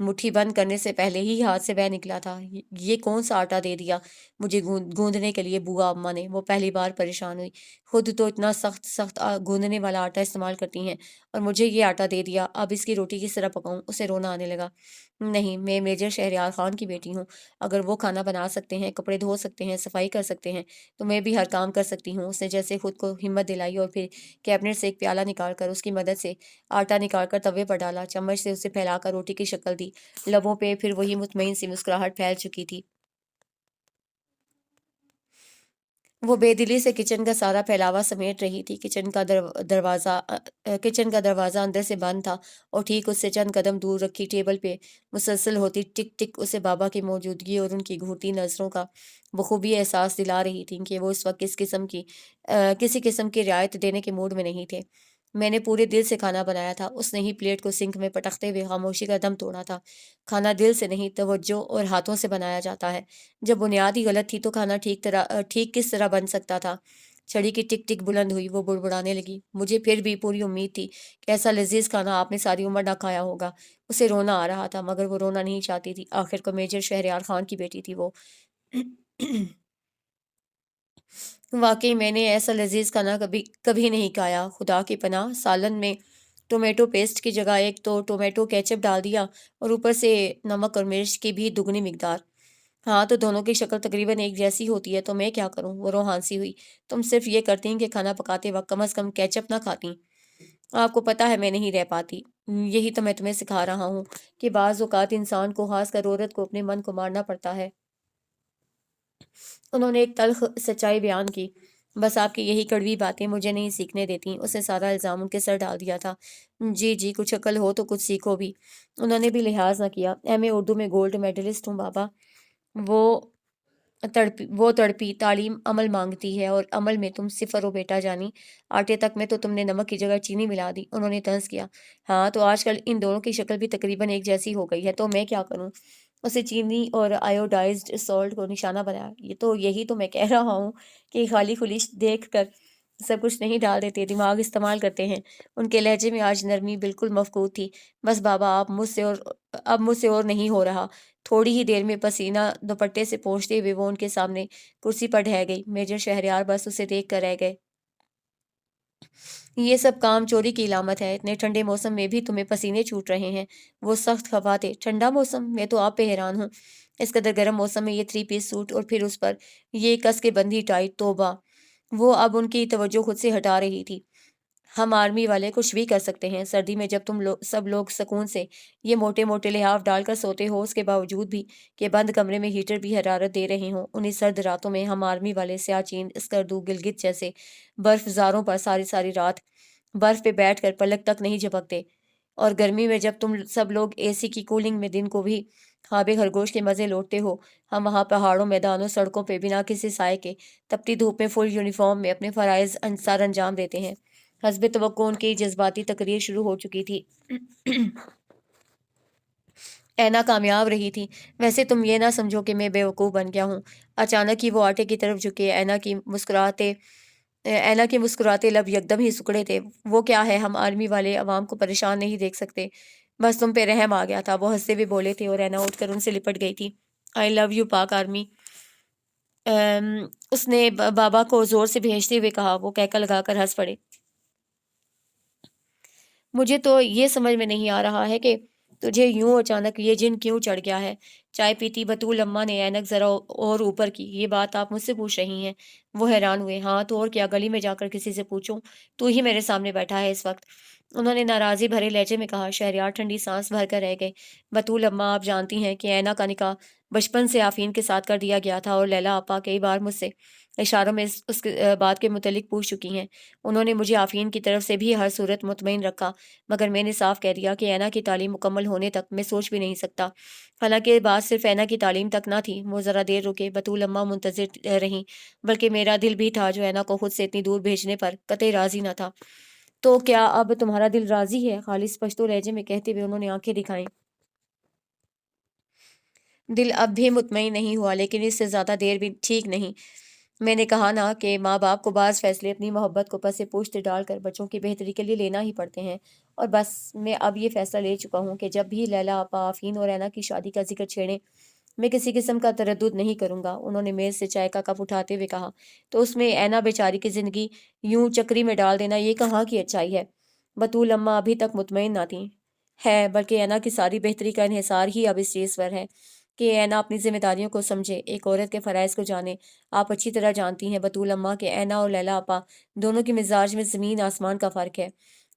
مٹھی بند کرنے سے پہلے ہی ہاتھ سے بہ نکلا تھا۔ یہ کون سا آٹا دے دیا مجھے گوندنے کے لیے بوا اماں نے؟ وہ پہلی بار پریشان ہوئی۔ خود تو اتنا سخت سخت گوندنے والا آٹا استعمال کرتی ہیں، اور مجھے یہ آٹا دے دیا۔ اب اس کی روٹی کس طرح پکاؤں؟ اسے رونا آنے لگا۔ نہیں، میں میجر شہریار خان کی بیٹی ہوں۔ اگر وہ کھانا بنا سکتے ہیں، کپڑے دھو سکتے ہیں، صفائی کر سکتے ہیں، تو میں بھی ہر کام کر سکتی ہوں۔ اس نے جیسے خود کو ہمت دلائی اور پھر کیبنٹ سے ایک پیالہ نکال کر اس کی مدد سے آٹا نکال کر توے پر ڈالا، چمچ سے اسے پھیلا کر روٹی کی شکل دی۔ لبوں پہ پھر وہی مطمئن سی مسکراہٹ پھیل چکی تھی۔ وہ بے دلی سے کچن کا سارا پھیلاوا سمیٹ رہی تھی۔ کچن کا دروازہ اندر سے بند تھا، اور ٹھیک اس سے چند قدم دور رکھی ٹیبل پہ مسلسل ہوتی ٹک ٹک اسے بابا کی موجودگی اور ان کی گھورتی نظروں کا بخوبی احساس دلا رہی تھی کہ وہ اس وقت کسی قسم کی رعایت دینے کے موڈ میں نہیں تھے۔ میں نے پورے دل سے کھانا بنایا تھا، اس نے ہی پلیٹ کو سنک میں پٹکتے ہوئے خاموشی کا دم توڑا تھا۔ کھانا دل سے نہیں، توجہ اور ہاتھوں سے بنایا جاتا ہے۔ جب بنیاد ہی غلط تھی تو کھانا ٹھیک کس طرح بن سکتا تھا؟ چھڑی کی ٹک ٹک بلند ہوئی، وہ بڑبڑانے لگی۔ مجھے پھر بھی پوری امید تھی کہ ایسا لذیذ کھانا آپ نے ساری عمر نہ کھایا ہوگا۔ اسے رونا آ رہا تھا، مگر وہ رونا نہیں چاہتی تھی۔ آخر کو میجر شہریار خان کی بیٹی تھی وہ۔ واقعی میں نے ایسا لذیذ کھانا کبھی نہیں کھایا۔ خدا کی پناہ، سالن میں ٹومیٹو پیسٹ کی جگہ ایک تو ٹومیٹو کیچپ ڈال دیا، اور اوپر سے نمک اور مرچ کی بھی دگنی مقدار۔ ہاں، تو دونوں کی شکل تقریباً ایک جیسی ہوتی ہے، تو میں کیا کروں؟ وہ روحانسی ہوئی۔ تم صرف یہ کرتی کہ کھانا پکاتے وقت کم از کم کیچپ نہ کھاتی۔ آپ کو پتہ ہے میں نہیں رہ پاتی۔ یہی تو میں تمہیں سکھا رہا ہوں کہ بعض اوقات انسان کو، خاص کر عورت کو، اپنے من کو مارنا پڑتا ہے۔ انہوں نے ایک تلخ سچائی بیان کی۔ بس آپ کی یہی کڑوی باتیں مجھے نہیں سیکھنے دیتی۔ اس نے سارا الزام ان کے سر ڈال دیا تھا۔ جی جی، کچھ عقل ہو تو کچھ سیکھو بھی۔ انہوں نے بھی لحاظ نہ کیا۔ ایم اے اردو میں گولڈ میڈلسٹ ہوں بابا۔ وہ تڑپی۔ تعلیم عمل مانگتی ہے، اور عمل میں تم صفر ہو بیٹا جانی۔ آٹے تک میں تو تم نے نمک کی جگہ چینی ملا دی۔ انہوں نے طنز کیا۔ ہاں، تو آج کل ان دونوں کی شکل بھی تقریباً ایک جیسی ہو گئی ہے، تو میں کیا کروں؟ اسے چینی اور آیوڈائزڈ سالٹ کو نشانہ بنایا۔ یہی تو میں کہہ رہا ہوں کہ خالی خلیش دیکھ کر سب کچھ نہیں ڈال دیتے، دماغ استعمال کرتے ہیں۔ ان کے لہجے میں آج نرمی بالکل مفقود تھی۔ بس بابا، اب مجھ سے اور نہیں ہو رہا۔ تھوڑی ہی دیر میں پسینہ دوپٹے سے پونچھتے ہوئے وہ ان کے سامنے کرسی پر ڈھہ گئی۔ میجر شہریار بس اسے دیکھ کر رہ گئے۔ یہ سب کام چوری کی علامت ہے۔ اتنے ٹھنڈے موسم میں بھی تمہیں پسینے چھوٹ رہے ہیں۔ وہ سخت خفا تھے۔ ٹھنڈا موسم؟ میں تو آپ پہ حیران ہوں۔ اس قدر گرم موسم میں یہ 3 پیس سوٹ، اور پھر اس پر یہ کس کے بندھی ٹائی، توبہ! وہ اب ان کی توجہ خود سے ہٹا رہی تھی۔ ہم آرمی والے کچھ بھی کر سکتے ہیں۔ سردی میں جب تم سب لوگ سکون سے یہ موٹے موٹے لحاف ڈال کر سوتے ہو، اس کے باوجود بھی کہ بند کمرے میں ہیٹر بھی حرارت دے رہے ہوں، انہیں سرد راتوں میں ہم آرمی والے سیاچین، اسکردو، گلگت جیسے برف زاروں پر ساری ساری رات برف پہ بیٹھ کر پلک تک نہیں جھپکتے۔ اور گرمی میں جب تم سب لوگ اے سی کی کولنگ میں دن کو بھی خواب خرگوش کے مزے لوٹتے ہو، ہم وہاں پہاڑوں، میدانوں، سڑکوں پہ بنا کسی سائے کے تپتی دھوپ میں فل یونیفارم میں اپنے فرائض سر انجام دیتے ہیں۔ حسب توقع ان کی جذباتی تقریر شروع ہو چکی تھی۔ اینا کامیاب رہی تھی۔ ویسے تم یہ نہ سمجھو کہ میں بیوقوف بن گیا ہوں۔ اچانک ہی وہ آٹے کی طرف جھکے۔ اینا کے مسکراتے لب یکدم ہی سکڑے تھے۔ وہ کیا ہے، ہم آرمی والے عوام کو پریشان نہیں دیکھ سکتے۔ بس تم پہ رحم آ گیا تھا۔ وہ ہنستے ہوئے بولے تھے، اور اینا اٹھ کر ان سے لپٹ گئی تھی۔ آئی لو یو پاک آرمی، اس نے بابا کو زور سے بھیجتے ہوئے کہا۔ وہ کہکا لگا کر ہنس پڑے۔ مجھے تو یہ سمجھ میں نہیں آ رہا ہے کہ تجھے یوں اچانک یہ جن کیوں چڑھ گیا ہے۔ چائے پیتی بطول اماں نے اینک ذرا اور اوپر کی۔ یہ بات آپ مجھ سے پوچھ رہی ہیں؟ وہ حیران ہوئے۔ ہاں تو اور کیا، گلی میں جا کر کسی سے پوچھوں؟ تو ہی میرے سامنے بیٹھا ہے اس وقت، انہوں نے ناراضی بھرے لہجے میں کہا۔ شہریار ٹھنڈی سانس بھر کر رہ گئے۔ بطول اماں، آپ جانتی ہیں کہ اینا کا نکاح بچپن سے آفین کے ساتھ کر دیا گیا تھا، اور لیلا آپا کئی بار مجھ سے اشاروں میں اس بات کے متعلق پوچھ چکی ہیں۔ انہوں نے مجھے آفین کی طرف سے بھی ہر صورت مطمئن رکھا، مگر میں نے صاف کہہ دیا کہ اینا کی تعلیم مکمل ہونے تک میں سوچ بھی نہیں سکتا۔ حالانکہ بات صرف اینا کی تعلیم تک نہ تھی۔ وہ ذرا دیر رکے۔ بطول اماں منتظر رہیں، بلکہ میرا دل بھی تھا جو اینا کو خود سے اتنی دور بھیجنے پر قطعی راضی نہ تھا۔ تو کیا اب تمہارا دل راضی ہے؟ خالص پشتو لہجے میں کہتے ہوئے انہوں نے آنکھیں دکھائیں۔ دل اب بھی مطمئن نہیں ہوا، لیکن اس سے زیادہ دیر بھی ٹھیک نہیں۔ میں نے کہا نا کہ ماں باپ کو بعض فیصلے اپنی محبت کو پس پشت ڈال کر بچوں کی بہتری کے لیے لینا ہی پڑتے ہیں، اور بس میں اب یہ فیصلہ لے چکا ہوں کہ جب بھی لیلا آپا آفرین اور اینا کی شادی کا ذکر چھیڑیں، میں کسی قسم کا تردد نہیں کروں گا۔ انہوں نے میز سے چائے کا کپ اٹھاتے ہوئے کہا، تو اس میں اینا بیچاری کی زندگی یوں چکری میں ڈال دینا یہ کہاں کی اچھائی ہے؟ بطول اماں ابھی تک مطمئن نہ تھیں، ہے بلکہ اینا کی ساری بہتری کا انحصار ہی اب اس چیز پر ہے کہ اینا اپنی ذمہ داریوں کو سمجھے، ایک عورت کے فرائض کو جانے۔ آپ اچھی طرح جانتی ہیں بطول اماں کہ اینا اور لیلا آپا دونوں کے مزاج میں زمین آسمان کا فرق ہے۔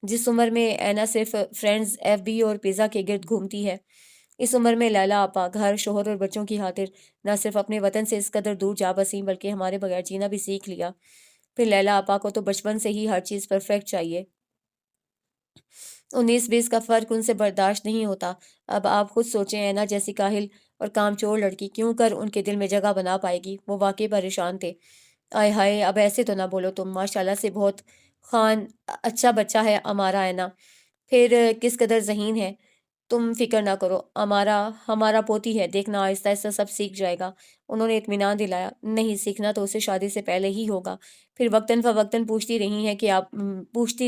جس عمر میں اینا صرف فرینڈز، ایف بی اور پیزا کے گرد گھومتی ہے، اس عمر میں لیلا آپا گھر، شوہر اور بچوں کی خاطر نہ صرف اپنے وطن سے اس قدر دور جا بسیں بلکہ ہمارے بغیر جینا بھی سیکھ لیا۔ پھر لیلا آپا کو تو بچپن سے ہی ہر چیز پرفیکٹ چاہیے، 19-20 کا فرق ان سے برداشت نہیں ہوتا۔ اب آپ خود سوچیں، اینا جیسی کاہل اور کام چور لڑکی کیوں کر ان کے دل میں جگہ بنا پائے گی؟ وہ واقعی پریشان تھے۔ آئے ہائے، اب ایسے تو نہ بولو، تم ماشاءاللہ سے بہت خان اچھا بچہ ہے ہمارا اینا، پھر کس قدر ذہین ہے۔ تم فکر نہ کرو، ہمارا پوتی ہے، دیکھنا آہستہ آہستہ سب سیکھ جائے گا۔ انہوں نے اطمینان دلایا۔ نہیں، سیکھنا تو اسے شادی سے پہلے ہی ہوگا۔ پھر وقتاً فوقتاً پوچھتی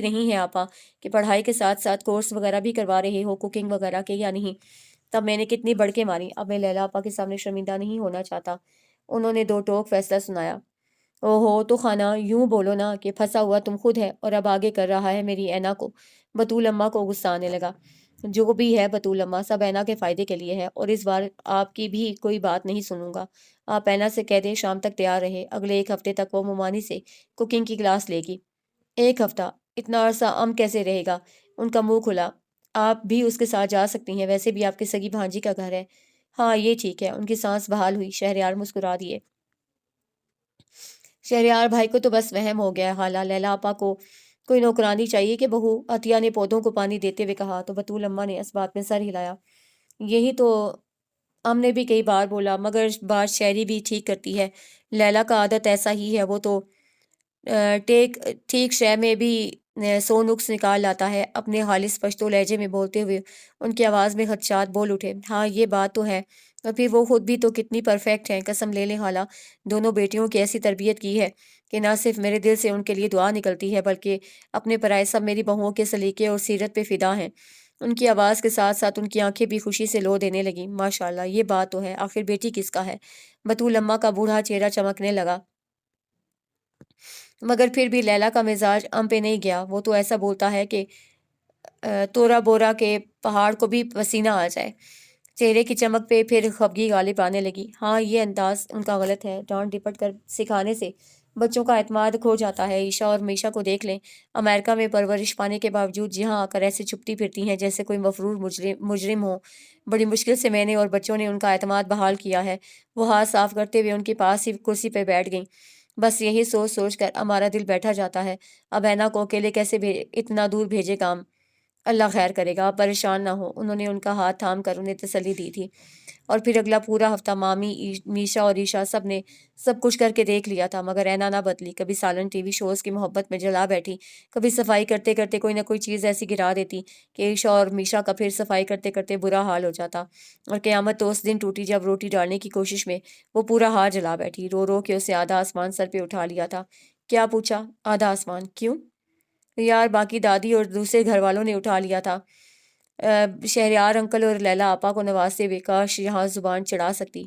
رہی ہیں آپا کہ پڑھائی کے ساتھ ساتھ کورس وغیرہ بھی کروا رہے ہو کوکنگ وغیرہ کے یا نہیں؟ تب میں نے کتنی بڑکیں ماری۔ اب میں لیلا آپا کے سامنے شرمندہ نہیں ہونا چاہتا۔ انہوں نے دو ٹوک فیصلہ سنایا۔ اوہو، تو خانہ یوں بولو نا کہ پھنسا ہوا تم خود ہے اور اب آگے کر رہا ہے میری اینا کو۔ بطول اماں کو غصہ آنے لگا۔ جو بھی ہے بطول اماں، سب اینا کے فائدے کے لیے ہے، اور اس بار آپ کی بھی کوئی بات نہیں سنوں گا۔ آپ اینا سے کہہ دیں شام تک تیار رہے، اگلے 1 ہفتے تک وہ ممانی سے کوکنگ کی کلاس لے گی۔ 1 ہفتہ؟ اتنا عرصہ کیسے رہے گا؟ ان کا منہ کھلا۔ آپ بھی اس کے ساتھ جا سکتی ہیں، ویسے بھی آپ کی سگی بھانجی کا گھر ہے۔ ہاں یہ ٹھیک ہے۔ ان کی سانس بحال ہوئی۔ شہریار مسکرا دیے۔ شہریار بھائی کو تو بس وہم ہو گیا ہے خالہ، لیلا آپا کو کوئی نوکرانی چاہیے کہ بہو؟ عطیہ نے پودوں کو پانی دیتے ہوئے کہا تو بطول اماں نے اس بات میں سر ہلایا۔ یہی تو ہم نے بھی کئی بار بولا، مگر بات شاعری بھی ٹھیک کرتی ہے۔ لیلا کا عادت ایسا ہی ہے، وہ تو ٹھیک شے میں بھی 100 نقص نکال لاتا ہے۔ اپنے خالص پشتو لہجے میں بولتے ہوئے ان کی آواز میں خدشات بول اٹھے۔ ہاں یہ بات تو ہے، اور پھر وہ خود بھی تو کتنی پرفیکٹ ہیں، قسم لے لیں خالہ، دونوں بیٹیوں کی ایسی تربیت کی ہے کہ نہ صرف میرے دل سے ان کے لیے دعا نکلتی ہے بلکہ اپنے پرائے سب میری بہوؤں کے سلیقے اور سیرت پہ فدا ہیں۔ ان کی آواز کے ساتھ ساتھ ان کی آنکھیں بھی خوشی سے لو دینے لگیں۔ ماشاءاللہ، یہ بات تو ہے، آخر بیٹی کس کا ہے؟ بطول اماں کا بوڑھا چہرہ چمکنے لگا۔ مگر پھر بھی لیلا کا مزاج پہ نہیں گیا۔ وہ تو ایسا بولتا ہے کہ تورا بورا کے پہاڑ کو بھی پسینہ آ جائے۔ چہرے کی چمک پہ پھر خفگی غالب آنے لگی۔ ہاں یہ انداز ان کا غلط ہے، ڈانٹ ڈپٹ کر سکھانے سے بچوں کا اعتماد کھو جاتا ہے۔ عیشا اور میشا کو دیکھ لیں، امریکہ میں پرورش پانے کے باوجود یہاں آ کر ایسے چھپتی پھرتی ہیں جیسے کوئی مفرور مجرم ہو۔ بڑی مشکل سے میں نے اور بچوں نے ان کا اعتماد بحال کیا ہے۔ وہ ہاتھ صاف کرتے ہوئے ان کے پاس ہی کرسی پہ بیٹھ گئیں۔ بس یہی سوچ سوچ کر ہمارا دل بیٹھا جاتا ہے، اب اینا کو اکیلے کیسے اتنا دور بھیجے کام؟ اللہ خیر کرے گا، آپ پریشان نہ ہو۔ انہوں نے ان کا ہاتھ تھام کر انہیں تسلی دی تھی۔ اور پھر اگلا پورا ہفتہ مامی، میشا اور عیشا سب نے سب کچھ کر کے دیکھ لیا تھا، مگر اینا نہ بدلی۔ کبھی سالن ٹی وی شوز کی محبت میں جلا بیٹھی، کبھی صفائی کرتے کرتے کوئی نہ کوئی چیز ایسی گرا دیتی کہ عیشا اور میشا کا پھر صفائی کرتے کرتے برا حال ہو جاتا، اور قیامت تو اس دن ٹوٹی جب روٹی ڈالنے کی کوشش میں وہ پورا ہاتھ جلا بیٹھی، رو رو کے اسے آدھا آسمان سر پہ اٹھا لیا تھا۔ کیا پوچھا؟ آدھا آسمان کیوں؟ یار باقی دادی اور دوسرے گھر والوں نے اٹھا لیا تھا۔ شہریار انکل اور لیلا آپا کو نوازتے ہوئے، کاش یہاں زبان چڑھا سکتی۔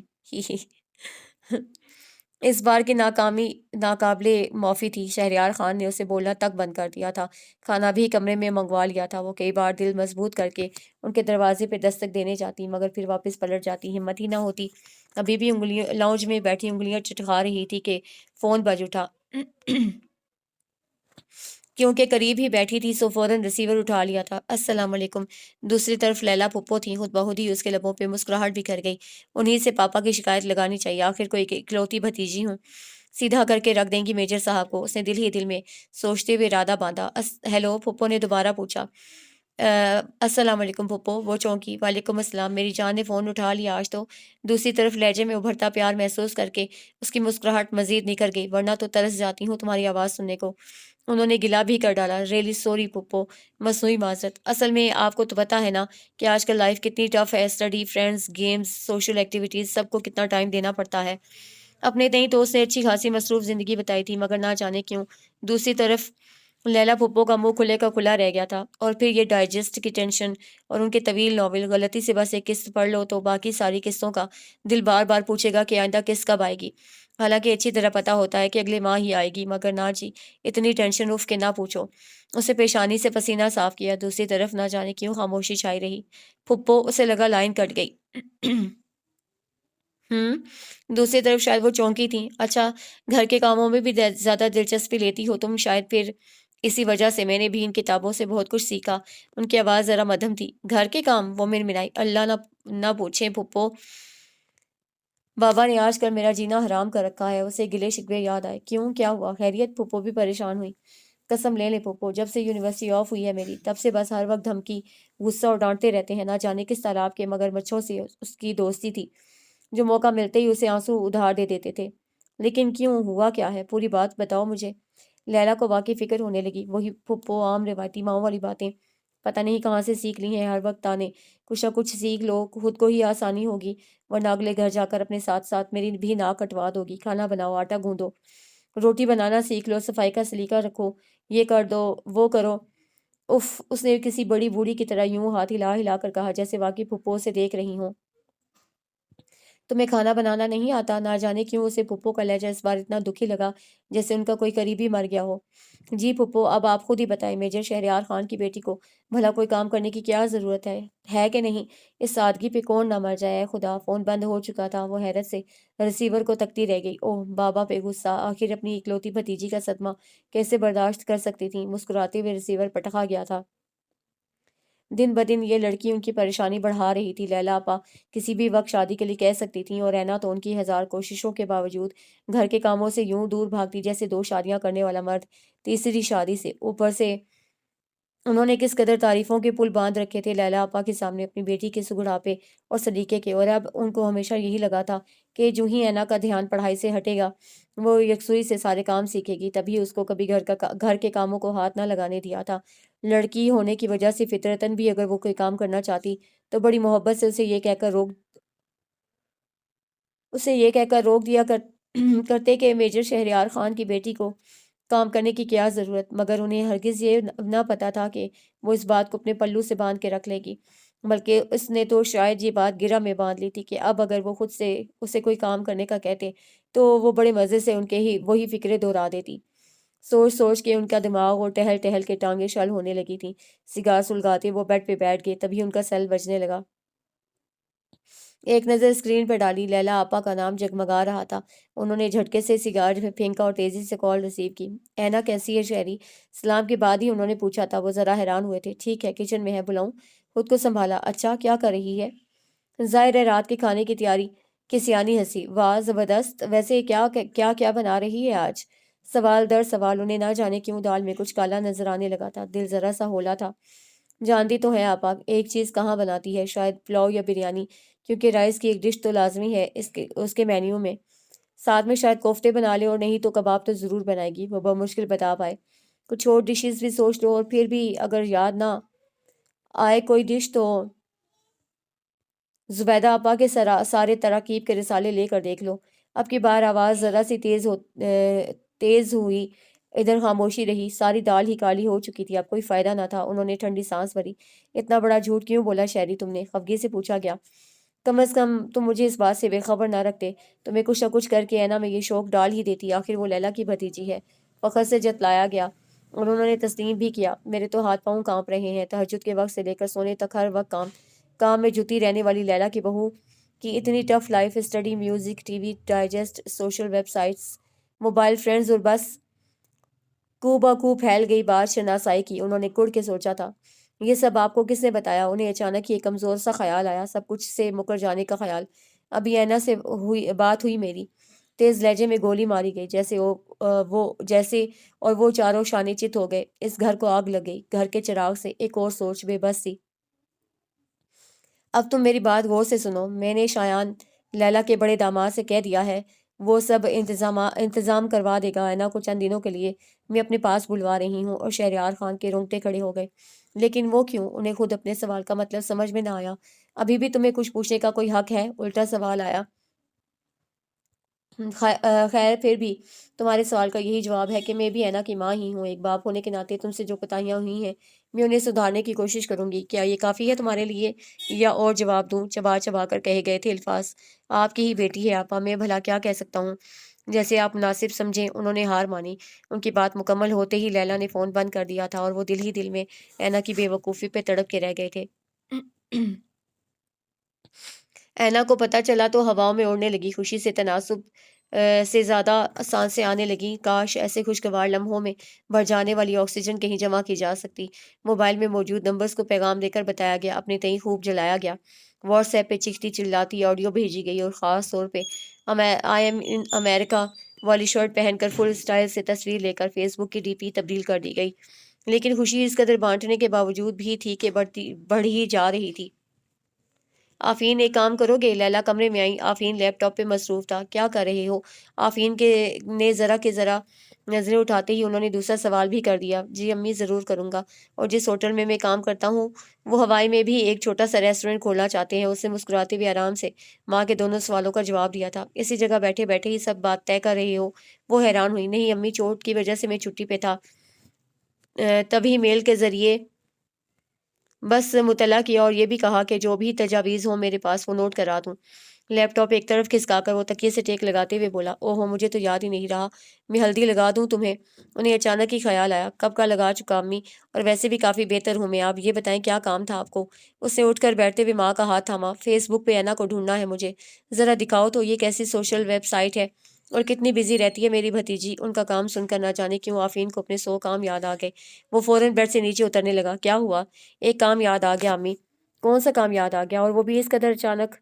اس بار کی ناکامی ناقابل معافی تھی۔ شہریار خان نے اسے بولنا تک بند کر دیا تھا، کھانا بھی کمرے میں منگوا لیا تھا۔ وہ کئی بار دل مضبوط کر کے ان کے دروازے پہ دستک دینے جاتی مگر پھر واپس پلٹ جاتی، ہمت ہی نہ ہوتی۔ ابھی بھی لاؤنج میں بیٹھی انگلیاں چٹکا رہی تھی کہ فون بج اٹھا۔ کیونکہ قریب ہی بیٹھی تھی سو فوراً ریسیور اٹھا لیا تھا۔ السلام علیکم۔ دوسری طرف لیلا پھپھو تھیں، خود بخود ہی اس کے لبوں پہ مسکراہٹ بھی کر گئی۔ انہیں سے پاپا کی شکایت لگانی چاہیے، آخر کوئی اکلوتی بھتیجی ہوں، سیدھا کر کے رکھ دیں گی میجر صاحب کو۔ اس نے دل ہی دل میں سوچتے ہوئے ارادہ باندھا۔ ہیلو، پھپھو نے دوبارہ پوچھا۔ السلام علیکم پھپھو۔ وہ چونکی۔ وعلیکم السلام، میری جان نے فون اٹھا لیا آج تو؟ دوسری طرف لہجے میں ابھرتا پیار محسوس کر کے اس کی مسکراہٹ مزید نکھر گئی۔ ورنہ تو ترس جاتی ہوں تمہاری آواز سننے کو۔ انہوں نے گلا بھی کر ڈالا۔ ریلی سوری پھپھو، مصنوعی معذرت۔ اصل میں آپ کو تو پتہ ہے نا کہ آج کل لائف کتنی ٹف ہے، study, friends, games, social activities, سب کو کتنا ٹائم دینا پڑتا ہے۔ اپنے نئی دوست نے اچھی خاصی مصروف زندگی بتائی تھی، مگر نہ جانے کیوں دوسری طرف لیلا پھپھو کا منہ کھلے کا کھلا رہ گیا تھا، اور پھر یہ ڈائجسٹ کی ٹینشن اور ان کے طویل ناول، غلطی سے بس ایک قسط پڑھ لو تو باقی ساری قسطوں کا دل بار بار پوچھے گا کہ آئندہ قسط کب آئے گی، حالانکہ اچھی طرح پتہ ہوتا ہے کہ اگلے ماہ ہی آئے گی، مگر نہ جی، اتنی ٹینشن اف کے نہ پوچھو۔ اسے پیشانی سے پسینہ صاف کیا، دوسری طرف نہ جانے کیوں خاموشی چھائی رہی۔ پھپھو، اسے لگا لائن کٹ گئی۔ دوسری طرف شاید وہ چونکی تھیں۔ اچھا، گھر کے کاموں میں بھی زیادہ دلچسپی لیتی ہو تم، شاید پھر اسی وجہ سے میں نے بھی ان کتابوں سے بہت کچھ سیکھا۔ ان کی آواز ذرا مدھم تھی۔ گھر کے کام؟ وہ منمنائی۔ اللہ نہ پوچھیں پھپھو، بابا نے آج کل میرا جینا حرام کر رکھا ہے۔ اسے گلے شکوے یاد آئے۔ کیوں، کیا ہوا؟ خیریت؟ پھپھو بھی پریشان ہوئی۔ قسم لے لیں پھپھو، جب سے یونیورسٹی آف ہوئی ہے میری، تب سے بس ہر وقت دھمکی، غصہ اور ڈانٹتے رہتے ہیں، نہ جانے کس تالاب کے مگر مچھوں سے اس کی دوستی تھی جو موقع ملتے ہی اسے آنسو ادھار دے دیتے تھے۔ لیکن کیوں، ہوا کیا ہے؟ پوری بات بتاؤ مجھے۔ لیلا کو واقعی فکر ہونے لگی۔ وہی پھپھو، عام روایتی ماؤں والی باتیں، پتہ نہیں کہاں سے سیکھ لی ہیں، ہر وقت تانے۔ کچھ نہ کچھ سیکھ لو، خود کو ہی آسانی ہوگی، ورنہ اگلے گھر جا کر اپنے ساتھ ساتھ میری بھی ناک کٹوا دو گی۔ کھانا بناؤ، آٹا گوندو، روٹی بنانا سیکھ لو، صفائی کا سلیقہ رکھو، یہ کر دو، وہ کرو۔ اف، اس نے کسی بڑی بوڑھی کی طرح یوں ہاتھ ہلا ہلا کر کہا جیسے واقعی پھپھو سے دیکھ رہی ہوں۔ تمہیں کھانا بنانا نہیں آتا؟ نہ جانے کیوں اسے پھپھو کا لہجہ اس بار اتنا دکھی لگا جیسے ان کا کوئی قریبی مر گیا ہو۔ جی پھپھو، اب آپ خود ہی بتائیں، میجر شہریار خان کی بیٹی کو بھلا کوئی کام کرنے کی کیا ضرورت ہے کہ نہیں؟ اس سادگی پہ کون نہ مر جائے۔ اے خدا، فون بند ہو چکا تھا۔ وہ حیرت سے ریسیور کو تکتی رہ گئی۔ اوہ، بابا پہ غصہ، آخر اپنی اکلوتی بھتیجی کا صدمہ کیسے برداشت کر سکتی تھیں؟ مسکراتے ہوئے ریسیور پٹکا گیا تھا۔ دن بدن یہ لڑکی ان کی پریشانی بڑھا رہی تھی۔ لیلا آپا کسی بھی وقت شادی کے لیے کہہ سکتی تھیں، اور اینا تو ان کی ہزار کوششوں کے باوجود گھر کے کاموں سے یوں دور بھاگتی جیسے 2 شادیاں کرنے والا مرد تیسری شادی سے۔ اوپر سے انہوں نے کس قدر تعریفوں کے پل باندھ رکھے تھے لیلا آپا کے سامنے اپنی بیٹی کے سگڑاپے اور سلیقے کے، اور اب ان کو ہمیشہ یہی لگا تھا کہ جو ہی اینا کا دھیان پڑھائی سے ہٹے گا، وہ یکسوئی سے سارے کام سیکھے گی، تبھی اس کو کبھی گھر کے کاموں کو ہاتھ نہ لگانے دیا تھا۔ لڑکی ہونے کی وجہ سے فطرتاً بھی اگر وہ کوئی کام کرنا چاہتی تو بڑی محبت سے اسے یہ کہہ کر روک دیا کرتے کہ میجر شہریار خان کی بیٹی کو کام کرنے کی کیا ضرورت، مگر انہیں ہرگز یہ نہ پتا تھا کہ وہ اس بات کو اپنے پلو سے باندھ کے رکھ لے گی، بلکہ اس نے تو شاید یہ بات گرہ میں باندھ لی تھی کہ اب اگر وہ خود سے اسے کوئی کام کرنے کا کہتے تو وہ بڑے مزے سے ان کے ہی وہی فکریں دہرا دیتی۔ سوچ سوچ کے ان کا دماغ اور ٹہل ٹہل کے ٹانگیں شل ہونے لگی تھیں۔ سگار سلگاتے وہ بیڈ پہ بیٹھ گئے، تبھی ان کا سیل بجنے لگا۔ ایک نظر اسکرین پہ ڈالی، لیلا آپا کا نام جگمگا رہا تھا۔ انہوں نے جھٹکے سے سگار پھینکا اور تیزی سے کال ریسیو کی۔ اینا کیسی ہے شہری؟ سلام کے بعد ہی انہوں نے پوچھا تھا۔ وہ ذرا حیران ہوئے تھے۔ ٹھیک ہے، کچن میں ہے، بلاؤں؟ خود کو سنبھالا۔ اچھا، کیا کر رہی ہے؟ ظاہر ہے رات کے کھانے کی تیاری۔ کسیانی ہنسی۔ واہ، زبردست، ویسے کیا کیا کیا بنا رہی ہے آج؟ سوال در سوال، انہیں نہ جانے کیوں دال میں کچھ کالا نظر آنے لگا تھا۔ دل ذرا سا ہولا تھا۔ جانتی تو ہے آپا، ایک چیز کہاں بناتی ہے، شاید پلاؤ یا بریانی، کیونکہ رائس کی ایک ڈش تو لازمی ہے اس کے مینیو میں۔ ساتھ میں شاید کوفتے بنا لے، اور نہیں تو کباب تو ضرور بنائے گی۔ وہ بمشکل بتا پائے۔ کچھ اور ڈشز بھی سوچ لو، اور پھر بھی اگر یاد نہ آئے کوئی ڈش تو زبیدہ آپا کے سارے تراکیب کے رسالے لے کر دیکھ لو۔ اب کی بار آواز ذرا سی تیز ہوئی۔ ادھر خاموشی رہی۔ ساری دال ہی کالی ہو چکی تھی، اب کوئی فائدہ نہ تھا۔ انہوں نے ٹھنڈی سانس بھری۔ اتنا بڑا جھوٹ کیوں بولا شہری تم نے؟ خفگی سے پوچھا گیا۔ کم از کم تم مجھے اس بات سے بے خبر نہ رکھتے تو میں کچھ نہ کچھ کر کے اینا میں یہ شوق ڈال ہی دیتی، آخر وہ لیلا کی بھتیجی ہے، فخر سے جتلایا گیا، اور انہوں نے تسلیم بھی کیا۔ میرے تو ہاتھ پاؤں کانپ رہے ہیں، تہجد کے وقت سے لے کر سونے تک ہر وقت کام میں جتی رہنے والی لیلا کی بہو کی اتنی tough life, study, music, T V digest, social web sites, mobile friends, اور بس کو بہ پھیل گئی بات شناسائی کی۔ انہوں نے کڑ کے سوچا تھا، یہ سب آپ کو کس نے بتایا؟ انہیں اچانک ہی ایک کمزور سا خیال آیا، سب کچھ سے مکر جانے کا خیال۔ ابھی اینا سے بات ہوئی میری، تیز لہجے میں گولی ماری گئی، جیسے اور وہ چاروں شانے چت ہو گئے۔ اس گھر کو آگ لگ گئی، گھر کے چراغ سے۔ ایک اور سوچ، بے بس سی۔ اب تم میری بات غور سے سنو، میں نے شایان لیلا کے بڑے داماد سے کہہ دیا ہے، وہ سب انتظام کروا دے گا۔ اینا کو چند دنوں کے لیے میں اپنے پاس بلوا رہی ہوں۔ اور شہریار خان کے رونگٹے کھڑے ہو گئے۔ لیکن وہ کیوں؟ انہیں خود اپنے سوال کا مطلب سمجھ میں نہ آیا۔ ابھی بھی تمہیں کچھ پوچھنے کا کوئی حق ہے؟ الٹا سوال آیا۔ خیر پھر بھی تمہارے سوال کا یہی جواب ہے کہ میں بھی اینا کی ماں ہی ہوں۔ ایک باپ ہونے کے ناطے تم سے جو کوتاہیاں ہوئی ہیں میں انہیں سدھارنے کی کوشش کروں گی۔ کیا یہ کافی ہے تمہارے لیے یا اور جواب دوں؟ چبا چبا کر کہے گئے تھے الفاظ۔ آپ کی ہی بیٹی ہے آپا، میں بھلا کیا کہہ سکتا ہوں؟ جیسے آپ مناسب سمجھیں۔ انہوں نے ہار مانی۔ ان کی بات مکمل ہوتے ہی لیلا نے فون بند کر دیا تھا اور وہ دل ہی دل میں اینا کی بے وقوفی پہ تڑپ کے رہ گئے تھے۔ اینا کو پتہ چلا تو ہواؤں میں اڑنے لگی، خوشی سے تناسب سے زیادہ سانسیں آنے لگیں۔ کاش ایسے خوشگوار لمحوں میں بڑھ جانے والی آکسیجن کہیں جمع کی جا سکتی۔ موبائل میں موجود نمبرز کو پیغام دے کر بتایا گیا، اپنے تئیں خوب جلایا گیا۔ واٹس ایپ پہ چیختی چلاتی آڈیو بھیجی گئی اور خاص طور پہ آئی ایم ان امریکہ والی شرٹ پہن کر فل سٹائل سے تصویر لے کر فیس بک کی ڈی پی تبدیل کر دی گئی۔ لیکن خوشی اس قدر بانٹنے کے باوجود بھی تھی کہ بڑھ ہی جا رہی تھی۔ آفین ایک کام کرو گے؟ لیلا کمرے میں آئی۔ آفین لیپ ٹاپ پہ مصروف تھا۔ کیا کر رہے ہو؟ آفین کے نے ذرا کے ذرا نظریں اٹھاتے ہی انہوں نے دوسرا سوال بھی کر دیا۔ جی امی ضرور کروں گا، اور جس ہوٹل میں کام کرتا ہوں وہ ہوائی میں بھی ایک چھوٹا سا ریسٹورینٹ کھولنا چاہتے ہیں۔ اس سے مسکراتے ہوئے آرام سے ماں کے دونوں سوالوں کا جواب دیا تھا۔ اسی جگہ بیٹھے بیٹھے ہی سب بات طے کر رہے ہو؟ وہ حیران ہوئی۔ نہیں امی، چوٹ کی وجہ سے میں چھٹی پہ تھا، تبھی میل کے ذریعے بس مطلع کیا اور یہ بھی کہا کہ جو بھی تجاویز ہوں میرے پاس وہ نوٹ کرا دوں۔ لیپ ٹاپ ایک طرف کھسکا کر وہ تکیے سے ٹیک لگاتے ہوئے بولا، اوہو مجھے تو یاد ہی نہیں رہا، میں ہلدی لگا دوں تمہیں؟ انہیں اچانک ہی خیال آیا، کب کا لگا چکا امی، اور ویسے بھی کافی بہتر ہوں میں۔ آپ یہ بتائیں کیا کام تھا آپ کو؟ اس نے اٹھ کر بیٹھتے ہوئے ماں کا ہاتھ تھاما۔ فیس بک پہ اینا کو ڈھونڈنا ہے مجھے، ذرا دکھاؤ تو یہ کیسی سوشل ویب سائٹ ہے اور کتنی بزی رہتی ہے میری بھتیجی؟ ان کا کام سن کر نہ جانے کیوں آفین کو اپنے 100 کام یاد آ گئے۔ وہ فوراً بیڈ سے نیچے اترنے لگا۔ کیا ہوا؟ ایک کام یاد آ گیا امی۔ کون سا کام یاد آ گیا، اور وہ بھی اس قدر اچانک؟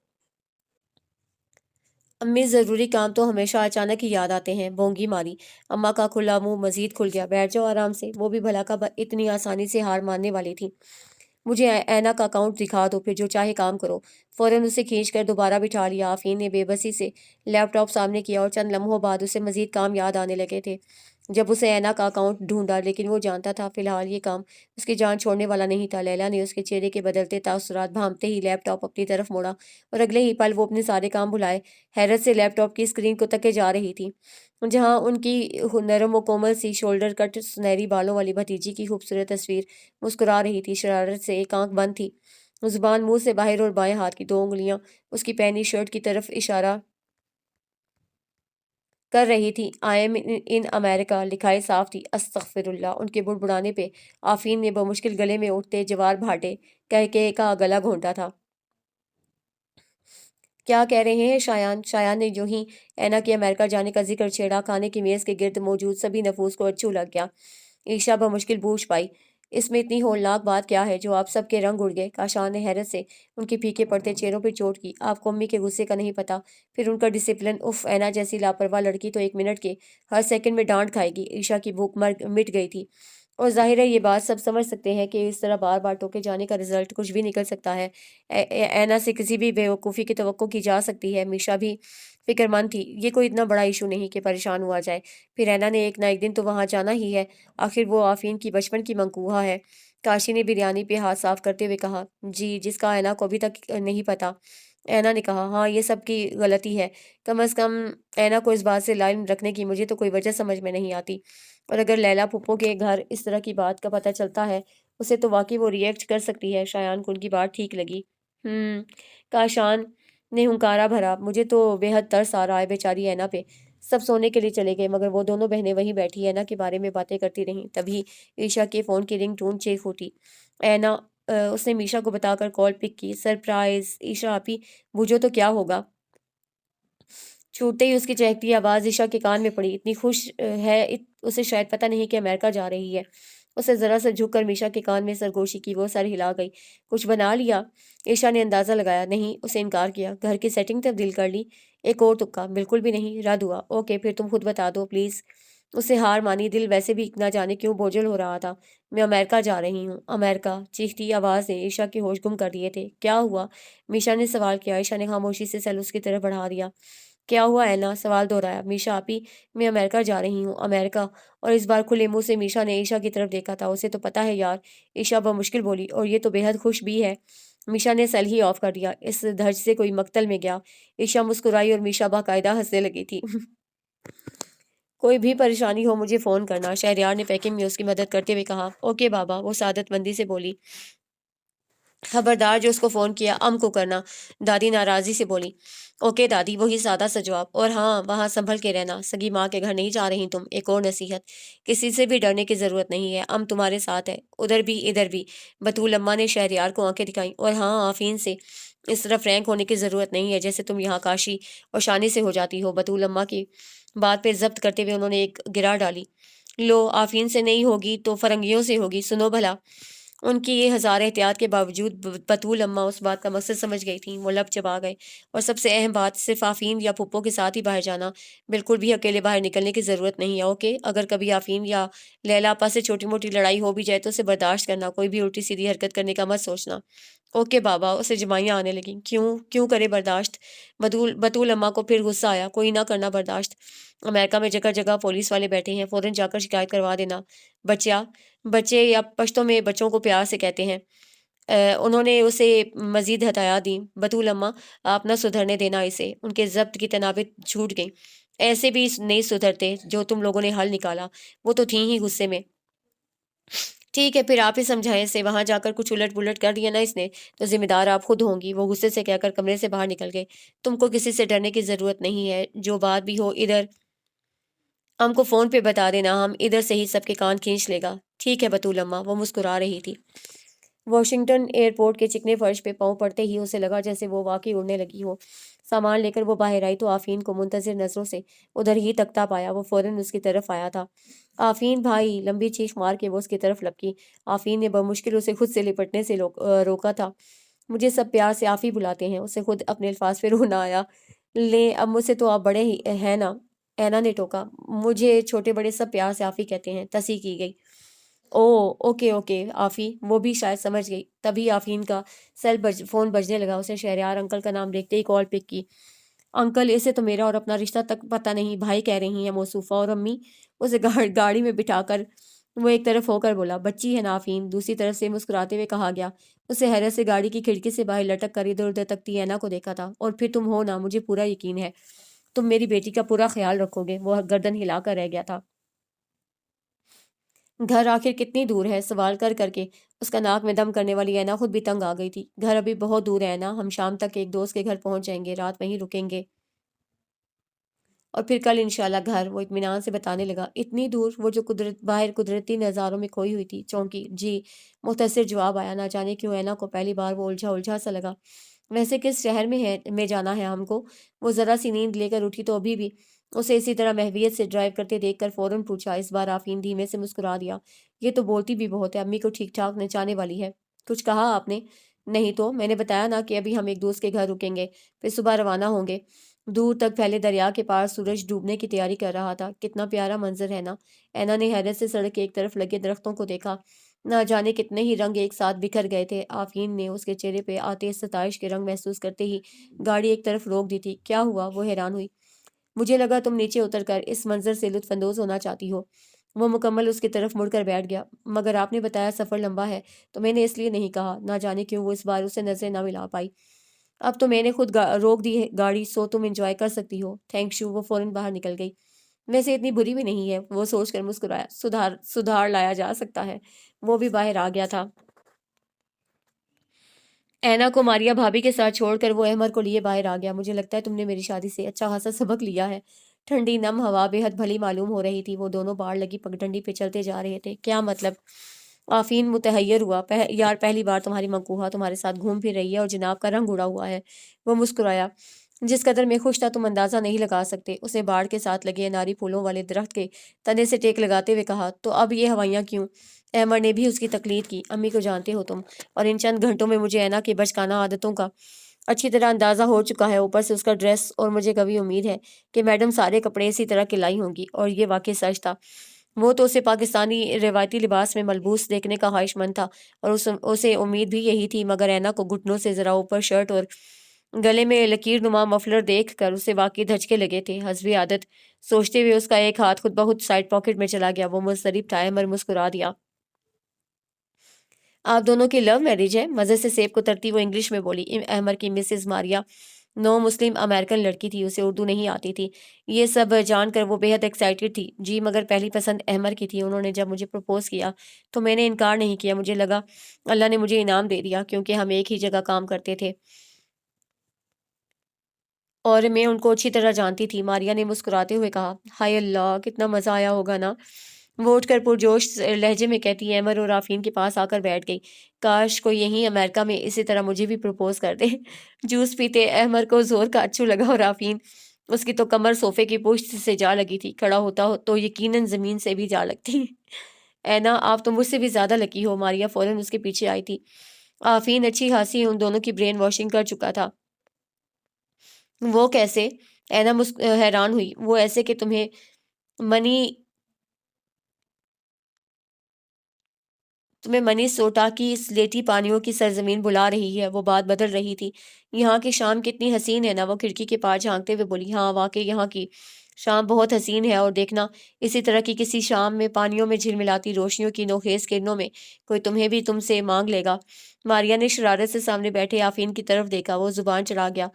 امی ضروری کام تو ہمیشہ اچانک ہی یاد آتے ہیں، بونگی ماری۔ اماں کا کھلا منہ مزید کھل گیا۔ بیٹھ جاؤ آرام سے، وہ بھی بھلا کب اتنی آسانی سے ہار ماننے والی تھی؟ مجھے اینا کا اکاؤنٹ دکھا دو، پھر جو چاہے کام کرو۔ فوراً اسے کھینچ کر دوبارہ بٹھا لیا۔ آفین نے بے بسی سے لیپ ٹاپ سامنے کیا اور چند لمحوں بعد اسے مزید کام یاد آنے لگے تھے۔ جب اسے اینا کا اکاؤنٹ ڈھونڈا، لیکن وہ جانتا تھا فی الحال یہ کام اس کی جان چھوڑنے والا نہیں تھا۔ لیلا نے اس کے چہرے کے بدلتے تاثرات بھانپتے ہی لیپ ٹاپ اپنی طرف موڑا، اور اگلے ہی پل وہ اپنے سارے کام بھلائے حیرت سے لیپ ٹاپ کی اسکرین کو تکے جا رہی تھی، جہاں ان کی نرم و کومل سی شولڈر کٹ سنہری بالوں والی بھتیجی کی خوبصورت تصویر مسکرا رہی تھی۔ شرارت سے ایک آنکھ بند تھی، زبان منہ سے باہر اور بائیں ہاتھ کی 2 انگلیاں اس کی پہنی شرٹ کی طرف اشارہ کر رہی تھی۔ آئی ایم ان امریکہ لکھائی صاف تھی۔ استغفر اللہ! ان کے بڑبڑانے پہ آفین نے بمشکل گلے میں اٹھتے جوار بھاٹے کہہ کا گلا گھونٹا تھا۔ کیا کہہ رہے ہیں شایان؟ شایان نے جو ہی اینا کے امریکہ جانے کا ذکر چھیڑا، کھانے کی میز کے گرد موجود سبھی نفوس کو اچھو لگ گیا۔ عیشا بمشکل بوجھ پائی، اس میں اتنی ہولناک بات کیا ہے جو آپ سب کے رنگ اڑ گئے؟ کاشان نے حیرت سے ان کے پھیکے پڑتے چہروں پہ چوٹ کی۔ آپ کو امی کے غصے کا نہیں پتا، پھر ان کا ڈسپلن؟ اف، اینا جیسی لاپرواہ لڑکی تو 1 منٹ کے ہر سیکنڈ میں ڈانٹ کھائے گی۔ عیشا کی بھوک مٹ گئی تھی، اور ظاہر ہے یہ بات سب سمجھ سکتے ہیں کہ اس طرح بار بار ٹوکے جانے کا رزلٹ کچھ بھی نکل سکتا ہے۔ اینا سے کسی بھی بیوقوفی کی توقع کی جا سکتی ہے۔ میشا بھی فکر مند تھی، یہ کوئی اتنا بڑا ایشو نہیں کہ پریشان ہوا جائے، پھر اینا نے ایک نہ ایک دن تو وہاں جانا ہی ہے، آخر وہ آفین کی بچپن کی منقوہہ ہے۔ کاشی نے بریانی پہ ہاتھ صاف کرتے ہوئے کہا، جی، جس کا اینا کو ابھی تک نہیں پتا۔ اینا نے کہا، ہاں یہ سب کی غلطی ہے، کم از کم اینا کو اس بات سے علم رکھنے کی مجھے تو کوئی وجہ سمجھ میں نہیں آتی، اور اگر لیلا پھپھو کے گھر اس طرح کی بات کا پتہ چلتا ہے اسے تو واقعی وہ ریئیکٹ کر سکتی ہے۔ شایان کو ان کی بات ٹھیک لگی۔ کاشان نے ہنکارا بھرا، مجھے تو بے حد ترس آ رہا ہے بیچاری اینا پہ۔ سب سونے کے لیے چلے گئے، مگر وہ دونوں بہنیں وہیں بیٹھی اینا کے بارے میں باتیں کرتی رہیں۔ تبھی عیشا کے فون کی رنگ ٹون چیک ہوتی۔ اینا اس نے میشا کو بتا کر کال پک کی۔ سرپرائز! عیشا آپی بوجھو تو کیا ہوگا؟ چھوٹتے ہی اس کی چہکتی آواز عیشا کے کان میں پڑی۔ اتنی خوش ہے اسے شاید پتہ نہیں کہ امریکہ جا رہی ہے۔ اسے ذرا سا جھک کر میشا کے کان میں سرگوشی کی، وہ سر ہلا گئی۔ کچھ بنا لیا؟ عیشا نے اندازہ لگایا۔ نہیں، اسے انکار کیا۔ گھر کی سیٹنگ تبدیل کر لی؟ ایک اور تکا؟ بالکل بھی نہیں، رد ہوا۔ اوکے پھر تم خود بتا دو پلیز۔ اسے ہار مانی، دل ویسے بھی نہ جانے کیوں بوجھل ہو رہا تھا۔ میں امریکہ جا رہی ہوں۔ امریکہ؟ چیختی آواز نے عیشا کے ہوش گم کر دیے تھے۔ کیا ہوا؟ میشا نے سوال کیا۔ عیشا نے خاموشی سے سیل اس کی طرف بڑھا دیا۔ کیا ہوا اینا؟ سوال دہرایا۔ میشا آپی میں امریکہ جا رہی ہوں، امریکہ؟ اور اس بار کھلے منہ سے میشا نے عیشا کی طرف دیکھا تھا۔ اسے تو پتہ ہے یار، عیشا بمشکل بولی، اور یہ تو بے حد خوش بھی ہے۔ میشا نے سیل ہی آف کر دیا۔ اس دھج سے کوئی مقتل میں گیا۔ عشا مسکرائی اور میشا باقاعدہ ہنسنے لگی تھی۔ کوئی بھی پریشانی ہو مجھے فون کرنا، شہریار نے پیکنگ میں اس کی مدد کرتے ہوئے کہا۔ اوکے بابا، وہ سعادت مندی سے بولی۔ خبردار جو اس کو فون کیا ام کو کرنا، دادی ناراضی سے بولی۔ اوکے دادی، وہی سادہ سا جواب۔ اور ہاں، وہاں سنبھل کے رہنا، سگی ماں کے گھر نہیں جا رہی تم۔ ایک اور نصیحت، کسی سے بھی ڈرنے کی ضرورت نہیں ہے، ام تمہارے ساتھ ہے، ادھر بھی ادھر بھی۔ بطول اماں نے شہریار کو آنکھیں دکھائیں۔ اور ہاں، آفین سے اس طرح فرینک ہونے کی ضرورت نہیں ہے جیسے تم یہاں کاشی اور شانی سے ہو جاتی ہو۔ بطول اماں کی بات پہ ضبط کرتے ہوئے انہوں نے ایک گرا ڈالی۔ لو، آفین سے نہیں ہوگی تو فرنگیوں سے ہوگی، سنو بھلا۔ ان کی یہ ہزار احتیاط کے باوجود بطول اماں اس بات کا مقصد سمجھ گئی تھیں۔ وہ لب چبا گئے۔ اور سب سے اہم بات، صرف آفین یا پھپھو کے ساتھ ہی باہر جانا، بالکل بھی اکیلے باہر نکلنے کی ضرورت نہیں ہے، اوکے؟ اگر کبھی آفین یا لیلا آپا سے چھوٹی موٹی لڑائی ہو بھی جائے تو اسے برداشت کرنا، کوئی بھی الٹی سیدھی حرکت کرنے کا مت سوچنا۔ اوکے بابا، اسے جمائیاں آنے لگیں۔ کیوں کرے برداشت؟ بطول اماں کو پھر غصہ آیا۔ کوئی نہ کرنا برداشت، امریکہ میں جگہ جگہ پولیس والے بیٹھے ہیں، فوراً جا کر شکایت کروا دینا۔ بچے یا پشتوں میں بچوں کو پیار سے کہتے ہیں۔ انہوں نے اسے مزید ہدایات دیں۔ بطول اماں، آپ نہ سدھرنے دینا اسے۔ ان کے ضبط کی تنابیں چھوٹ گئیں۔ ایسے بھی نہیں سدھرتے جو تم لوگوں نے حل نکالا، وہ تو تھیں ہی غصے میں۔ ٹھیک ہے، پھر آپ ہی سمجھائیں اسے، وہاں جا کر کچھ الٹ پلٹ کر دیا نا اس نے تو ذمہ دار آپ خود ہوں گی۔ وہ غصے سے کہہ کر کمرے سے باہر نکل گئے۔ تم کو کسی سے ڈرنے کی ضرورت نہیں ہے، جو بات بھی ہو ادھر ہم کو فون پہ بتا دینا، ہم ادھر سے ہی سب کے کان کھینچ لے گا۔ ٹھیک ہے بطول اماں، وہ مسکرا رہی تھی۔ واشنگٹن ایئرپورٹ کے چکنے فرش پہ پاؤں پڑتے ہی اسے لگا جیسے وہ واقعی اڑنے لگی ہو۔ سامان لے کر وہ باہر آئی تو آفین کو منتظر نظروں سے ادھر ہی تکتا پایا۔ وہ فوراً اس کی طرف آیا تھا۔ آفین بھائی، لمبی چیخ مار کے وہ اس کی طرف لپکی۔ آفین نے بمشکل اسے خود سے لپٹنے سے روکا تھا۔ مجھے سب پیار سے آفی بلاتے ہیں، اسے خود اپنے الفاظ پہ رونا آیا۔ لیں، اب مجھ سے تو آپ بڑے ہی ہیں نا، اینا نے ٹوکا۔ مجھے چھوٹے بڑے سب پیار سے آفی کہتے ہیں، تصحیح کی گئی۔ اوکے آفی، وہ بھی شاید سمجھ گئی۔ تبھی آفین کا فون بجنے لگا۔ اسے شہریار انکل کا نام دیکھتے ہی کال پک کی۔ انکل، اسے تو میرا اور اپنا رشتہ تک پتہ نہیں، بھائی کہہ رہی ہیں موصوفہ۔ اور امی؟ اسے گاڑی میں بٹھا کر وہ ایک طرف ہو کر بولا۔ بچی ہے نا آفین، دوسری طرف سے مسکراتے ہوئے کہا گیا۔ اسے حیرت سے گاڑی کی کھڑکی سے باہر لٹک کر ادھر ادھر تکتی اینا کو دیکھا تھا۔ اور پھر تم ہو نا، مجھے پورا یقین ہے تم میری بیٹی کا پورا خیال رکھو گے۔ وہ گردن ہلا کر رہ گیا تھا۔ گھر آخر کتنی دور ہے؟ سوال کر کر کے اس کا ناک میں دم کرنے والی اینا خود بھی تنگ آ گئی تھی۔ گھر ابھی بہت دور ہے اینا، ہم شام تک ایک دوست کے گھر پہنچ جائیں گے، رات وہیں رکیں گے اور پھر کل انشاءاللہ گھر۔ وہ اطمینان سے بتانے لگا۔ اتنی دور؟ وہ جو باہر قدرتی نظاروں میں کھوئی ہوئی تھی چونکی۔ جی، مختصر جواب آیا۔ نہ جانے کیوں اینا کو پہلی بار وہ الجھا سا لگا۔ ویسے کس شہر میں جانا ہے ہم کو؟ وہ ذرا سی نیند لے کر اٹھی تو ابھی بھی اسے اسی طرح محویت سے ڈرائیو کرتے دیکھ کر فوراً پوچھا۔ اس بار آفین دھیمے سے مسکرا دیا۔ یہ تو بولتی بھی بہت ہے، امی کو ٹھیک ٹھاک نچانے والی ہے۔ کچھ کہا آپ نے؟ نہیں تو میں نے بتایا نا کہ ابھی ہم ایک دوست کے گھر رکیں گے، پھر صبح روانہ ہوں گے۔ دور تک پھیلے دریا کے پار سورج ڈوبنے کی تیاری کر رہا تھا۔ کتنا پیارا منظر ہے نا؟ اینا نے حیرت سے سڑک کے ایک طرف لگے درختوں کو دیکھا۔ نہ جانے کتنے ہی رنگ ایک ساتھ بکھر گئے تھے۔ آفین نے اس کے چہرے پہ آتے ستائش کے رنگ محسوس کرتے ہی گاڑی ایک طرف روک دی تھی۔ کیا ہوا؟ وہ حیران ہوئی۔ مجھے لگا تم نیچے اتر کر اس منظر سے لطف اندوز ہونا چاہتی ہو۔ وہ مکمل اس کی طرف مڑ کر بیٹھ گیا۔ مگر آپ نے بتایا سفر لمبا ہے تو میں نے اس لیے نہیں کہا۔ نہ جانے کیوں وہ اس بار اسے نظریں نہ ملا پائی۔ اب تو میں نے خود روک دی ہے گاڑی، سو تم انجوائے کر سکتی ہو۔ Thank you. وہ فوراً باہر نکل گئی۔ ویسے اتنی بری بھی نہیں ہے، وہ سوچ کر مسکرایا۔ سدھار لایا جا سکتا ہے۔ وہ بھی باہر آ گیا تھا۔ اینا کو ماریا بھابھی کے ساتھ چھوڑ کر وہ احمر کو لیے باہر آ گیا۔ مجھے لگتا ہے تم نے میری شادی سے اچھا خاصا سبق لیا ہے۔ ٹھنڈی نم ہوا بے حد بھلی معلوم ہو رہی تھی۔ وہ دونوں باڑ لگی پگڈنڈی پہ چلتے جا رہے تھے۔ کیا مطلب؟ آفین متحیر ہوا۔ یار، پہلی بار تمہاری منقوہا تمہارے ساتھ گھوم پھر رہی ہے اور جناب کا رنگ اڑا ہوا ہے۔ وہ مسکرایا۔ جس قدر میں خوش تھا تم اندازہ نہیں لگا سکتے۔ اسے باڑ کے ساتھ لگے اناری پھولوں والے درخت کے تنے سے ٹیک لگاتے ہوئے کہا۔ تو اب یہ ہوائیاں کیوں؟ احمد نے بھی اس کی تقلید کی۔ امی کو جانتے ہو تم، اور ان چند گھنٹوں میں مجھے اینا کی بچکانہ عادتوں کا اچھی طرح اندازہ ہو چکا ہے، اوپر سے اس کا ڈریس، اور مجھے کبھی امید ہے کہ میڈم سارے کپڑے اسی طرح کے لائی ہوں گی۔ اور یہ واقعی سچ تھا۔ وہ تو اسے پاکستانی روایتی لباس میں ملبوس دیکھنے کا خواہش مند تھا اور اسے امید بھی یہی تھی، مگر اینا کو گھٹنوں سے ذرا اوپر شرٹ اور گلے میں لکیر نما مفلر دیکھ کر اسے واقعی دھچکے لگے تھے۔ حسب عادت سوچتے ہوئے اس کا ایک ہاتھ خود بخود سائڈ پاکٹ میں چلا گیا۔ وہ مضطرب تھا۔ احمد مسکرا دیا۔ آپ دونوں کی لو میرج ہے؟ مزے سے سیب کو ترتی وہ انگلش میں بولی۔ احمر کی مسز ماریا نو مسلم امریکن لڑکی تھی، اسے اردو نہیں آتی تھی۔ یہ سب جان کر وہ بے حد ایکسائٹڈ تھی۔ جی مگر پہلی پسند احمر کی تھی۔ انہوں نے جب مجھے پرپوز کیا تو میں نے انکار نہیں کیا۔ مجھے لگا اللہ نے مجھے انعام دے دیا، کیونکہ ہم ایک ہی جگہ کام کرتے تھے اور میں ان کو اچھی طرح جانتی تھی۔ ماریا نے مسکراتے ہوئے کہا، ہائے اللہ، کتنا مزہ آیا ہوگا نا؟ وہ اٹھ کر پرجوش لہجے میں کہتی احمر اور آفرین کے پاس آ کر بیٹھ گئی۔ کاش کوئی یہیں امریکہ میں اسی طرح مجھے بھی پرپوز کر دے۔ جوس پیتے احمر کو زور کا اچھو لگا اور آفرین، اس کی تو کمر صوفے کی پشت سے جا لگی تھی، کھڑا ہوتا ہو تو یقیناً زمین سے بھی جا لگتی۔ اینا، آپ تو مجھ سے بھی زیادہ لکی ہو۔ ماریا فوراً اس کے پیچھے آئی تھی۔ آفرین اچھی خاصی ان دونوں کی برین واشنگ کر چکا تھا۔ وہ کیسے؟ اینا حیران ہوئی۔ وہ ایسے کہ منی تمہیں منی سوٹا کی سلیٹی پانیوں کی سرزمین بلا رہی ہے۔ وہ بات بدل رہی تھی۔ یہاں کی شام کتنی حسین ہے نا؟ وہ کھڑکی کے پاس جھانکتے ہوئے بولی۔ ہاں واقعی یہاں کی شام بہت حسین ہے، اور دیکھنا اسی طرح کی کسی شام میں پانیوں میں جھلملاتی روشنیوں کی نوخیز کرنوں میں کوئی تمہیں بھی تم سے مانگ لے گا۔ ماریا نے شرارت سے سامنے بیٹھے آفرین کی طرف دیکھا۔ وہ زبان چڑھا گیا۔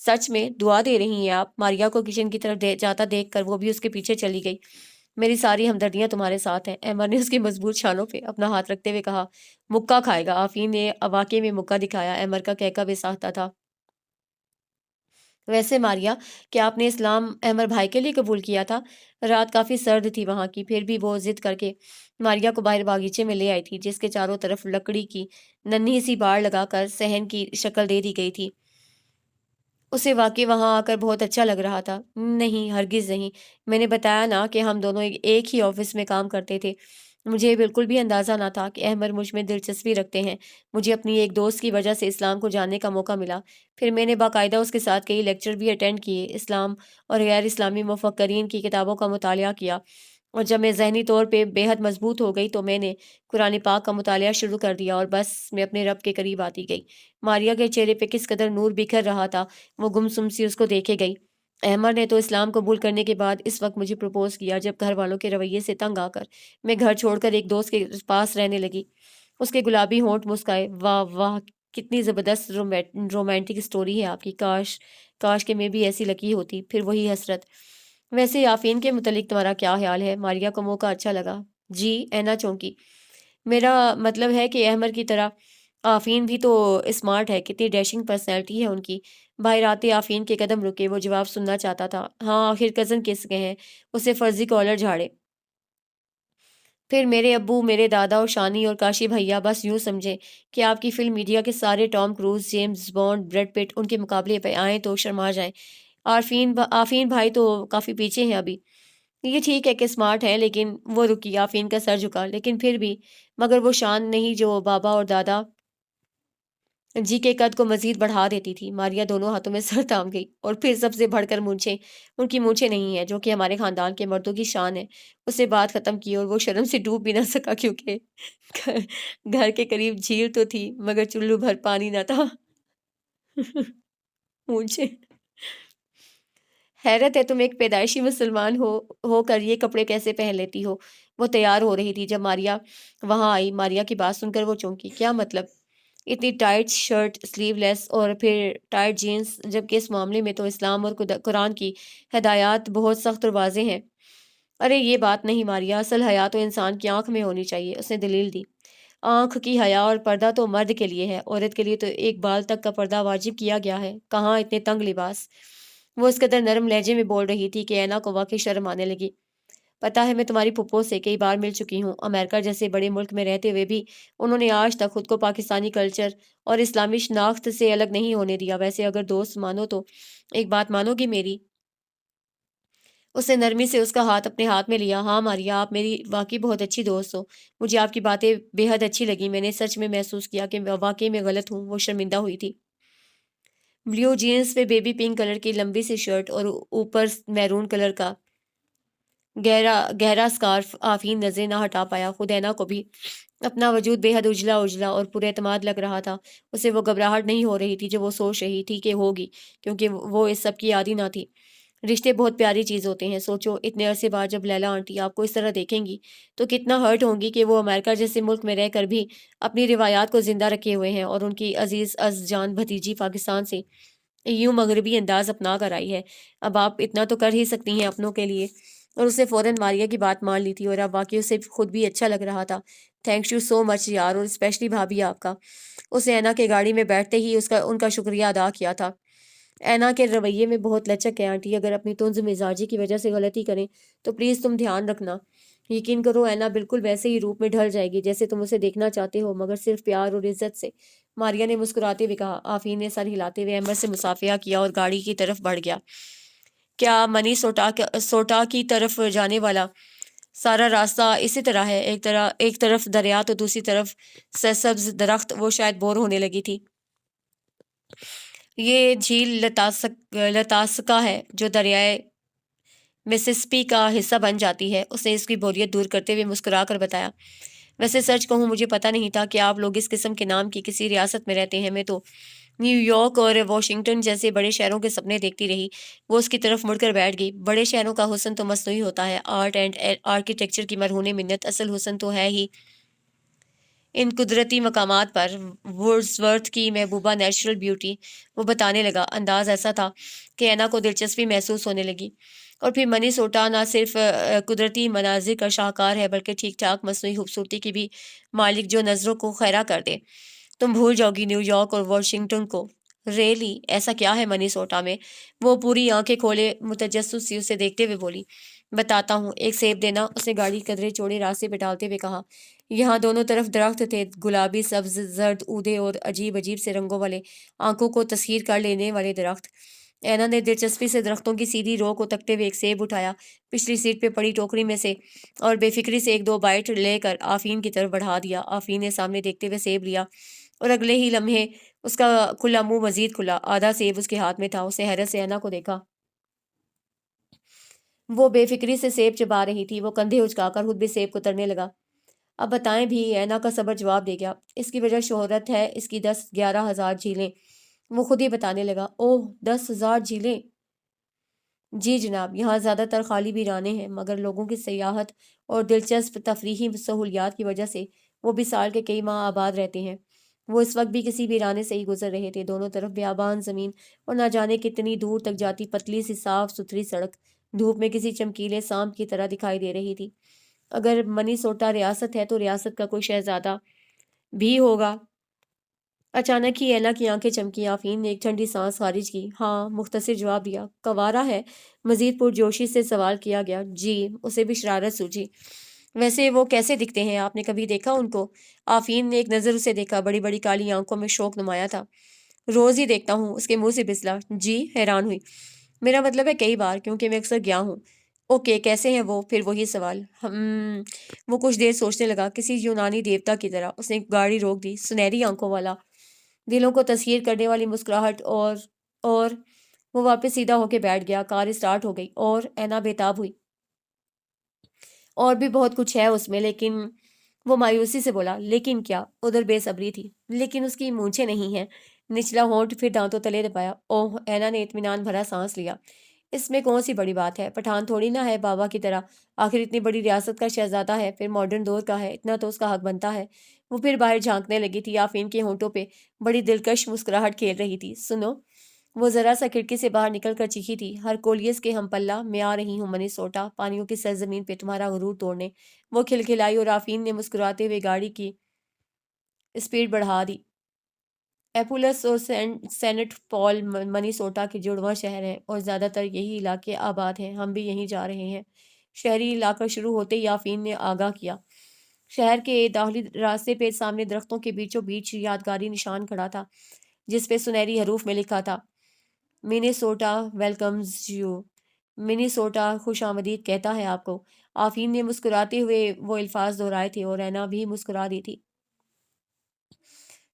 سچ میں دعا دے رہی ہیں آپ؟ ماریا کو کچن کی طرف جاتا دیکھ کر وہ بھی اس کے پیچھے چلی گئی۔ میری ساری ہمدردیاں تمہارے ساتھ ہیں، احمد نے اس کی مضبوط شانوں پہ اپنا ہاتھ رکھتے ہوئے کہا۔ مکہ کھائے گا؟ آفرین نے واقعے میں مکہ دکھایا۔ احمد کا کہکا بے ساختہ تھا۔ ویسے ماریا، کیا آپ نے اسلام احمد بھائی کے لیے قبول کیا تھا؟ رات کافی سرد تھی وہاں کی، پھر بھی وہ ضد کر کے ماریا کو باہر باغیچے میں لے آئی تھی، جس کے چاروں طرف لکڑی کی ننھی سی باڑ لگا کر صحن کی شکل دے دی گئی تھی۔ اسے واقعی وہاں آ کر بہت اچھا لگ رہا تھا۔ نہیں، ہرگز نہیں۔ میں نے بتایا نا کہ ہم دونوں ایک ہی آفس میں کام کرتے تھے۔ مجھے بالکل بھی اندازہ نہ تھا کہ احمد مجھ میں دلچسپی رکھتے ہیں۔ مجھے اپنی ایک دوست کی وجہ سے اسلام کو جاننے کا موقع ملا۔ پھر میں نے باقاعدہ اس کے ساتھ کئی لیکچر بھی اٹینڈ کیے، اسلام اور غیر اسلامی مفکرین کی کتابوں کا مطالعہ کیا، اور جب میں ذہنی طور پہ بے حد مضبوط ہو گئی تو میں نے قرآن پاک کا مطالعہ شروع کر دیا، اور بس میں اپنے رب کے قریب آتی گئی۔ ماریا کے چہرے پہ کس قدر نور بکھر رہا تھا، وہ گمسم سی اس کو دیکھے گئی۔ احمد نے تو اسلام قبول کرنے کے بعد اس وقت مجھے پرپوز کیا، جب گھر والوں کے رویے سے تنگ آ کر میں گھر چھوڑ کر ایک دوست کے پاس رہنے لگی۔ اس کے گلابی ہونٹ مسکائے۔ واہ واہ، کتنی زبردست رومانٹک سٹوری ہے آپ کی۔ کاش کاش کہ میں بھی ایسی لکی ہوتی۔ پھر وہی حسرت۔ ویسے آفین کے متعلق تمہارا کیا خیال ہے؟ ماریا کو موقع اچھا لگا۔ جی، اینا چونکی۔ میرا مطلب ہے کہ احمد کی طرح آفین بھی تو اسمارٹ ہے، کتنی ڈیشنگ پرسنالٹی ہے ان کی۔ باہر آتے آفین کے قدم رکے، وہ جواب سننا چاہتا تھا۔ ہاں، آخر کزن کس کے ہیں؟ اسے فرضی کالر جھاڑے۔ پھر میرے ابو، میرے دادا اور شانی اور کاشی بھیا، بس یوں سمجھیں کہ آپ کی فلم میڈیا کے سارے Tom Cruise, James Bond, Brad Pitt ان کے مقابلے پہ آئیں تو شرما جائیں۔ آفین بھائی تو کافی پیچھے ہیں ابھی۔ یہ ٹھیک ہے کہ اسمارٹ ہے، لیکن وہ رکی۔ آفین کا سر جھکا۔ لیکن پھر بھی، مگر وہ شان نہیں جو بابا اور دادا جی کے قد کو مزید بڑھا دیتی تھی۔ ماریا دونوں ہاتھوں میں سر تھام گئی۔ اور پھر سب سے بڑھ کر مونچھیں، ان کی مونچھیں نہیں ہیں جو کہ ہمارے خاندان کے مردوں کی شان ہے۔ اسے بات ختم کی اور وہ شرم سے ڈوب بھی نہ سکا، کیونکہ گھر کے قریب جھیل تو تھی مگر چلو بھر پانی نہ تھا۔ مونچھیں! حیرت ہے تم ایک پیدائشی مسلمان ہو کر یہ کپڑے کیسے پہن لیتی ہو؟ وہ تیار ہو رہی تھی جب ماریا وہاں آئی۔ ماریا کی بات سن کر وہ چونکی۔ کیا مطلب؟ اتنی ٹائٹ شرٹ، سلیو لیس اور پھر ٹائٹ جینز، جبکہ اس معاملے میں تو اسلام اور قرآن کی ہدایات بہت سخت اور واضح ہیں۔ ارے یہ بات نہیں ماریا، اصل حیا تو انسان کی آنکھ میں ہونی چاہیے، اس نے دلیل دی۔ آنکھ کی حیا اور پردہ تو مرد کے لیے ہے، عورت کے لیے تو ایک بال تک کا پردہ واجب کیا گیا ہے۔ کہاں اتنے تنگ لباس؟ وہ اس قدر نرم لہجے میں بول رہی تھی کہ اینا کو واقعی شرم آنے لگی۔ پتا ہے، میں تمہاری پھپھو سے کئی بار مل چکی ہوں۔ امریکہ جیسے بڑے ملک میں رہتے ہوئے بھی انہوں نے آج تک خود کو پاکستانی کلچر اور اسلامی شناخت سے الگ نہیں ہونے دیا۔ ویسے اگر دوست مانو تو ایک بات مانو گی میری؟ اس نے نرمی سے اس کا ہاتھ اپنے ہاتھ میں لیا۔ ہاں ماریا، آپ میری واقعی بہت اچھی دوست ہو۔ مجھے آپ کی باتیں بے حد اچھی لگی۔ میں نے سچ میں محسوس کیا کہ واقعی میں غلط ہوں۔ وہ شرمندہ ہوئی تھی۔ بلیو جینس پہ بیبی پنک کلر کی لمبی سی شرٹ اور اوپر میرون کلر کا گہرا سکارف آفین نظر نہ ہٹا پایا۔ خود اینا کو بھی اپنا وجود بے حد اجلا اجلا اور پر اعتماد لگ رہا تھا۔ اسے وہ گھبراہٹ نہیں ہو رہی تھی جو وہ سوچ رہی تھی کہ ہوگی، کیونکہ وہ اس سب کی عادی نہ تھی۔ رشتے بہت پیاری چیز ہوتے ہیں، سوچو اتنے عرصے بعد جب لیلا آنٹی آپ کو اس طرح دیکھیں گی تو کتنا ہرٹ ہوں گی کہ وہ امریکہ جیسے ملک میں رہ کر بھی اپنی روایات کو زندہ رکھے ہوئے ہیں، اور ان کی عزیز از جان بھتیجی پاکستان سے یوں مغربی انداز اپنا کر آئی ہے۔ اب آپ اتنا تو کر ہی سکتی ہیں اپنوں کے لیے۔ اور اسے فوراً ماریا کی بات مان لی تھی، اور اب واقعی اسے خود بھی اچھا لگ رہا تھا۔ تھینکس یو سو مچ یار، اور اسپیشلی بھابھی آپ کا۔ اسے اینا کے گاڑی میں بیٹھتے ہی ان کا شکریہ ادا کیا تھا۔ اینا کے رویے میں بہت لچک ہے آنٹی، اگر اپنی طنز مزاجی کی وجہ سے غلطی کریں تو پلیز تم دھیان رکھنا۔ یقین کرو اینا بالکل ویسے ہی روپ میں ڈھل جائے گی جیسے تم اسے دیکھنا چاہتے ہو، مگر صرف پیار اور عزت سے۔ ماریا نے مسکراتے ہوئے کہا۔ آفین نے سر ہلاتے ہوئے احمد سے مصافحہ کیا اور گاڑی کی طرف بڑھ گیا۔ کیا منی سوٹا کی طرف جانے والا سارا راستہ اسی طرح ہے؟ ایک طرف دریا تو دوسری طرف سرسبز درخت۔ وہ شاید بور ہونے لگی تھی۔ یہ جھیل لتاسکا ہے جو دریائے مسسپی کا حصہ بن جاتی ہے، اس نے اس کی بوریت دور کرتے ہوئے مسکرا کر بتایا۔ ویسے سچ کہوں مجھے پتہ نہیں تھا کہ آپ لوگ اس قسم کے نام کی کسی ریاست میں رہتے ہیں۔ میں تو نیو یارک اور واشنگٹن جیسے بڑے شہروں کے سپنے دیکھتی رہی۔ وہ اس کی طرف مڑ کر بیٹھ گئی۔ بڑے شہروں کا حسن تو مصنوعی ہوتا ہے، آرٹ اینڈ آرکیٹیکچر کی مرہون منت، اصل حسن تو ہے ہی ان قدرتی مقامات پر۔ وڈزورتھ کی محبوبہ نیچرل بیوٹی، وہ بتانے لگا۔ انداز ایسا تھا کہ اینا کو دلچسپی محسوس ہونے لگی۔ اور پھر منی سوٹا نہ صرف قدرتی مناظر کا شاہکار ہے بلکہ ٹھیک ٹھاک مصنوعی خوبصورتی کی بھی مالک جو نظروں کو خیرہ کر دے۔ تم بھول جاؤ گی نیو یارک اور واشنگٹن کو۔ ریلی ایسا کیا ہے منی سوٹا میں؟ وہ پوری آنکھیں کھولے متجسس سی اسے دیکھتے ہوئے بولی۔ بتاتا ہوں، ایک سیب دینا؟ اسے گاڑی قدرے چوڑے راستے پہ ڈالتے ہوئے کہا۔ یہاں دونوں طرف درخت تھے، گلابی، سبز، زرد، اودے اور عجیب عجیب سے رنگوں والے، آنکھوں کو تسخیر کر لینے والے درخت۔ اینا نے دلچسپی سے درختوں کی سیدھی رو کو تکتے ہوئے ایک سیب اٹھایا، پچھلی سیٹ پہ پڑی ٹوکری میں سے، اور بے فکری سے ایک دو بائٹ لے کر آفین کی طرف بڑھا دیا۔ آفین نے سامنے دیکھتے ہوئے سیب لیا، اور اگلے ہی لمحے اس کا کھلا منہ مزید کھلا، آدھا سیب اس کے ہاتھ میں تھا۔ اسے حیرت سے اینا کو دیکھا۔ وہ بے فکری سے سیب چبا رہی تھی۔ وہ کندھے اچکا کر خود بھی سیب کو ترنے لگا۔ اب بتائیں بھی، اینا کا صبر جواب دے گیا۔ اس کی وجہ شہرت ہے، اس کی 10-11 ہزار جھیلیں۔ وہ خود ہی بتانے لگا۔ اوہ، 10 ہزار جھیلیں؟ جی جناب، یہاں زیادہ تر خالی ویرانے ہیں، مگر لوگوں کی سیاحت اور دلچسپ تفریحی سہولیات کی وجہ سے وہ بھی سال کے کئی ماہ آباد رہتے ہیں۔ وہ اس وقت بھی کسی ویرانے سے ہی گزر رہے تھے، دونوں طرف بیابان زمین اور نہ جانے کتنی دور تک جاتی پتلی سی صاف ستھری سڑک دھوپ میں کسی چمکیلے سانپ کی طرح دکھائی دے رہی تھی۔ اگر منی سوٹا ریاست ہے تو ریاست کا کوئی شہزادہ بھی ہوگا۔ اچانک ہی اینا کی آنکھیں چمکی۔ آفین نے ایک ٹھنڈی سانس خارج کی۔ ہاں، مختصر جواب دیا۔ کنوارا ہے؟ مزید پرجوشی سے سوال کیا گیا۔ جی، اسے بھی شرارت سوچی۔ ویسے وہ کیسے دکھتے ہیں؟ آپ نے کبھی دیکھا ان کو؟ آفین نے ایک نظر اسے دیکھا، بڑی بڑی کالی آنکھوں میں شوق نمایاں تھا۔ روز ہی دیکھتا ہوں، اس کے منہ سے پھسلا۔ جی؟ حیران ہوئی۔ میرا مطلب ہے کئی بار، کیونکہ میں اکثر گیا ہوں۔ اوکے، کیسے ہیں وہ؟ پھر وہی سوال۔ وہ کچھ دیر سوچنے لگا، کسی یونانی دیوتا کی طرح۔ اس نے گاڑی روک دی۔ سنہری آنکھوں والا، دلوں کو تسخیر کرنے والی مسکراہٹ، اور وہ واپس سیدھا ہو کے بیٹھ گیا۔ کار اسٹارٹ ہو گئی اور اینا بےتاب ہوئی۔ اور بھی بہت کچھ ہے اس میں، لیکن وہ مایوسی سے بولا۔ لیکن کیا؟ ادھر بے صبری تھی۔ لیکن اس کی مونچھیں نہیں ہیں۔ نچلا ہونٹ پھر دانتوں تلے دبایا۔ اوہ، اینا نے اطمینان بھرا سانس لیا۔ اس میں کون سی بڑی بات ہے؟ پٹھان تھوڑی نہ ہے بابا کی طرح، آخر اتنی بڑی ریاست کا شہزادہ ہے، پھر ماڈرن دور کا ہے، اتنا تو اس کا حق بنتا ہے۔ وہ پھر باہر جھانکنے لگی تھی۔ آفین کے ہونٹوں پہ بڑی دلکش مسکراہٹ کھیل رہی تھی۔ سنو، وہ ذرا سا کھڑکی سے باہر نکل کر چیخی تھی۔ ہر کولیس کے ہم پلہ، میں آ رہی ہوں منی سوٹا، پانیوں کی سرزمین پہ تمہارا غرور توڑنے۔ وہ کھلکھلائی اور آفین نے مسکراتے ہوئے گاڑی کی اسپیڈ بڑھا دی۔ ایپولس اور سینٹ پال منی سوٹا کے جڑواں شہر ہیں، اور زیادہ تر یہی علاقے آباد ہیں۔ ہم بھی یہیں جا رہے ہیں۔ شہری علاقہ شروع ہوتے ہی آفین نے آگاہ کیا۔ شہر کے داخلی راستے پہ سامنے درختوں کے بیچوں بیچ یادگاری نشان کھڑا تھا، جس پہ سنہری حروف میں لکھا تھا، منیسوٹا ویلکمز یو۔ منیسوٹا خوش آمدید کہتا ہے آپ کو۔ آفین نے مسکراتے ہوئے وہ الفاظ دہرائے تھے، اور اینا بھی مسکرا دی تھی۔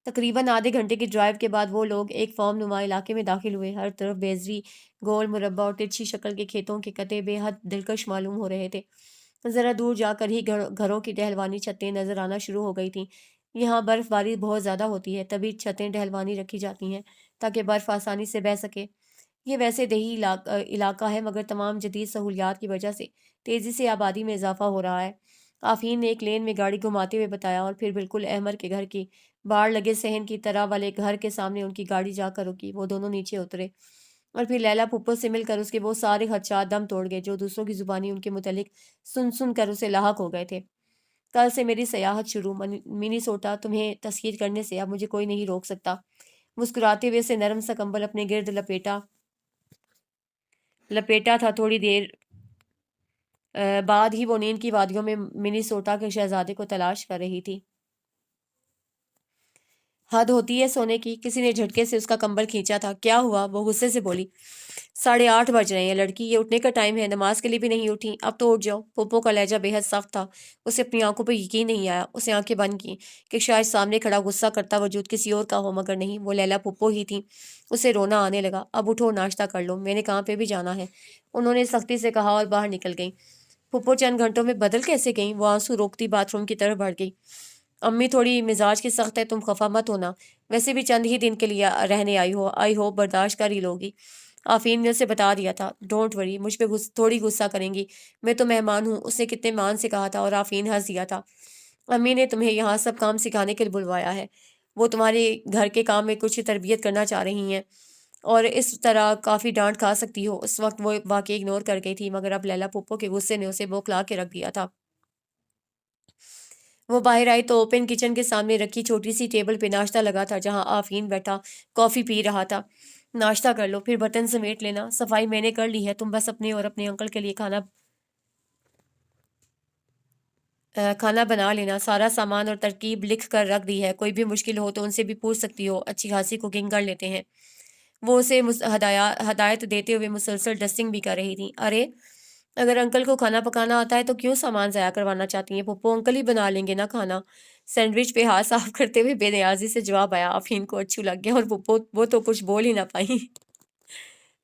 تقریباً آدھے گھنٹے کی ڈرائیو کے بعد وہ لوگ ایک فارم نما علاقے میں داخل ہوئے۔ ہر طرف بیضوی گول مربع اور ترچھی شکل کے کھیتوں کے قطعے بے حد دلکش معلوم ہو رہے تھے۔ ذرا دور جا کر ہی گھروں کی ٹہلوانی چھتیں نظر آنا شروع ہو گئی تھیں۔ یہاں برف باری بہت زیادہ ہوتی ہے، تبھی چھتیں ٹہلوانی رکھی جاتی ہیں تاکہ برف آسانی سے بہہ سکے۔ یہ ویسے دیہی علاقہ ہے، مگر تمام جدید سہولیات کی وجہ سے تیزی سے آبادی میں اضافہ ہو رہا ہے۔ آفین نے ایک لین میں گاڑی گھماتے ہوئے بتایا، اور پھر بالکل احمر کے گھر کی باڑ لگے صحن کی طرح والے گھر کے سامنے ان کی گاڑی جا کر رکی۔ وہ دونوں نیچے اترے اور پھر لیلا پھپھو سے مل کر اس کے وہ سارے خدشات دم توڑ گئے جو دوسروں کی زبانی ان کے متعلق سن سن کر اسے لاحق ہو گئے تھے۔ کل سے میری سیاحت شروع، منی سوٹا، تمہیں تسخیر کرنے سے اب مجھے کوئی نہیں روک سکتا۔ مسکراتے ہوئے اسے نرم سا کمبل اپنے گرد لپیٹا تھا۔ تھوڑی دیر بعد ہی وہ نیند کی وادیوں میں منی سوٹا کے شہزادے کو تلاش کر رہی تھی۔ حد ہوتی ہے سونے کی، کسی نے جھٹکے سے اس کا کمبل کھینچا تھا۔ کیا ہوا؟ وہ غصے سے بولی۔ 8:30 بج رہے ہیں لڑکی، یہ اٹھنے کا ٹائم ہے، نماز کے لیے بھی نہیں اٹھی، اب تو اٹھ جاؤ۔ پھپھو کا لہجہ بے حد سخت تھا، اسے اپنی آنکھوں پہ یقین نہیں آیا۔ اسے آنکھیں بند کی کہ شاید سامنے کھڑا غصہ کرتا وجود کسی اور کا ہو، مگر نہیں، وہ لیلا پھپھو ہی تھی۔ اسے رونا آنے لگا۔ اب اٹھو، ناشتہ کر لو، میں نے کام پہ بھی جانا ہے، انہوں نے سختی سے کہا اور باہر نکل گئیں۔ پھپھو چند گھنٹوں میں بدل کیسے گئیں؟ وہ آنسو روکتی باتھ روم کی طرف بڑھ گئی۔ امی تھوڑی مزاج کی سخت ہے، تم خفا مت ہونا، ویسے بھی چند ہی دن کے لیے رہنے آئی ہو، برداشت کر ہی لوگی۔ آفین نے اسے بتا دیا تھا۔ ڈونٹ وری، مجھ پہ تھوڑی غصہ کریں گی، میں تو مہمان ہوں، اس نے کتنے مان سے کہا تھا، اور آفین ہنس دیا تھا۔ امی نے تمہیں یہاں سب کام سکھانے کے لیے بلوایا ہے، وہ تمہارے گھر کے کام میں کچھ تربیت کرنا چاہ رہی ہیں، اور اس طرح کافی ڈانٹ کھا سکتی ہو۔ اس وقت وہ واقعی اگنور کر گئی تھی، مگر اب لیلا پھپھو کے غصے نے اسے بوکھلا کے رکھ دیا تھا۔ وہ باہر آئی تو اوپن کچن کے سامنے رکھی چھوٹی سی ٹیبل پہ ناشتہ لگا تھا، جہاں آفین بیٹھا کافی پی رہا تھا۔ ناشتہ کر لو، پھر برتن سمیٹ لینا، صفائی میں نے کر لی ہے، تم بس اپنے اور اپنے انکل کے لیے کھانا بنا لینا، سارا سامان اور ترکیب لکھ کر رکھ دی ہے، کوئی بھی مشکل ہو تو ان سے بھی پوچھ سکتی ہو، اچھی خاصی کوکنگ کر لیتے ہیں۔ وہ اسے ہدایت دیتے ہوئے مسلسل ڈسٹنگ بھی کر رہی تھی۔ ارے، اگر انکل کو کھانا پکانا آتا ہے تو کیوں سامان ضائع کروانا چاہتی ہیں؟ پھپھو انکل ہی بنا لیں گے نا کھانا۔ سینڈوچ پہ ہاتھ صاف کرتے ہوئے بے نیازی سے جواب آیا۔ آفین کو اچھو لگ گیا اور پھپھو وہ تو کچھ بول ہی نہ پائی۔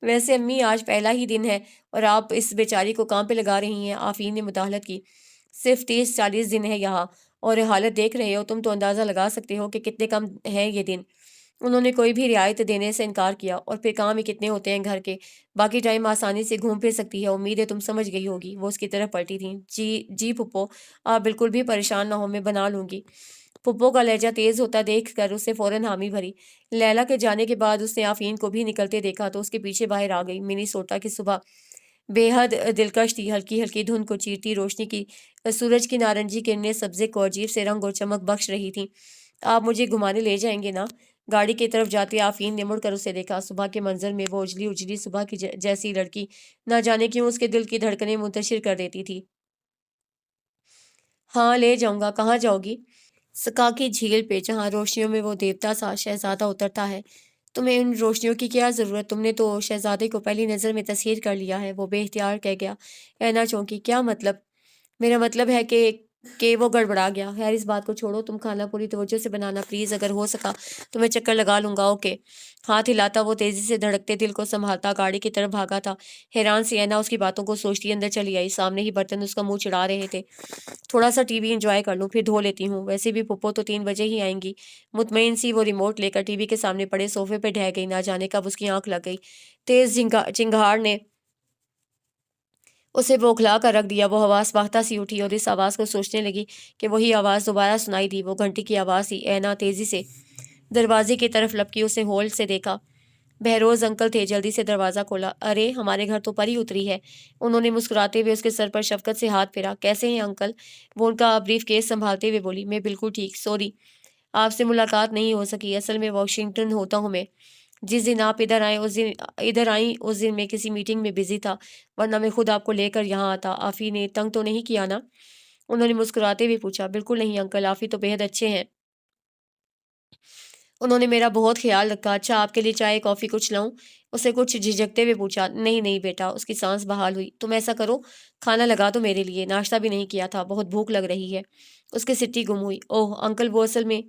ویسے امی، آج پہلا ہی دن ہے اور آپ اس بیچاری کو کام پہ لگا رہی ہیں، آفین نے مداخلت کی۔ صرف 30-40 دن ہے یہاں، اور حالت دیکھ رہے ہو تم تو اندازہ لگا سکتے ہو کہ کتنے کم ہیں یہ دن۔ انہوں نے کوئی بھی رعایت دینے سے انکار کیا، اور پھر کام ہی کتنے ہوتے ہیں گھر کے، باقی ٹائم آسانی سے گھوم پھر سکتی ہے، امید ہے تم سمجھ گئی ہوگی۔ وہ اس کی طرف پلٹی تھیں۔ جی پھپھو، آپ بالکل بھی پریشان نہ ہو، میں بنا لوں گی۔ پھپھو کا لہجہ تیز ہوتا دیکھ کر اسے فوراً حامی بھری۔ لیلا کے جانے کے بعد اس نے آفین کو بھی نکلتے دیکھا تو اس کے پیچھے باہر آ گئی۔ منی سوٹا کی صبح بے حد دلکش تھی، ہلکی ہلکی دھند کو چیرتی روشنی کی سورج کی نارنجی کرنیں سبزے کو عجیب سے رنگ اور چمک بخش رہی تھیں۔ آپ مجھے گھمانے لے جائیں گے نا؟ گاڑی کی طرف جاتے آفین نے مڑ کر اسے دیکھا۔ صبح کے منظر میں وہ اجلی اجلی صبح کی جیسی لڑکی نہ جانے کیوں اس کے دل کی دھڑکنیں منتشر کر دیتی تھی۔ ہاں، لے جاؤں گا۔ کہاں جاؤ گی؟ سکا کی جھیل پہ، جہاں روشنیوں میں وہ دیوتا سا شہزادہ اترتا ہے۔ تمہیں ان روشنیوں کی کیا ضرورت؟ تم نے تو شہزادے کو پہلی نظر میں تسخیر کر لیا ہے، وہ بے اختیار کہہ گیا۔ اینا چونکی۔ کیا مطلب؟ میرا مطلب ہے کہ وہ گڑبڑا گیا۔ خیر، اس بات کو چھوڑو، تم کھانا پوری توجہ سے بنانا پلیز، اگر ہو سکا تو میں چکر لگا لوں گا۔ اوکے۔ ہاتھ ہلاتا وہ تیزی سے دھڑکتے دل کو سنبھالتا گاڑی کی طرف بھاگا تھا۔ حیران سی اینا اس کی باتوں کو سوچتی اندر چلی آئی۔ سامنے ہی برتن اس کا منہ چڑھا رہے تھے۔ تھوڑا سا ٹی وی انجوائے کر لوں، پھر دھو لیتی ہوں، ویسے بھی پھپھو تو 3 بجے ہی آئیں گی۔ مطمئن سی وہ ریموٹ لے کر ٹی وی کے سامنے پڑے صوفے پہ ڈھہ گئی۔ نہ جانے کب اس کی آنکھ لگ گئی، تیز چنگھاڑ نے اسے بوکھلا کر رکھ دیا۔ وہ حواس باختہ سی اٹھی اور اس آواز کو سوچنے لگی کہ وہی آواز دوبارہ سنائی دی، وہ گھنٹی کی آواز تھی۔ اینا تیزی سے دروازے کی طرف لپکی، اسے ہول سے دیکھا۔ بہروز انکل تھے، جلدی سے دروازہ کھولا۔ ارے، ہمارے گھر تو پری اتری ہے، انہوں نے مسکراتے ہوئے اس کے سر پر شفقت سے ہاتھ پھیرا۔ کیسے ہیں انکل؟ وہ ان کا بریف کیس سنبھالتے ہوئے بولی۔ میں بالکل ٹھیک، سوری آپ سے ملاقات نہیں ہو سکی، اصل میں واشنگٹن ہوتا ہوں میں۔ جس دن آپ ادھر آئیں اس دن میں کسی میٹنگ میں بزی تھا، ورنہ میں خود آپ کو لے کر یہاں آتا۔ آفی نے تنگ تو نہیں کیا نا؟ انہوں نے مسکراتے ہوئے پوچھا۔ بالکل نہیں انکل، آفی تو بے حد اچھے ہیں، انہوں نے میرا بہت خیال رکھا۔ اچھا، آپ کے لیے چائے کافی کچھ لاؤں؟ اسے کچھ جھجکتے ہوئے پوچھا۔ نہیں نہیں بیٹا، اس کی سانس بحال ہوئی۔ تم ایسا کرو، کھانا لگا دو میرے لیے، ناشتہ بھی نہیں کیا تھا، بہت بھوک لگ رہی ہے۔ اس کی سٹی گم ہوئی۔ اوہ انکل، وہ اصل میں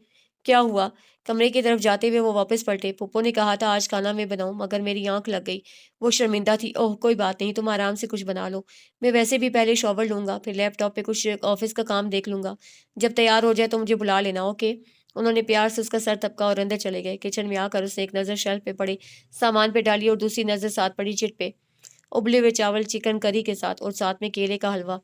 کیا ہوا؟ کمرے کی طرف جاتے ہوئے وہ واپس پلٹے۔ پھپھو نے کہا تھا آج کھانا میں بناؤں، مگر میری آنکھ لگ گئی۔ وہ شرمندہ تھی۔ اوہ کوئی بات نہیں، تم آرام سے کچھ بنا لو، میں ویسے بھی پہلے شاور لوں گا، پھر لیپ ٹاپ پہ کچھ آفس کا کام دیکھ لوں گا، جب تیار ہو جائے تو مجھے بلا لینا۔ اوکے۔ انہوں نے پیار سے اس کا سر تبکا اور اندر چلے گئے۔ کچن میں آ کر اس نے ایک نظر شیلف پہ پڑے سامان پہ ڈالی اور دوسری نظر ساتھ پڑی چٹ پہ، ابلے ہوئے چاول چکن کری کے ساتھ اور ساتھ میں کیلے کا حلوہ۔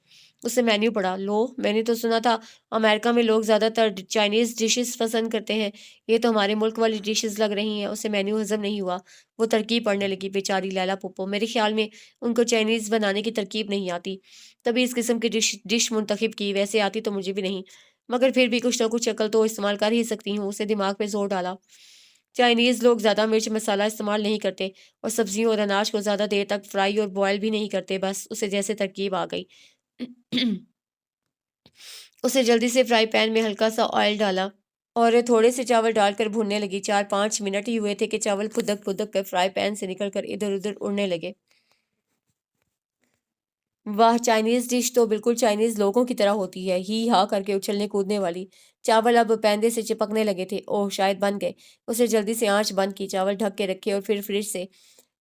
اس سے مینیو پڑھا۔ لو، میں نے تو سنا تھا امریکہ میں لوگ زیادہ تر چائنیز ڈشز پسند کرتے ہیں، یہ تو ہمارے ملک والی ڈشز لگ رہی ہیں۔ اسے مینیو ہضم نہیں ہوا، وہ ترکیب پڑھنے لگی۔ بیچاری لیلا پھپھو، میرے خیال میں ان کو چائنیز بنانے کی ترکیب نہیں آتی، تبھی اس قسم کی ڈش منتخب کی، ویسے آتی تو مجھے بھی نہیں، مگر پھر بھی کچھ نہ کچھ عقل تو استعمال کر ہی سکتی ہوں۔ اسے دماغ پہ زور ڈالا۔ چائنیز لوگ زیادہ مرچ مسالہ استعمال نہیں کرتے اور سبزیوں اور اناج کو زیادہ دیر تک فرائی اور بوائل بھی نہیں کرتے۔ بس اسے جیسے ترکیب آ گئی۔ اسے جلدی سے فرائی پین میں ہلکا سا آئل ڈالا اور تھوڑے سے چاول ڈال کر بھوننے لگی۔ 4-5 منٹ ہی ہوئے تھے کہ چاول پھدک پھدک کر فرائی پین سے نکل کر ادھر ادھر اڑنے لگے۔ واہ، چائنیز ڈش تو بالکل چائنیز لوگوں کی طرح ہوتی ہے، ہی ہا کر کے اچھلنے کودنے والی۔ چاول اب پیندے سے چپکنے لگے تھے۔ اوہ، شاید بن گئے۔ اسے جلدی سے آنچ بند کی، چاول ڈھک کے رکھے اور پھر فریج سے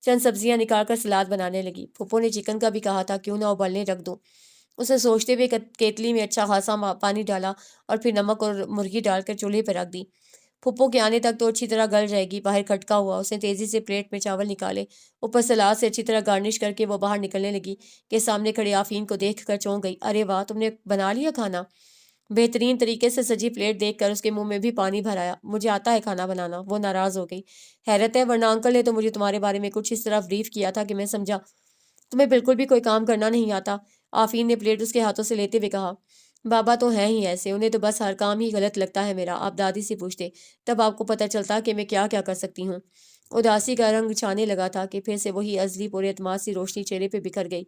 چند سبزیاں نکال کر سلاد بنانے لگی۔ پھپھو نے چکن کا بھی کہا تھا، کیوں نہ ابلنے رکھ دوں۔ اسے سوچتے ہوئے کیتلی میں اچھا خاصا پانی ڈالا اور پھر نمک اور مرغی ڈال کر چولہے پہ رکھ دی۔ پھپھو کے آنے تک تو اچھی طرح گل جائے گی۔ باہر کھٹکا ہوا، اس نے تیزی سے پلیٹ میں چاول نکالے، اوپر سلاد سے اچھی طرح گارنش کر کے وہ باہر نکلنے لگی کہ سامنے کھڑے آفین کو دیکھ کر چونک گئی۔ ارے واہ، تم نے بنا لیا کھانا؟ بہترین طریقے سے سجی پلیٹ دیکھ کر اس کے منہ میں بھی پانی بھر آیا۔ مجھے آتا ہے کھانا بنانا۔ وہ ناراض ہو گئی۔ حیرت ہے، ورنہ انکل نے تو مجھے تمہارے بارے میں کچھ اس طرح بریف کیا تھا کہ میں سمجھا تمہیں بالکل بھی کوئی کام کرنا نہیں آتا۔ آفین نے پلیٹ اس کے ہاتھوں سے لیتے ہوئے کہا، بابا تو ہیں ہی ایسے، انہیں تو بس ہر کام ہی غلط لگتا ہے میرا۔ آپ دادی سے پوچھتے، تب آپ کو پتہ چلتا کہ میں کیا کیا کر سکتی ہوں۔ اداسی کا رنگ چھانے لگا تھا کہ پھر سے وہی ازلی پر اعتماد سی روشنی چہرے پہ بکھر گئی۔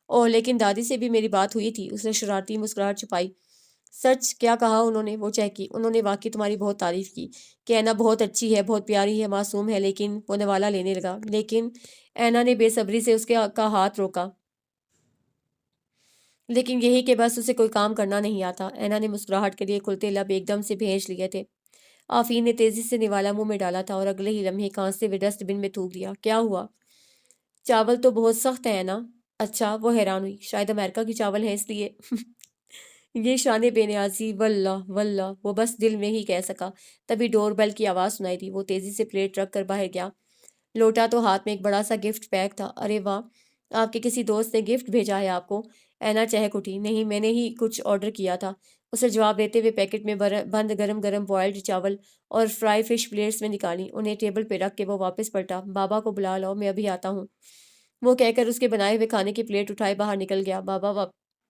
اوہ، لیکن دادی سے بھی میری بات ہوئی تھی۔ اس نے شرارتی مسکراہٹ چھپائی۔ سچ؟ کیا کہا انہوں نے؟ وہ چہکی۔ انہوں نے واقعی تمہاری بہت تعریف کی کہ اینا بہت اچھی ہے، بہت پیاری ہے، معصوم ہے، لیکن وہ نوالا لینے لگا۔ لیکن اینا نے بے صبری سے اس کا ہاتھ روکا۔ لیکن یہی کہ بس اسے کوئی کام کرنا نہیں آتا۔ اینا نے مسکراہٹ کے لیے کھلتے لب ایک دم سے بھیج لیے تھے۔ آفین نے تیزی سے نوالا منہ میں ڈالا تھا اور اگلے ہی لمحے کانستے ہوئے ڈسٹ بن میں تھوک دیا۔ کیا ہوا؟ چاول تو بہت سخت ہے نا۔ اچھا، وہ حیران ہوئی۔ شاید امریکہ کی چاول ہیں اس لیے۔ یہ شان بے نیازی، واللہ واللہ، وہ بس دل میں ہی کہہ سکا۔ تبھی ڈور بیل کی آواز سنائی دی۔ وہ تیزی سے پلیٹ رکھ کر باہر گیا۔ لوٹا تو ہاتھ میں ایک بڑا سا گفٹ پیک تھا۔ ارے واہ، آپ کے کسی دوست نے گفٹ بھیجا ہے آپ کو؟ اینا چہک اٹھی۔ نہیں، میں نے ہی کچھ آرڈر کیا تھا، اسے جواب دیتے ہوئے پیکٹ میں بند گرم گرم بوائلڈ چاول اور فرائی فش پلیٹس میں نکالی۔ انہیں ٹیبل پہ رکھ کے وہ واپس پلٹا۔ بابا کو بلا لاؤ، میں ابھی آتا ہوں، وہ کہہ کر اس کے بنائے ہوئے کھانے کی پلیٹ اٹھائے باہر نکل گیا۔ بابا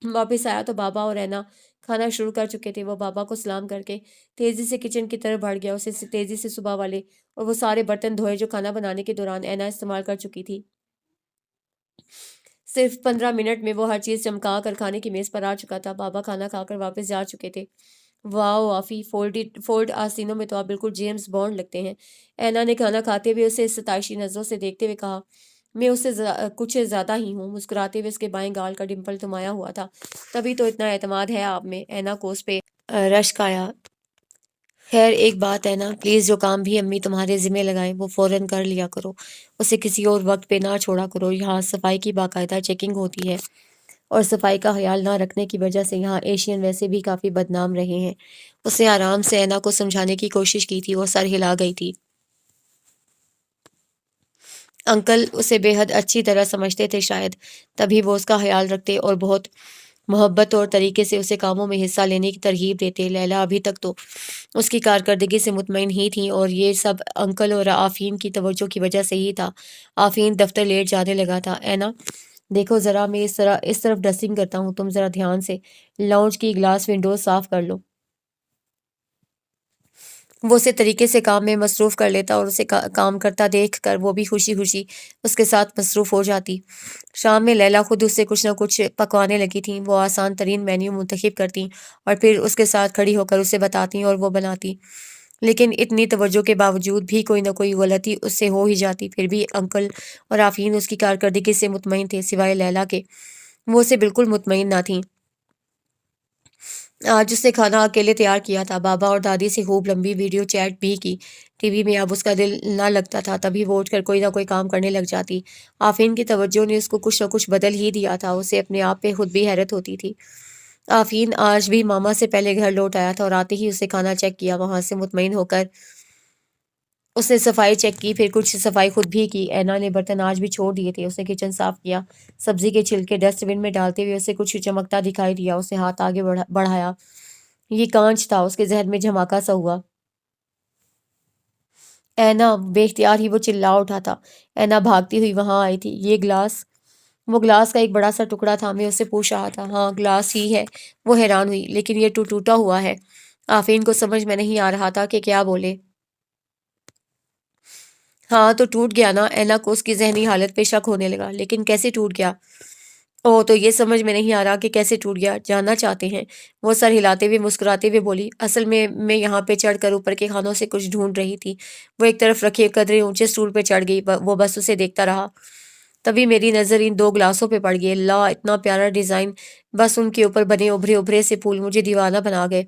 واپس آیا تو بابا اور اینا کھانا شروع کر چکے تھے۔ وہ بابا کو سلام کر کے تیزی سے کچن کی طرف بڑھ گیا۔ اسے تیزی سے صبح والے اور وہ سارے برتن دھوئے جو کھانا بنانے کے دوران اینا استعمال کر چکی تھی۔ صرف 15 منٹ میں وہ ہر چیز چمکا کر کھانے کی میز پر آ چکا تھا۔ بابا کھانا کھا کر واپس جا چکے تھے۔ واؤ آفی، فولڈ آستینوں میں تو آپ بالکل جیمز بانڈ لگتے ہیں۔ اینا نے کھانا کھاتے ہوئے اسے ستائشی نظروں سے دیکھتے ہوئے کہا، میں اس سے کچھ زیادہ ہی ہوں۔ مسکراتے ہوئے اس کے بائیں گال کا ڈمپل تمایا ہوا تھا۔ تبھی تو اتنا اعتماد ہے آپ میں۔ اینا کو اس پہ رشک آیا۔ خیر ایک بات ہے نا، پلیز جو کام بھی امی تمہارے ذمہ لگائیں وہ فوراً کر لیا کرو، اسے کسی اور وقت پہ نہ چھوڑا کرو۔ یہاں صفائی کی باقاعدہ چیکنگ ہوتی ہے اور صفائی کا خیال نہ رکھنے کی وجہ سے یہاں ایشین ویسے بھی کافی بدنام رہے ہیں۔ اس نے آرام سے اینا کو سمجھانے کی کوشش کی تھی، وہ سر ہلا گئی تھی۔ انکل اسے بے حد اچھی طرح سمجھتے تھے شاید، تبھی وہ اس کا خیال رکھتے اور بہت محبت اور طریقے سے اسے کاموں میں حصہ لینے کی ترغیب دیتے۔ لیلا ابھی تک تو اس کی کارکردگی سے مطمئن ہی تھیں اور یہ سب انکل اور آفین کی توجہ کی وجہ سے ہی تھا۔ آفین دفتر لیٹ جانے لگا تھا۔ اینا دیکھو ذرا، میں اس طرف ڈسٹنگ کرتا ہوں، تم ذرا دھیان سے لاؤنج کی گلاس ونڈوز صاف کر لو۔ وہ اسے طریقے سے کام میں مصروف کر لیتا اور اسے کام کرتا دیکھ کر وہ بھی خوشی خوشی اس کے ساتھ مصروف ہو جاتی۔ شام میں لیلا خود اس سے کچھ نہ کچھ پکوانے لگی تھیں۔ وہ آسان ترین مینیو منتخب کرتی اور پھر اس کے ساتھ کھڑی ہو کر اسے بتاتی اور وہ بناتی، لیکن اتنی توجہ کے باوجود بھی کوئی نہ کوئی غلطی اس سے ہو ہی جاتی۔ پھر بھی انکل اور آفین اس کی کارکردگی سے مطمئن تھے، سوائے لیلا کے۔ وہ اسے بالکل مطمئن نہ تھیں۔ آج اس نے کھانا اکیلے تیار کیا تھا۔ بابا اور دادی سے خوب لمبی ویڈیو چیٹ بھی کی۔ ٹی وی میں اب اس کا دل نہ لگتا تھا، تبھی وہ اٹھ کر کوئی نہ کوئی کام کرنے لگ جاتی۔ آفین کی توجہ نے اس کو کچھ نہ کچھ بدل ہی دیا تھا، اسے اپنے آپ پہ خود بھی حیرت ہوتی تھی۔ آفین آج بھی ماما سے پہلے گھر لوٹ آیا تھا اور آتے ہی اسے کھانا چیک کیا۔ وہاں سے مطمئن ہو کر اس نے صفائی چیک کی، پھر کچھ صفائی خود بھی کی۔ اینا نے برتن آج بھی چھوڑ دیے تھے۔ اس نے کچن صاف کیا، سبزی کے چھلکے ڈسٹ بن میں ڈالتے ہوئے اسے کچھ چمکتا دکھائی دیا۔ اس نے ہاتھ آگے بڑھایا، یہ کانچ تھا۔ اس کے ذہن میں جھماکا سا ہوا۔ اینا! بے اختیار ہی وہ چلا اٹھا تھا۔ اینا بھاگتی ہوئی وہاں آئی تھی۔ یہ گلاس؟ وہ گلاس کا ایک بڑا سا ٹکڑا تھا۔ میں اسے پوچھ رہا تھا۔ ہاں گلاس ہی ہے۔ وہ حیران ہوئی، لیکن یہ تو ٹوٹا ہوا ہے۔ آفین کو سمجھ میں نہیں آ رہا تھا کہ کیا بولے۔ ہاں تو ٹوٹ گیا نا۔ اینا کو اس کی ذہنی حالت پہ شک ہونے لگا۔ لیکن کیسے ٹوٹ گیا؟ اوہ تو یہ سمجھ میں نہیں آ رہا کہ کیسے ٹوٹ گیا۔ جاننا چاہتے ہیں؟ وہ سر ہلاتے ہوئے مسکراتے ہوئے بولی۔ اصل میں یہاں پہ چڑھ کر اوپر کے خانوں سے کچھ ڈھونڈ رہی تھی۔ وہ ایک طرف رکھے قدرے اونچے سٹول پہ چڑھ گئی۔ وہ بس اسے دیکھتا رہا۔ تبھی میری نظر ان دو گلاسوں پہ پڑ گئی۔ اللہ! اتنا پیارا ڈیزائن! بس ان کے اوپر بنے ابھرے ابھرے سے پھول مجھے دیوانہ بنا گئے۔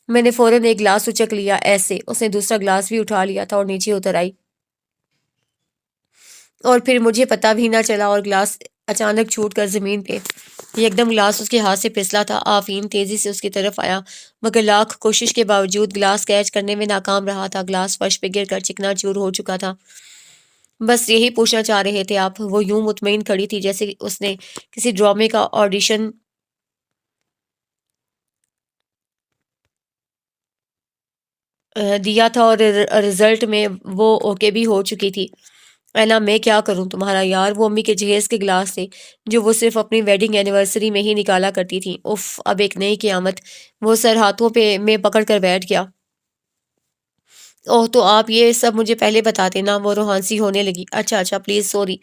میں نے فوراً ایک گلاس اچک لیا۔ ایسے اس نے دوسرا گلاس بھی اٹھا لیا تھا اور نیچے اتر آئی، اور پھر مجھے پتہ بھی نہ چلا اور گلاس اچانک چھوٹ کر زمین پہ۔ ایک دم گلاس اس کے ہاتھ سے پھسلا تھا۔ آفین تیزی سے اس کی طرف آیا، مگر لاکھ کوشش کے باوجود گلاس کیچ کرنے میں ناکام رہا تھا۔ گلاس فرش پہ گر کر چکنا چور ہو چکا تھا۔ بس یہی پوچھنا چاہ رہے تھے آپ؟ وہ یوں مطمئن کھڑی تھی جیسے اس نے کسی ڈرامے کا آڈیشن دیا تھا اور رزلٹ میں وہ اوکے بھی ہو چکی تھی۔ اینا میں کیا کروں تمہارا یار؟ وہ امی کے جہیز کے گلاس تھے جو وہ صرف اپنی ویڈنگ اینیورسری میں ہی نکالا کرتی تھیں۔ اف! اب ایک نئی قیامت! وہ سر ہاتھوں پہ میں پکڑ کر بیٹھ گیا۔ اوہ تو آپ یہ سب مجھے پہلے بتاتے نا۔ وہ روحانسی ہونے لگی۔ اچھا اچھا پلیز سوری۔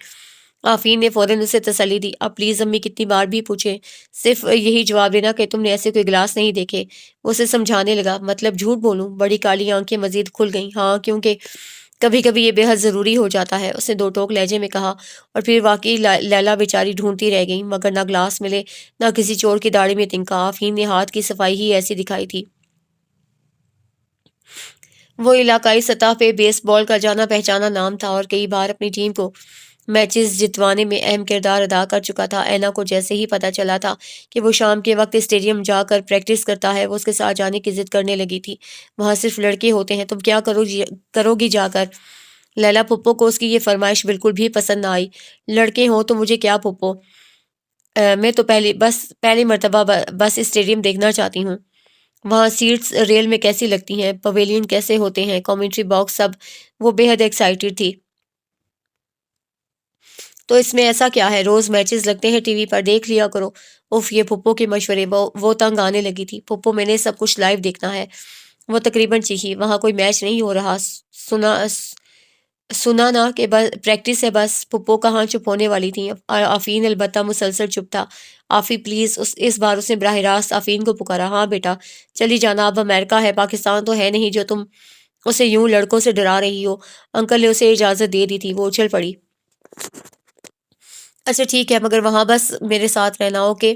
آفین نے فوراً اسے تسلی دی۔ اب پلیز امی کتنی بار بھی پوچھیں، صرف یہی جواب دینا کہ تم نے ایسے کوئی گلاس نہیں دیکھے۔ وہ اسے سمجھانے لگا۔ مطلب جھوٹ بولوں؟ بڑی کالی آنکھیں مزید کھل گئیں۔ ہاں کیونکہ کبھی کبھی یہ بے حد ضروری ہو جاتا ہے، اس نے دو ٹوک لہجے میں کہا، اور پھر واقعی لیلا بیچاری ڈھونڈتی رہ گئی، مگر نہ گلاس ملے نہ کسی چور کی داڑھی میں تنکا۔ آفین نے ہاتھ کی صفائی ہی ایسی دکھائی تھی۔ وہ علاقائی سطح پہ بیس بال کا جانا پہچانا نام تھا اور کئی بار اپنی ٹیم کو میچز جتوانے میں اہم کردار ادا کر چکا تھا۔ اینا کو جیسے ہی پتہ چلا تھا کہ وہ شام کے وقت اسٹیڈیم جا کر پریکٹس کرتا ہے، وہ اس کے ساتھ جانے کی ضد کرنے لگی تھی۔ وہاں صرف لڑکے ہوتے ہیں، تم کیا کرو گی جا کر؟ لیلا پھپھو کو اس کی یہ فرمائش بالکل بھی پسند نہ آئی۔ لڑکے ہوں تو مجھے کیا پھپھو، میں تو پہلی مرتبہ بس اسٹیڈیم دیکھنا چاہتی ہوں۔ وہاں سیٹس ریل میں کیسی لگتی ہیں، پویلین کیسے ہوتے ہیں، کامنٹری باکس، سب۔ وہ بے حد ایکسائٹیڈ تھی۔ تو اس میں ایسا کیا ہے؟ روز میچز لگتے ہیں ٹی وی پر، دیکھ لیا کرو۔ اف! یہ پھپھو کے مشورے! وہ تنگ آنے لگی تھی۔ پھپھو میں نے سب کچھ لائیو دیکھنا ہے۔ وہ تقریباً چیخی۔ وہاں کوئی میچ نہیں ہو رہا، سنا نا کہ پریکٹس ہے بس۔ پھپھو کہاں چپ ہونے والی تھیں۔ آفین البتہ مسلسل چپ تھا۔ آفی پلیز! اس بار اس نے براہ راست آفین کو پکارا۔ ہاں بیٹا چلی جانا، اب امریکہ ہے، پاکستان تو ہے نہیں جو تم اسے یوں لڑکوں سے ڈرا رہی ہو۔ انکل نے اسے اجازت دے دی تھی۔ وہ اچھل پڑی۔ اچھا ٹھیک ہے، مگر وہاں بس میرے ساتھ رہنا، اوکے؟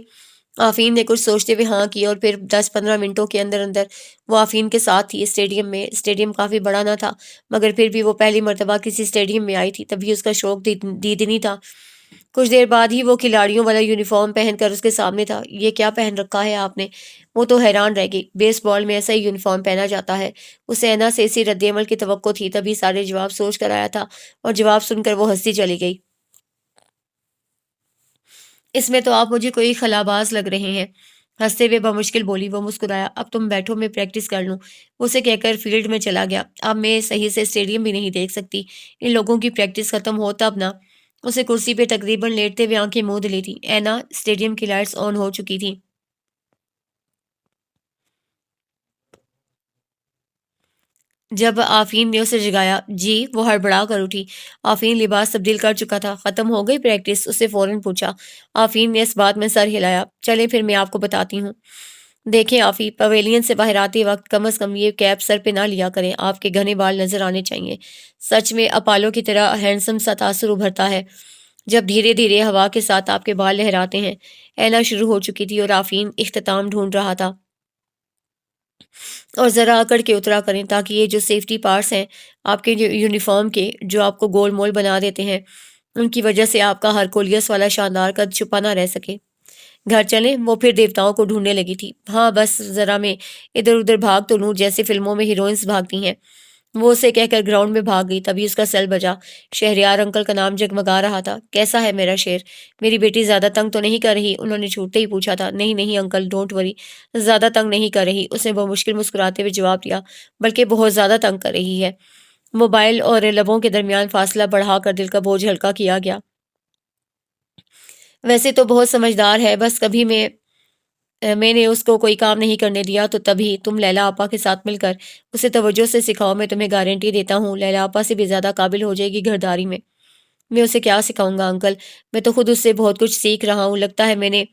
آفین نے کچھ سوچتے ہوئے ہاں کی، اور پھر 10-15 منٹوں کے اندر اندر وہ آفین کے ساتھ تھی اسٹیڈیم میں۔ اسٹیڈیم کافی بڑا نہ تھا، مگر پھر بھی وہ پہلی مرتبہ کسی اسٹیڈیم میں آئی تھی، تبھی اس کا شوق دیدنی تھا۔ کچھ دیر بعد ہی وہ کھلاڑیوں والا یونیفارم پہن کر اس کے سامنے تھا۔ یہ کیا پہن رکھا ہے آپ نے؟ وہ تو حیران رہ گئی۔ بیس بال میں ایسا ہی یونیفارم پہنا جاتا ہے۔ اسے اینا سے اسی رد عمل کی توقع تھی، تبھی سارے جواب سوچ کر آیا تھا، اور جواب سن کر وہ ہنستی چلی گئی۔ اس میں تو آپ مجھے کوئی خلاباز لگ رہے ہیں، ہنستے ہوئے بمشکل بولی۔ وہ مسکرایا۔ اب تم بیٹھو، میں پریکٹس کر لوں۔ اسے کہہ کر فیلڈ میں چلا گیا۔ اب میں صحیح سے اسٹیڈیم بھی نہیں دیکھ سکتی، ان لوگوں کی پریکٹس ختم ہو تب نا۔ اسے کرسی پہ تقریباً لیٹتے ہوئے آنکھیں موند لی تھی۔ اینا! اسٹیڈیم کی لائٹس آن ہو چکی تھیں۔ جب آفین نے اسے جگایا، جی؟ وہ ہڑبڑا کر اٹھی۔ آفین لباس تبدیل کر چکا تھا۔ ختم ہو گئی پریکٹس؟ اسے فوراً پوچھا۔ آفین نے اس بات میں سر ہلایا۔ چلے پھر میں آپ کو بتاتی ہوں۔ دیکھیں آفی، پویلین سے باہر آتے وقت کم از کم یہ کیپ سر پہ نہ لیا کریں، آپ کے گھنے بال نظر آنے چاہیے۔ سچ میں اپالو کی طرح ہینڈسم سا تاثر ابھرتا ہے جب دھیرے دھیرے ہوا کے ساتھ آپ کے بال لہراتے ہیں۔ اینا شروع ہو چکی تھی اور آفین اختتام ڈھونڈ رہا تھا۔ اور ذرا اکڑ کے اترا کریں تاکہ یہ جو سیفٹی پارٹس ہیں آپ کے یونیفارم کے، جو آپ کو گول مول بنا دیتے ہیں، ان کی وجہ سے آپ کا ہرکولیس والا شاندار قد چھپا نہ رہ سکے۔ گھر چلیں؟ وہ پھر دیوتاؤں کو ڈھونڈنے لگی تھی۔ ہاں بس ذرا میں ادھر ادھر بھاگ تو لوں جیسے فلموں میں ہیروئنس بھاگتی ہیں۔ وہ اسے کہہ کر گراؤنڈ میں بھاگ گئی، تبھی اس کا سیل بجا۔ شہریار انکل کا نام جگمگا رہا تھا۔ کیسا ہے میرا شیر؟ میری بیٹی زیادہ تنگ تو نہیں کر رہی؟ انہوں نے چھوٹتے ہی پوچھا تھا۔ نہیں نہیں انکل، ڈونٹ وری، زیادہ تنگ نہیں کر رہی، اس نے بمشکل مسکراتے ہوئے جواب دیا، بلکہ بہت زیادہ تنگ کر رہی ہے۔ موبائل اور لبوں کے درمیان فاصلہ بڑھا کر دل کا بوجھ ہلکا کیا گیا۔ ویسے تو بہت سمجھدار ہے، بس کبھی میں نے اس کو کوئی کام نہیں کرنے دیا، تو تبھی تم لیلا آپا کے ساتھ مل کر اسے توجہ سے سکھاؤ، میں تمہیں گارنٹی دیتا ہوں لیلا آپا سے بھی زیادہ قابل ہو جائے گی گھرداری میں۔ میں اسے کیا سکھاؤں گا انکل؟ میں تو خود اس سے بہت کچھ سیکھ رہا ہوں، لگتا ہے میں نے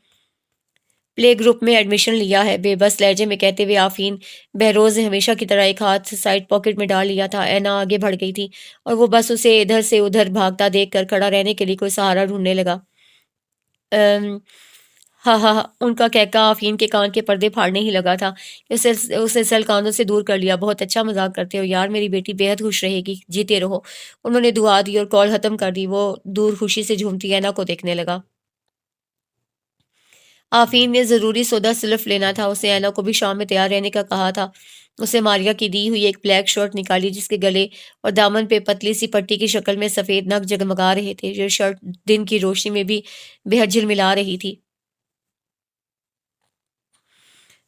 پلے گروپ میں ایڈمیشن لیا ہے، بے بس لہجے میں کہتے ہوئے آفین بہروز نے ہمیشہ کی طرح ایک ہاتھ سائڈ پاکٹ میں ڈال لیا تھا۔ اینا آگے بڑھ گئی تھی اور وہ بس اسے ادھر سے ادھر بھاگتا دیکھ کر کھڑا رہنے کے لیے کوئی سہارا ڈھونڈنے لگا۔ "ام، ہاں ہاں ہاں"، ان کا کہکا آفین کے کان کے پردے پھاڑنے ہی لگا تھا۔ اسے سل کانوں سے دور کر لیا۔ بہت اچھا مذاق کرتے ہو یار، میری بیٹی بے حد خوش رہے گی، جیتے رہو۔ انہوں نے دعا دی اور کال ختم کر دی۔ وہ دور خوشی سے جھومتی اینا کو دیکھنے لگا۔ آفین نے ضروری سودا سلف لینا تھا، اسے اینا کو بھی شام میں تیار رہنے کا کہا تھا۔ اسے ماریا کی دی ہوئی ایک بلیک شرٹ نکالی جس کے گلے اور دامن پہ پتلی سی پٹی کی شکل میں سفید نگ جگمگا رہے تھے۔ یہ شرٹ دن کی روشنی میں بھی بے حد جھلملا رہی تھی،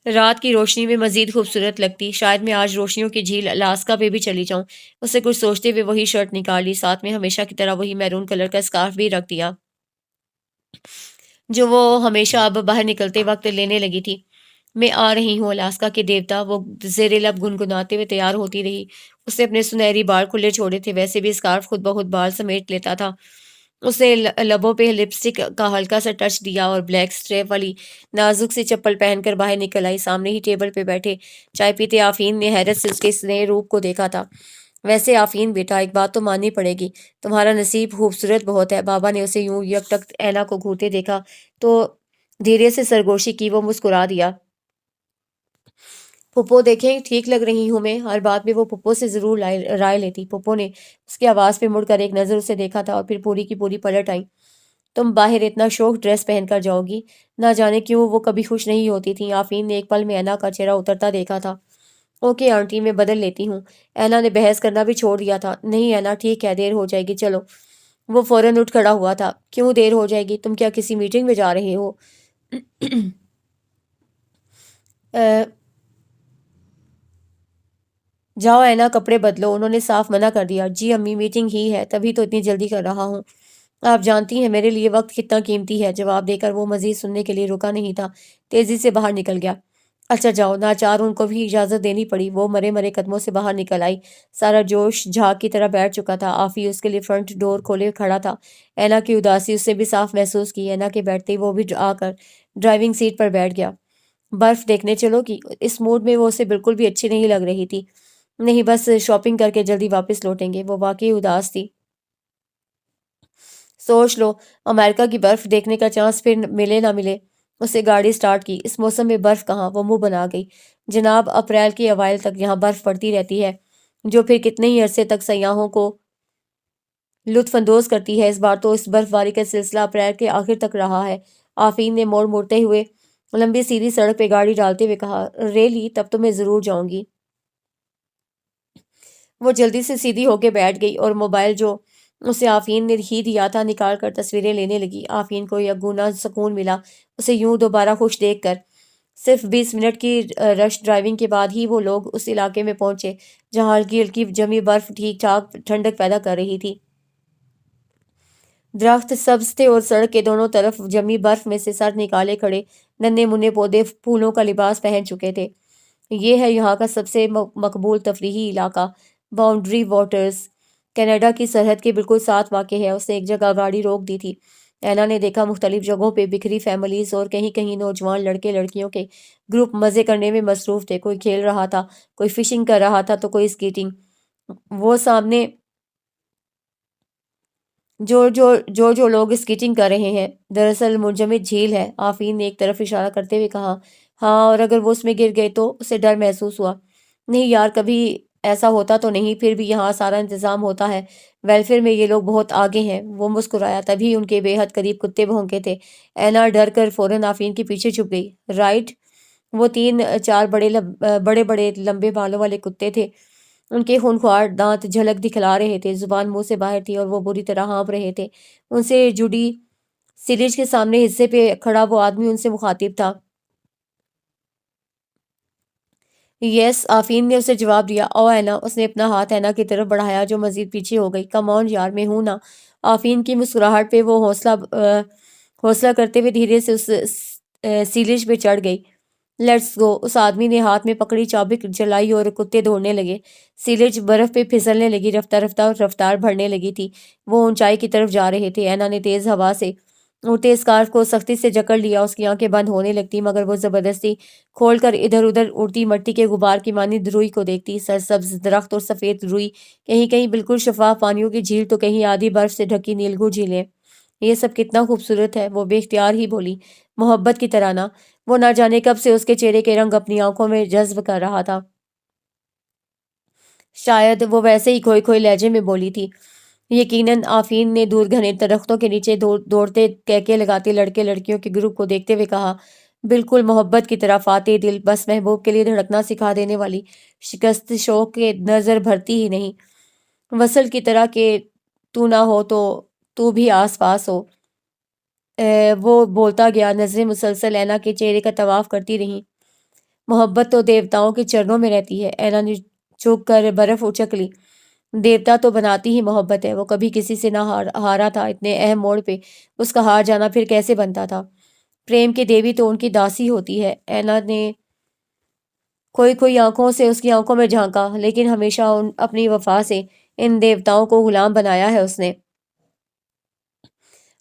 رات کی روشنی میں مزید خوبصورت لگتی۔ شاید میں آج روشنیوں کی جھیل الاسکا پہ بھی چلی جاؤں۔ اسے کچھ سوچتے ہوئے وہی شرٹ نکالی، ساتھ میں ہمیشہ کی طرح وہی میرون کلر کا اسکارف بھی رکھ دیا جو وہ ہمیشہ اب باہر نکلتے وقت لینے لگی تھی۔ میں آ رہی ہوں الاسکا کے دیوتا، وہ زیر لب گنگناتے ہوئے تیار ہوتی رہی۔ اس نے اپنے سنہری بال کھلے چھوڑے تھے، ویسے بھی اسکارف خود بخود بال سمیٹ لیتا تھا۔ اس نے لبوں پہ لپسٹک کا ہلکا سا ٹچ دیا اور بلیک سٹریپ والی نازک سی چپل پہن کر باہر نکل آئی۔ سامنے ہی ٹیبل پہ بیٹھے چائے پیتے آفین نے حیرت سے اس کے سنہرے روپ کو دیکھا تھا۔ ویسے آفین بیٹا، ایک بات تو ماننی پڑے گی، تمہارا نصیب خوبصورت بہت ہے۔ بابا نے اسے یوں یک ٹک اینا کو گھورتے دیکھا تو دھیرے سے سرگوشی کی، وہ مسکرا دیا۔ پھپھو دیکھیں، ٹھیک لگ رہی ہوں میں؟ ہر بات میں وہ پھپھو سے ضرور رائے لیتی۔ پھپھو نے اس کی آواز پہ مڑ کر ایک نظر اسے دیکھا تھا اور پھر پوری کی پوری پلٹ آئی۔ تم باہر اتنا شوق ڈریس پہن کر جاؤ گی؟ نہ جانے کیوں وہ کبھی خوش نہیں ہوتی تھیں۔ آفین نے ایک پل میں اینا کا چہرہ اترتا دیکھا تھا۔ اوکے آنٹی، میں بدل لیتی ہوں۔ اینا نے بحث کرنا بھی چھوڑ دیا تھا۔ نہیں اینا، ٹھیک ہے، دیر ہو جائے گی، چلو۔ وہ فوراً اٹھ کھڑا ہوا تھا۔ کیوں دیر ہو جائے گی؟ تم کیا کسی میٹنگ میں جا رہے ہو؟ جاؤ اینا، کپڑے بدلو، انہوں نے صاف منع کر دیا۔ جی امی، میٹنگ ہی ہے، تبھی تو اتنی جلدی کر رہا ہوں۔ آپ جانتی ہیں میرے لیے وقت کتنا قیمتی ہے۔ جواب دے کر وہ مزید سننے کے لیے رکا نہیں تھا، تیزی سے باہر نکل گیا۔ اچھا جاؤ۔ ناچار ان کو بھی اجازت دینی پڑی۔ وہ مرے مرے قدموں سے باہر نکل آئی۔ سارا جوش جھاگ کی طرح بیٹھ چکا تھا۔ آفی اس کے لیے فرنٹ ڈور کھولے کھڑا تھا۔ اینا کی اداسی اس سے بھی صاف محسوس کی۔ اینا کے بیٹھتے ہی وہ بھی آ کر ڈرائیونگ سیٹ پر بیٹھ گیا۔ برف دیکھنے چلو گی؟ اس موڈ میں وہ اسے بالکل بھی اچھی نہیں لگ رہی تھی۔ نہیں، بس شاپنگ کر کے جلدی واپس لوٹیں گے۔ وہ واقعی اداس تھی۔ سوچ لو، امریکہ کی برف دیکھنے کا چانس پھر ملے نہ ملے۔ اسے گاڑی سٹارٹ کی۔ اس موسم میں برف کہاں؟ وہ منہ بنا گئی۔ جناب، اپریل کے اوائل تک یہاں برف پڑتی رہتی ہے، جو پھر کتنے ہی عرصے تک سیاحوں کو لطف اندوز کرتی ہے۔ اس بار تو اس برف باری کا سلسلہ اپریل کے آخر تک رہا ہے۔ آفین نے موڑ موڑتے ہوئے لمبی سیدھی سڑک پہ گاڑی ڈالتے ہوئے کہا۔ ریلی؟ تب تو میں ضرور جاؤں گی۔ وہ جلدی سے سیدھی ہو کے بیٹھ گئی اور موبائل جو اسے آفین نے ہی دیا تھا نکال کر تصویریں لینے لگی۔ آفین کو یکگنا سکون ملا اسے یوں دوبارہ خوش دیکھ کر۔ صرف 20 منٹ کی رش ڈرائیونگ کے بعد ہی وہ لوگ اس علاقے میں پہنچے جہاں ہلکی ہلکی جمی برف ٹھیک ٹھاک ٹھنڈک پیدا کر رہی تھی۔ درخت سبز تھے اور سڑک کے دونوں طرف جمی برف میں سے سر نکالے کھڑے ننھے منھے پودے پھولوں کا لباس پہن چکے تھے۔ یہ ہے یہاں کا سب سے مقبول تفریحی علاقہ، باؤنڈری واٹرز، کینیڈا کی سرحد کے بالکل ساتھ واقع ہے۔ اس نے ایک جگہ گاڑی روک دی تھی۔ اینا نے دیکھا مختلف جگہوں پہ بکھری فیملیز اور کہیں کہیں نوجوان لڑکے لڑکیوں کے گروپ مزے کرنے میں مصروف تھے۔ کوئی کھیل رہا تھا، کوئی فشنگ کر رہا تھا تو کوئی اسکیٹنگ۔ وہ سامنے جو لوگ اسکیٹنگ کر رہے ہیں دراصل منجمد جھیل ہے۔ آفین نے ایک طرف اشارہ کرتے ہوئے کہا۔ ہاں، اور اگر وہ اس میں گر گئے تو؟ اسے ڈر محسوس ہوا۔ نہیں یار، کبھی ایسا ہوتا تو نہیں، پھر بھی یہاں سارا انتظام ہوتا ہے، ویلفیئر میں یہ لوگ بہت آگے ہیں۔ وہ مسکرایا، تبھی ان کے بے حد قریب کتے بھونکے تھے۔ اینا ڈر کر فوراً آفرین کے پیچھے چھپ گئی۔ رائٹ، وہ تین چار بڑے بڑے لمبے بالوں والے کتے تھے۔ ان کے خونخوار دانت جھلک دکھلا رہے تھے، زبان منہ سے باہر تھی اور وہ بری طرح ہانپ رہے تھے۔ ان سے جڑی سیریج کے سامنے حصے پہ کھڑا وہ آدمی ان سے مخاطب تھا۔ یس، آفین نے اسے جواب دیا۔ او اینا، اس نے اپنا ہاتھ اینا کی طرف بڑھایا جو مزید پیچھے ہو گئی۔ کم آن یار، میں ہوں نا۔ آفین کی مسکراہٹ پہ وہ حوصلہ کرتے ہوئے دھیرے سے اس سیلیج پہ چڑھ گئی۔ Let's go. اس آدمی نے ہاتھ میں پکڑی چابک جلائی اور کتے دوڑنے لگے۔ سیلیج برف پہ پھسلنے لگی، رفتہ رفتہ رفتار بڑھنے لگی تھی۔ وہ اونچائی کی طرف جا رہے تھے۔ اینا نے تیز ہوا سے اڑتے اسکارف کو سختی سے جکڑ لیا۔ اس کی آنکھیں بند ہونے لگتی مگر وہ زبردستی کھول کر ادھر ادھر اڑتی مٹی کے غبار کی مانند روئی کو دیکھتی۔ سرسبز درخت اور سفید روئی، کہیں کہیں بالکل شفاف پانیوں کی جھیل تو کہیں آدھی برف سے ڈھکی نیلگوں جھیلیں۔ یہ سب کتنا خوبصورت ہے، وہ بے اختیار ہی بولی۔ محبت کی طرح نہ۔ وہ نہ جانے کب سے اس کے چہرے کے رنگ اپنی آنکھوں میں جذب کر رہا تھا۔ شاید وہ ویسے ہی کھوئے کھوئے لہجے میں بولی تھی۔ یقیناً، آفین نے دور گھنے درختوں کے نیچے دوڑتے کہکے لگاتے لڑکے لڑکیوں کے گروپ کو دیکھتے ہوئے کہا، بالکل محبت کی طرح، فاتح دل، بس محبوب کے لیے دھڑکنا سکھا دینے والی، شکست شوق کے نظر بھرتی ہی نہیں، وصل کی طرح کہ تو نہ ہو تو تو بھی آس پاس ہو۔ وہ بولتا گیا، نظریں مسلسل اینا کے چہرے کا طواف کرتی رہیں۔ محبت تو دیوتاؤں کے چرنوں میں رہتی ہے۔ اینا نے جھک کر برف اچک لی۔ دیوتا تو بناتی ہی محبت ہے۔ وہ کبھی کسی سے نہ ہارا تھا، اتنے اہم موڑ پہ اس کا ہار جانا پھر کیسے بنتا تھا؟ پریم کی دیوی تو ان کی داسی ہوتی ہے۔ اینا نے کوئی آنکھوں سے اس کی آنکھوں میں جھانکا، لیکن ہمیشہ اپنی وفا سے ان دیوتاؤں کو غلام بنایا ہے اس نے۔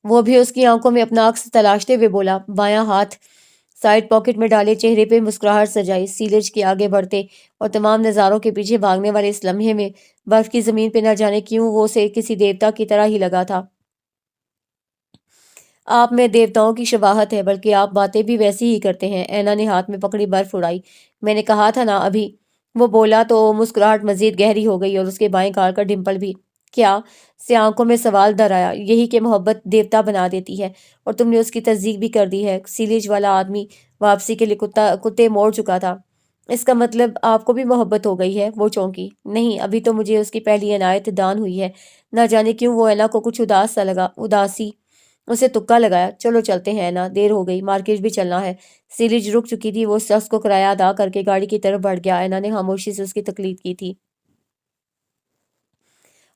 وہ بھی اس کی آنکھوں میں اپنا عکس تلاشتے ہوئے بولا، بایاں ہاتھ سائیڈ پاکٹ میں ڈالے، چہرے پہ مسکراہٹ سجائی، سیلیج کے آگے بڑھتے اور تمام نظاروں کے پیچھے بھاگنے والے اس لمحے میں برف کی زمین پہ نہ جانے کیوں وہ اسے کسی دیوتا کی طرح ہی لگا تھا۔ آپ میں دیوتاؤں کی شباہت ہے، بلکہ آپ باتیں بھی ویسی ہی کرتے ہیں۔ اینا نے ہاتھ میں پکڑی برف اڑائی۔ میں نے کہا تھا نا ابھی۔ وہ بولا تو مسکراہٹ مزید گہری ہو گئی اور اس کے بائیں گال کا ڈمپل بھی۔ کیا؟ سے آنکھوں میں سوال در آیا۔ یہی کہ محبت دیوتا بنا دیتی ہے، اور تم نے اس کی تصدیق بھی کر دی ہے۔ سیلیج والا آدمی واپسی کے لیے کتے موڑ چکا تھا۔ اس کا مطلب آپ کو بھی محبت ہو گئی ہے؟ وہ چونکی۔ نہیں، ابھی تو مجھے اس کی پہلی عنایت دان ہوئی ہے۔ نہ جانے کیوں وہ اینا کو کچھ اداس سا لگا، اداسی اسے تکا لگایا۔ چلو چلتے ہیں اینا، دیر ہو گئی، مارکیٹ بھی چلنا ہے۔ سیلیج رک چکی تھی۔ وہ اس شخص کو کرایہ ادا کر کے گاڑی کی طرف بڑھ گیا۔ اینا نے خاموشی سے اس کی تقلید کی تھی۔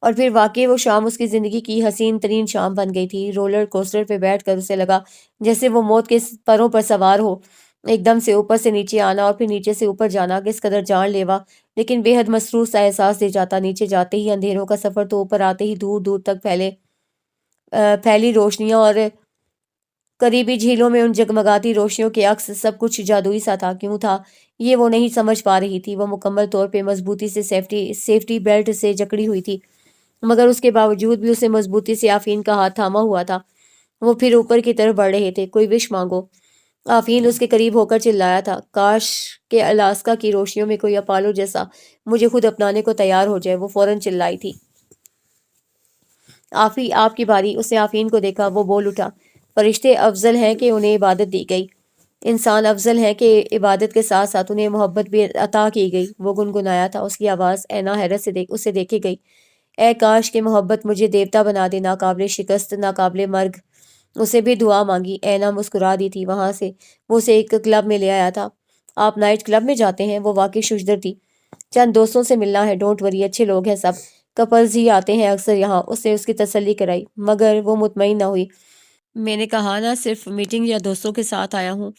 اور پھر واقعی وہ شام اس کی زندگی کی حسین ترین شام بن گئی تھی۔ رولر کوسٹر پہ بیٹھ کر اسے لگا جیسے وہ موت کے پروں پر سوار ہو، ایک دم سے اوپر سے نیچے آنا اور پھر نیچے سے اوپر جانا کس قدر جان لیوا لیکن بے حد مسرور سا احساس دے جاتا۔ نیچے جاتے ہی اندھیروں کا سفر تو اوپر آتے ہی دور دور تک پھیلی روشنیاں اور قریبی جھیلوں میں ان جگمگاتی روشنیوں کے عکس، سب کچھ جادوئی سا تھا۔ کیوں تھا یہ وہ نہیں سمجھ پا رہی تھی۔ وہ مکمل طور پہ مضبوطی سے سیفٹی بیلٹ سے جکڑی ہوئی تھی، مگر اس کے باوجود بھی اسے مضبوطی سے آفین کا ہاتھ تھاما ہوا تھا۔ وہ پھر اوپر کی طرف بڑھ رہے تھے۔ کوئی وش مانگو، آفین اس کے قریب ہو کر چلایا تھا۔ کاش کہ الاسکا کی روشنیوں میں کوئی اپالو جیسا مجھے خود اپنانے کو تیار ہو جائے۔ وہ فوراً چلائی تھی۔ آفی، آپ کی باری۔ اس نے آفین کو دیکھا۔ وہ بول اٹھا، فرشتے افضل ہیں کہ انہیں عبادت دی گئی، انسان افضل ہیں کہ عبادت کے ساتھ ساتھ انہیں محبت بھی عطا کی گئی۔ وہ گنگنایا تھا۔ اس کی آواز اینا حیرت سے اسے دیکھے گئی۔ اے کاش کہ محبت مجھے دیوتا بنا دے، ناقابل شکست، ناقابل مرگ۔ اسے بھی دعا مانگی۔ اینا مسکرا دی تھی۔ وہاں سے وہ اسے ایک کلب میں لے آیا تھا۔ آپ نائٹ کلب میں جاتے ہیں؟ وہ واقعی ششدر تھی۔ چند دوستوں سے ملنا ہے، ڈونٹ وری، اچھے لوگ ہیں سب، کپلز ہی آتے ہیں اکثر یہاں۔ اس نے اس کی تسلی کرائی، مگر وہ مطمئن نہ ہوئی۔ میں نے کہا نا، صرف میٹنگ یا دوستوں کے ساتھ آیا ہوں،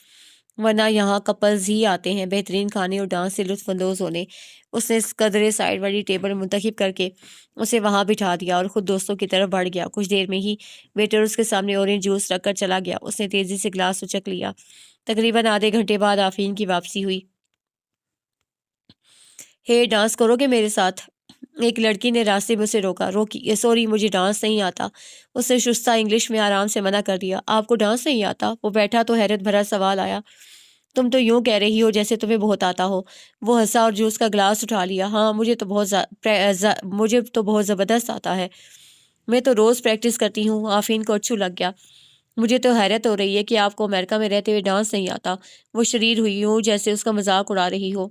ورنہ یہاں کپلز ہی آتے ہیں بہترین کھانے اور ڈانس سے لطف اندوز ہونے۔ اس نے قدرے سائڈ والی ٹیبل منتخب کر کے اسے وہاں بٹھا دیا اور خود دوستوں کی طرف بڑھ گیا۔ کچھ دیر میں ہی ویٹر اس کے سامنے اورنج جوس رکھ کر چلا گیا۔ اس نے تیزی سے گلاس اچک لیا۔ تقریباً آدھے گھنٹے بعد آفین کی واپسی ہوئی۔ ہے، ڈانس کرو گے میرے ساتھ؟ ایک لڑکی نے راستے میں اسے روکا۔ سوری، مجھے ڈانس نہیں آتا۔ اس نے شستہ انگلش میں آرام سے منع کر دیا۔ آپ کو ڈانس نہیں آتا؟ وہ بیٹھا تو حیرت بھرا سوال آیا۔ تم تو یوں کہہ رہی ہو جیسے تمہیں بہت آتا ہو۔ وہ ہنسا اور جوس کا گلاس اٹھا لیا۔ ہاں مجھے تو بہت زبردست آتا ہے، میں تو روز پریکٹس کرتی ہوں۔ آفین کو اچھو لگ گیا۔ مجھے تو حیرت ہو رہی ہے کہ آپ کو امریکہ میں رہتے ہوئے ڈانس نہیں آتا۔ وہ شریر ہوئی یوں جیسے اس کا مذاق اڑا رہی ہو۔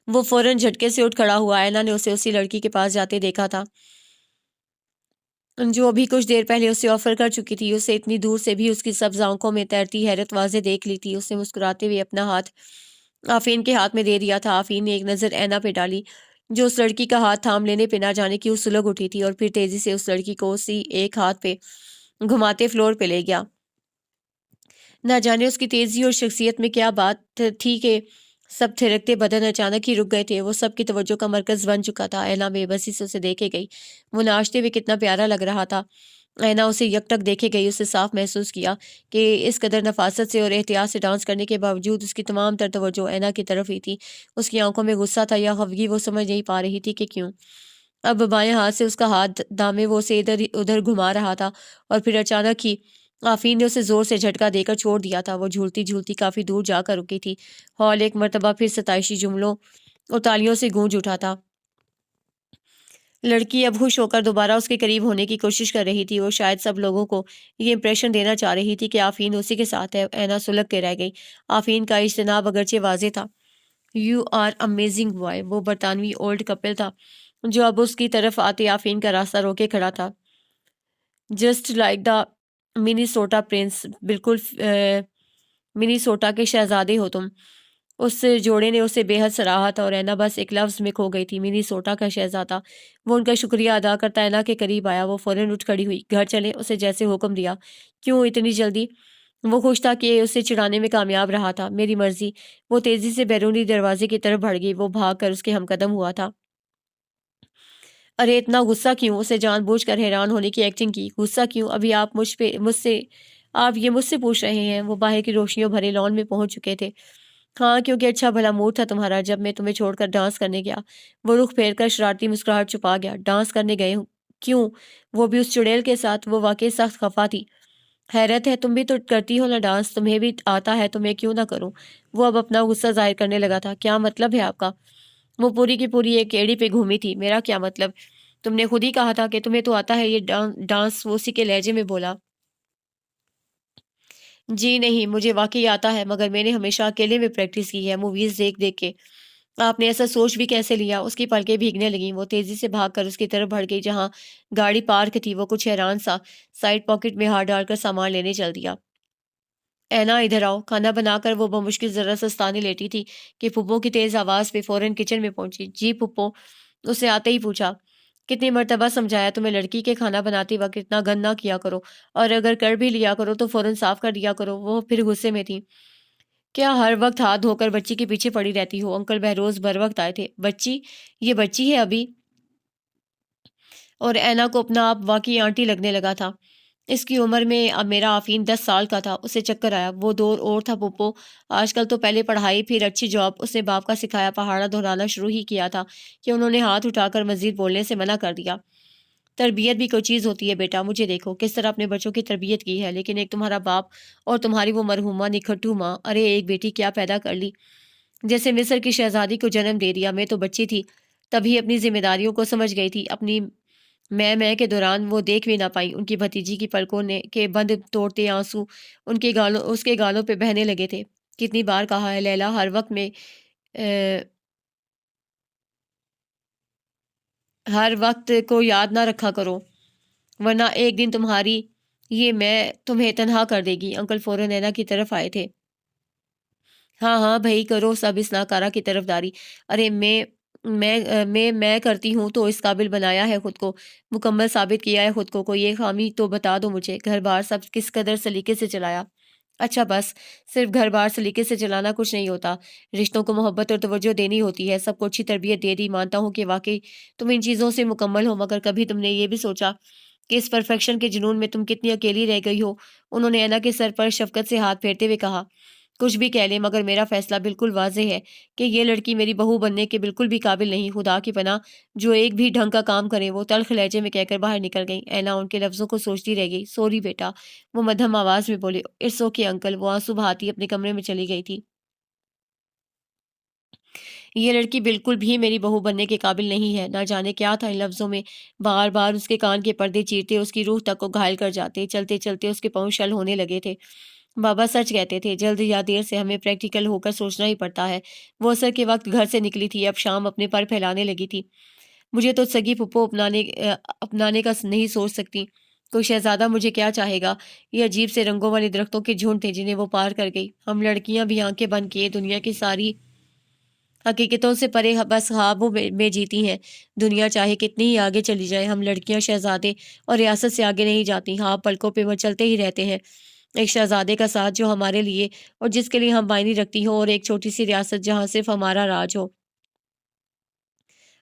وہ فوراً جھٹکے سے اٹھ کھڑا ہوا۔ اینا نے اسے اسی لڑکی کے پاس جاتے دیکھا تھا جو ابھی کچھ دیر پہلے اسے آفر کر چکی تھی۔ اسے اتنی دور سے بھی اس کی سبز آنکھوں میں تیرتی حیرت واضح دیکھ لی تھی۔ اس نے مسکراتے ہوئے اپنا ہاتھ آفین کے ہاتھ میں دے دیا تھا۔ آفین نے ایک نظر اینا پہ ڈالی جو اس لڑکی کا ہاتھ تھام لینے پہ نہ جانے کی سلگ اٹھی تھی، اور پھر تیزی سے اس لڑکی کو اسی ایک ہاتھ پہ گھماتے فلور پہ لے گیا۔ نہ جانے اس کی تیزی اور شخصیت میں کیا بات تھی کہ سب تھرکتے بدن اچانک ہی رک گئے تھے۔ وہ سب کی توجہ کا مرکز بن چکا تھا۔ اینا بے بسی سے اسے دیکھے گئی۔ وہ ناچتے ہوئے کتنا پیارا لگ رہا تھا۔ اینا اسے یک ٹک دیکھے گئی۔ اسے صاف محسوس کیا کہ اس قدر نفاست سے اور احتیاط سے ڈانس کرنے کے باوجود اس کی تمام تر توجہ اینا کی طرف ہی تھی۔ اس کی آنکھوں میں غصہ تھا یا خفگی، وہ سمجھ نہیں پا رہی تھی کہ کیوں۔ اب بائیں ہاتھ سے اس کا ہاتھ دامے وہ اسے ادھر ادھر گھما رہا تھا، اور پھر اچانک ہی آفین نے اسے زور سے جھٹکا دے کر چھوڑ دیا تھا۔ وہ جھولتی جھولتی کافی دور جا کر رکی تھی۔ ہال ایک مرتبہ پھر ستائشی جملوں اور تالیوں سے گونج اٹھا تھا۔ لڑکی اب خوش ہو کر دوبارہ اس کے قریب ہونے کی کوشش کر رہی تھی۔ وہ شاید سب لوگوں کو یہ امپریشن دینا چاہ رہی تھی کہ آفین اسی کے ساتھ ہے۔ اینا سلگ کے رہ گئی۔ آفین کا اجتناب اگرچہ واضح تھا۔ You are amazing boy. وہ برطانوی اولڈ کپل تھا جو اب اس کی طرف آتے آفین کا راستہ روکے کھڑا تھا۔ Just like the Minnesota prince, بالکل منیسوٹا کے شہزادے ہو تم۔ اس جوڑے نے اسے بے حد سراہا تھا، اور اینا بس ایک لفظ میں کھو گئی تھی، منیسوٹا کا شہزادہ۔ وہ ان کا شکریہ ادا کرتا اینا کے قریب آیا۔ وہ فوراً اٹھ کھڑی ہوئی۔ گھر چلیں، اسے جیسے حکم دیا۔ کیوں اتنی جلدی؟ وہ خوش تھا کہ اسے چڑھانے میں کامیاب رہا تھا۔ میری مرضی۔ وہ تیزی سے بیرونی دروازے کی طرف بڑھ گئی۔ وہ بھاگ کر اس کے ہم قدم ہوا تھا۔ ارے اتنا غصہ کیوں؟ اسے جان بوجھ کر حیران ہونے کی ایکٹنگ کی۔ غصہ کیوں؟ ابھی آپ مجھ سے پوچھ رہے ہیں؟ وہ باہر کی روشنیوں بھرے لان میں پہنچ چکے تھے۔ ہاں، کیونکہ اچھا بھلا موڈ تھا تمہارا جب میں تمہیں چھوڑ کر ڈانس کرنے گیا۔ وہ رخ پھیر کر شرارتی مسکراہٹ چھپا گیا۔ ڈانس کرنے گئے ہوں؟ کیوں؟ وہ بھی اس چڑیل کے ساتھ؟ وہ واقعی سخت خفا تھی۔ حیرت ہے، تم بھی تو کرتی ہو نا ڈانس، تمہیں بھی آتا ہے تو میں کیوں نہ کروں؟ وہ اب اپنا غصہ ظاہر کرنے لگا تھا۔ کیا مطلب ہے آپ کا؟ وہ پوری کی پوری ایک ایڑی پہ گھومی تھی۔ میرا کیا مطلب؟ تم نے خود ہی کہا تھا کہ تمہیں تو آتا ہے یہ ڈانس۔ وہ اسی کے لہجے میں بولا۔ جی نہیں، مجھے واقعی آتا ہے، مگر میں نے ہمیشہ اکیلے میں پریکٹس کی ہے، موویز دیکھ دیکھ کے۔ آپ نے ایسا سوچ بھی کیسے لیا؟ اس کی پلکیں بھیگنے لگیں۔ وہ تیزی سے بھاگ کر اس کی طرف بڑھ گئی جہاں گاڑی پارک تھی۔ وہ کچھ حیران سا سائڈ پاکٹ میں ہاتھ ڈال کر سامان لینے چل دیا۔ اینا ادھر آؤ۔ کھانا بنا کر وہ بمشکل ذرا سستانے لیٹی تھی کہ پھپھو کی تیز آواز پہ فوراً کچن میں پہنچی۔ جی پھپھو، اسے آتے ہی پوچھا۔ کتنی مرتبہ سمجھایا تمہیں لڑکی کے کھانا بناتے وقت اتنا گند نہ کیا کرو، اور اگر کر بھی لیا کرو تو فوراً صاف کر دیا کرو۔ وہ پھر غصے میں تھی۔ کیا ہر وقت ہاتھ دھو کر بچی کے پیچھے پڑی رہتی ہو؟ انکل بہروز بر وقت آئے تھے۔ بچی؟ یہ بچی ہے ابھی؟ اور اینا کو اپنا آپ واقعی آنٹی لگنے لگا تھا۔ اس کی عمر میں اب میرا آفین 10 سال کا تھا۔ اسے چکر آیا۔ وہ دور اور تھا پھپھو۔ آج کل تو پہلے پڑھائی پھر اچھی جاب۔ اس نے باپ کا سکھایا پہاڑا دہرانا شروع ہی کیا تھا کہ انہوں نے ہاتھ اٹھا کر مزید بولنے سے منع کر دیا۔ تربیت بھی کوئی چیز ہوتی ہے بیٹا، مجھے دیکھو کس طرح اپنے بچوں کی تربیت کی ہے، لیکن ایک تمہارا باپ اور تمہاری وہ مرحومہ نکھٹو ماں، ارے ایک بیٹی کیا پیدا کر لی، جیسے مصر کی شہزادی کو جنم دے دیا۔ میں تو بچی تھی تبھی اپنی ذمہ داریوں کو سمجھ گئی تھی۔ اپنی میں کے دوران وہ دیکھ بھی نہ پائی۔ ان کی بھتیجی کی پلکوں کے بند توڑتے آنسو اس کے گالوں پہ بہنے لگے تھے۔ کتنی بار کہا ہے لیلا، ہر وقت کو یاد نہ رکھا کرو، ورنہ ایک دن تمہاری یہ میں تمہیں تنہا کر دے گی۔ انکل فوراً نینا کی طرف آئے تھے۔ ہاں ہاں بھائی کرو سب اس ناکارہ کی طرف داری۔ ارے میں کرتی ہوں تو اس قابل بنایا ہے خود کو، مکمل ثابت کیا ہے خود کو۔ کوئی ایک خامی تو بتا دو مجھے۔ گھر بار سب کس قدر سلیقے سے چلایا؟ اچھا بس صرف گھر بار سلیقے سے چلانا کچھ نہیں ہوتا، رشتوں کو محبت اور توجہ دینی ہوتی ہے، سب کو اچھی تربیت دے دی۔ مانتا ہوں کہ واقعی تم ان چیزوں سے مکمل ہو، مگر کبھی تم نے یہ بھی سوچا کہ اس پرفیکشن کے جنون میں تم کتنی اکیلی رہ گئی ہو؟ انہوں نے اینا کے سر پر شفقت سے ہاتھ پھیرتے ہوئے کہا۔ کچھ بھی کہہ لیں مگر میرا فیصلہ بالکل واضح ہے کہ یہ لڑکی میری بہو بننے کے بالکل بھی قابل نہیں، خدا کی پناہ جو ایک بھی ڈھنگ کا کام کرے۔ وہ تلخ لہجے میں کہہ کر باہر نکل گئی۔ اینا ان کے لفظوں کو سوچتی رہ گئی۔ سوری بیٹا، وہ مدھم آواز میں بولے۔ اٹس اوکے انکل، وہ آنسو بہاتی اپنے کمرے میں چلی گئی تھی۔ یہ لڑکی بالکل بھی میری بہو بننے کے قابل نہیں ہے۔ نہ جانے کیا تھا ان لفظوں میں، بار بار اس کے کان کے پردے چیرتے اس کی روح تک کو گھائل کر جاتے۔ چلتے چلتے اس کے پاؤں شل ہونے لگے تھے۔ بابا سچ کہتے تھے، جلد یا دیر سے ہمیں پریکٹیکل ہو کر سوچنا ہی پڑتا ہے۔ وہ عصر کے وقت گھر سے نکلی تھی، اب شام اپنے پر پھیلانے لگی تھی۔ مجھے تو سگی پھپھو اپنانے کا نہیں سوچ سکتی۔ کوئی شہزادہ مجھے کیا چاہے گا؟ یہ عجیب سے رنگوں والے درختوں کے جھنڈ تھے جنہیں وہ پار کر گئی۔ ہم لڑکیاں بھی آنکھیں بند کیے دنیا کی ساری حقیقتوں سے پرے بس خوابوں میں جیتی ہیں۔ دنیا چاہے کتنی ہی آگے چلی جائے، ہم لڑکیاں شہزادے اور ریاست سے آگے نہیں جاتی۔ ہاں، پلکوں پہ وہ چلتے ہی رہتے ہیں۔ ایک شہزادے کا ساتھ جو ہمارے لیے اور جس کے لیے ہم بائنی رکھتی ہوں، اور ایک چھوٹی سی ریاست جہاں صرف ہمارا راج ہو۔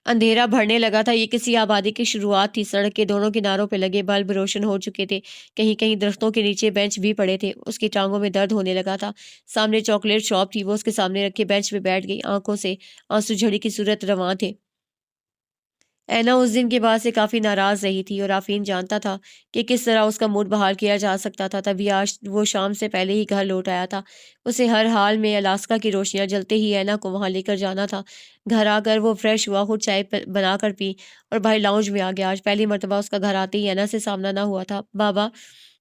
اندھیرا بڑھنے لگا تھا۔ یہ کسی آبادی کی شروعات تھی۔ سڑک کے دونوں کناروں پہ لگے بلب روشن ہو چکے تھے۔ کہیں کہیں درختوں کے نیچے بینچ بھی پڑے تھے۔ اس کی ٹانگوں میں درد ہونے لگا تھا۔ سامنے چاکلیٹ شاپ تھی۔ وہ اس کے سامنے رکھے بینچ پہ بیٹھ گئی۔ آنکھوں سے آنسو جھڑی کی صورت رواں تھے۔ اینا اس دن کے بعد سے کافی ناراض رہی تھی اور آفین جانتا تھا کہ کس طرح اس کا موڈ بحال کیا جا سکتا تھا۔ تبھی آج وہ شام سے پہلے ہی گھر لوٹ آیا تھا۔ اسے ہر حال میں الاسکا کی روشنیاں جلتے ہی اینا کو وہاں لے کر جانا تھا۔ گھر آ کر وہ فریش ہوا، خود چائے بنا کر پی اور باہر لاؤنج میں آ گیا۔ آج پہلی مرتبہ اس کا گھر آتے ہی اینا سے سامنا نہ ہوا تھا۔ بابا،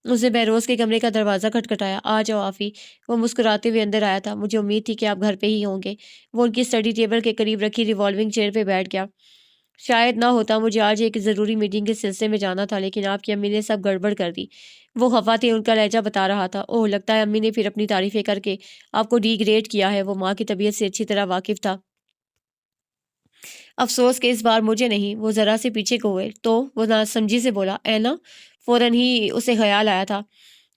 اس نے بہروز کے کمرے کا دروازہ کھٹکھٹایا۔ آ جاؤ آفی، وہ مسکراتے ہوئے اندر آیا تھا۔ مجھے امید تھی کہ آپ گھر پہ ہی ہوں گے۔ وہ ان کی اسٹڈی ٹیبل کے قریب رکھی ریوالونگ چیئر پہ بیٹھ گیا۔ شاید نہ ہوتا، مجھے آج ایک ضروری میٹنگ کے سلسلے میں جانا تھا، لیکن آپ کی امی نے سب گڑبڑ کر دی۔ وہ خفا تھے، ان کا لہجہ بتا رہا تھا۔ اوہ، لگتا ہے امی نے پھر اپنی تعریفیں کر کے آپ کو ڈی گریڈ کیا ہے۔ وہ ماں کی طبیعت سے اچھی طرح واقف تھا۔ افسوس کہ اس بار مجھے نہیں۔ وہ ذرا سے پیچھے کو ہوئے تو وہ ناسمجھی سے بولا، اینا؟ فوراً ہی اسے خیال آیا تھا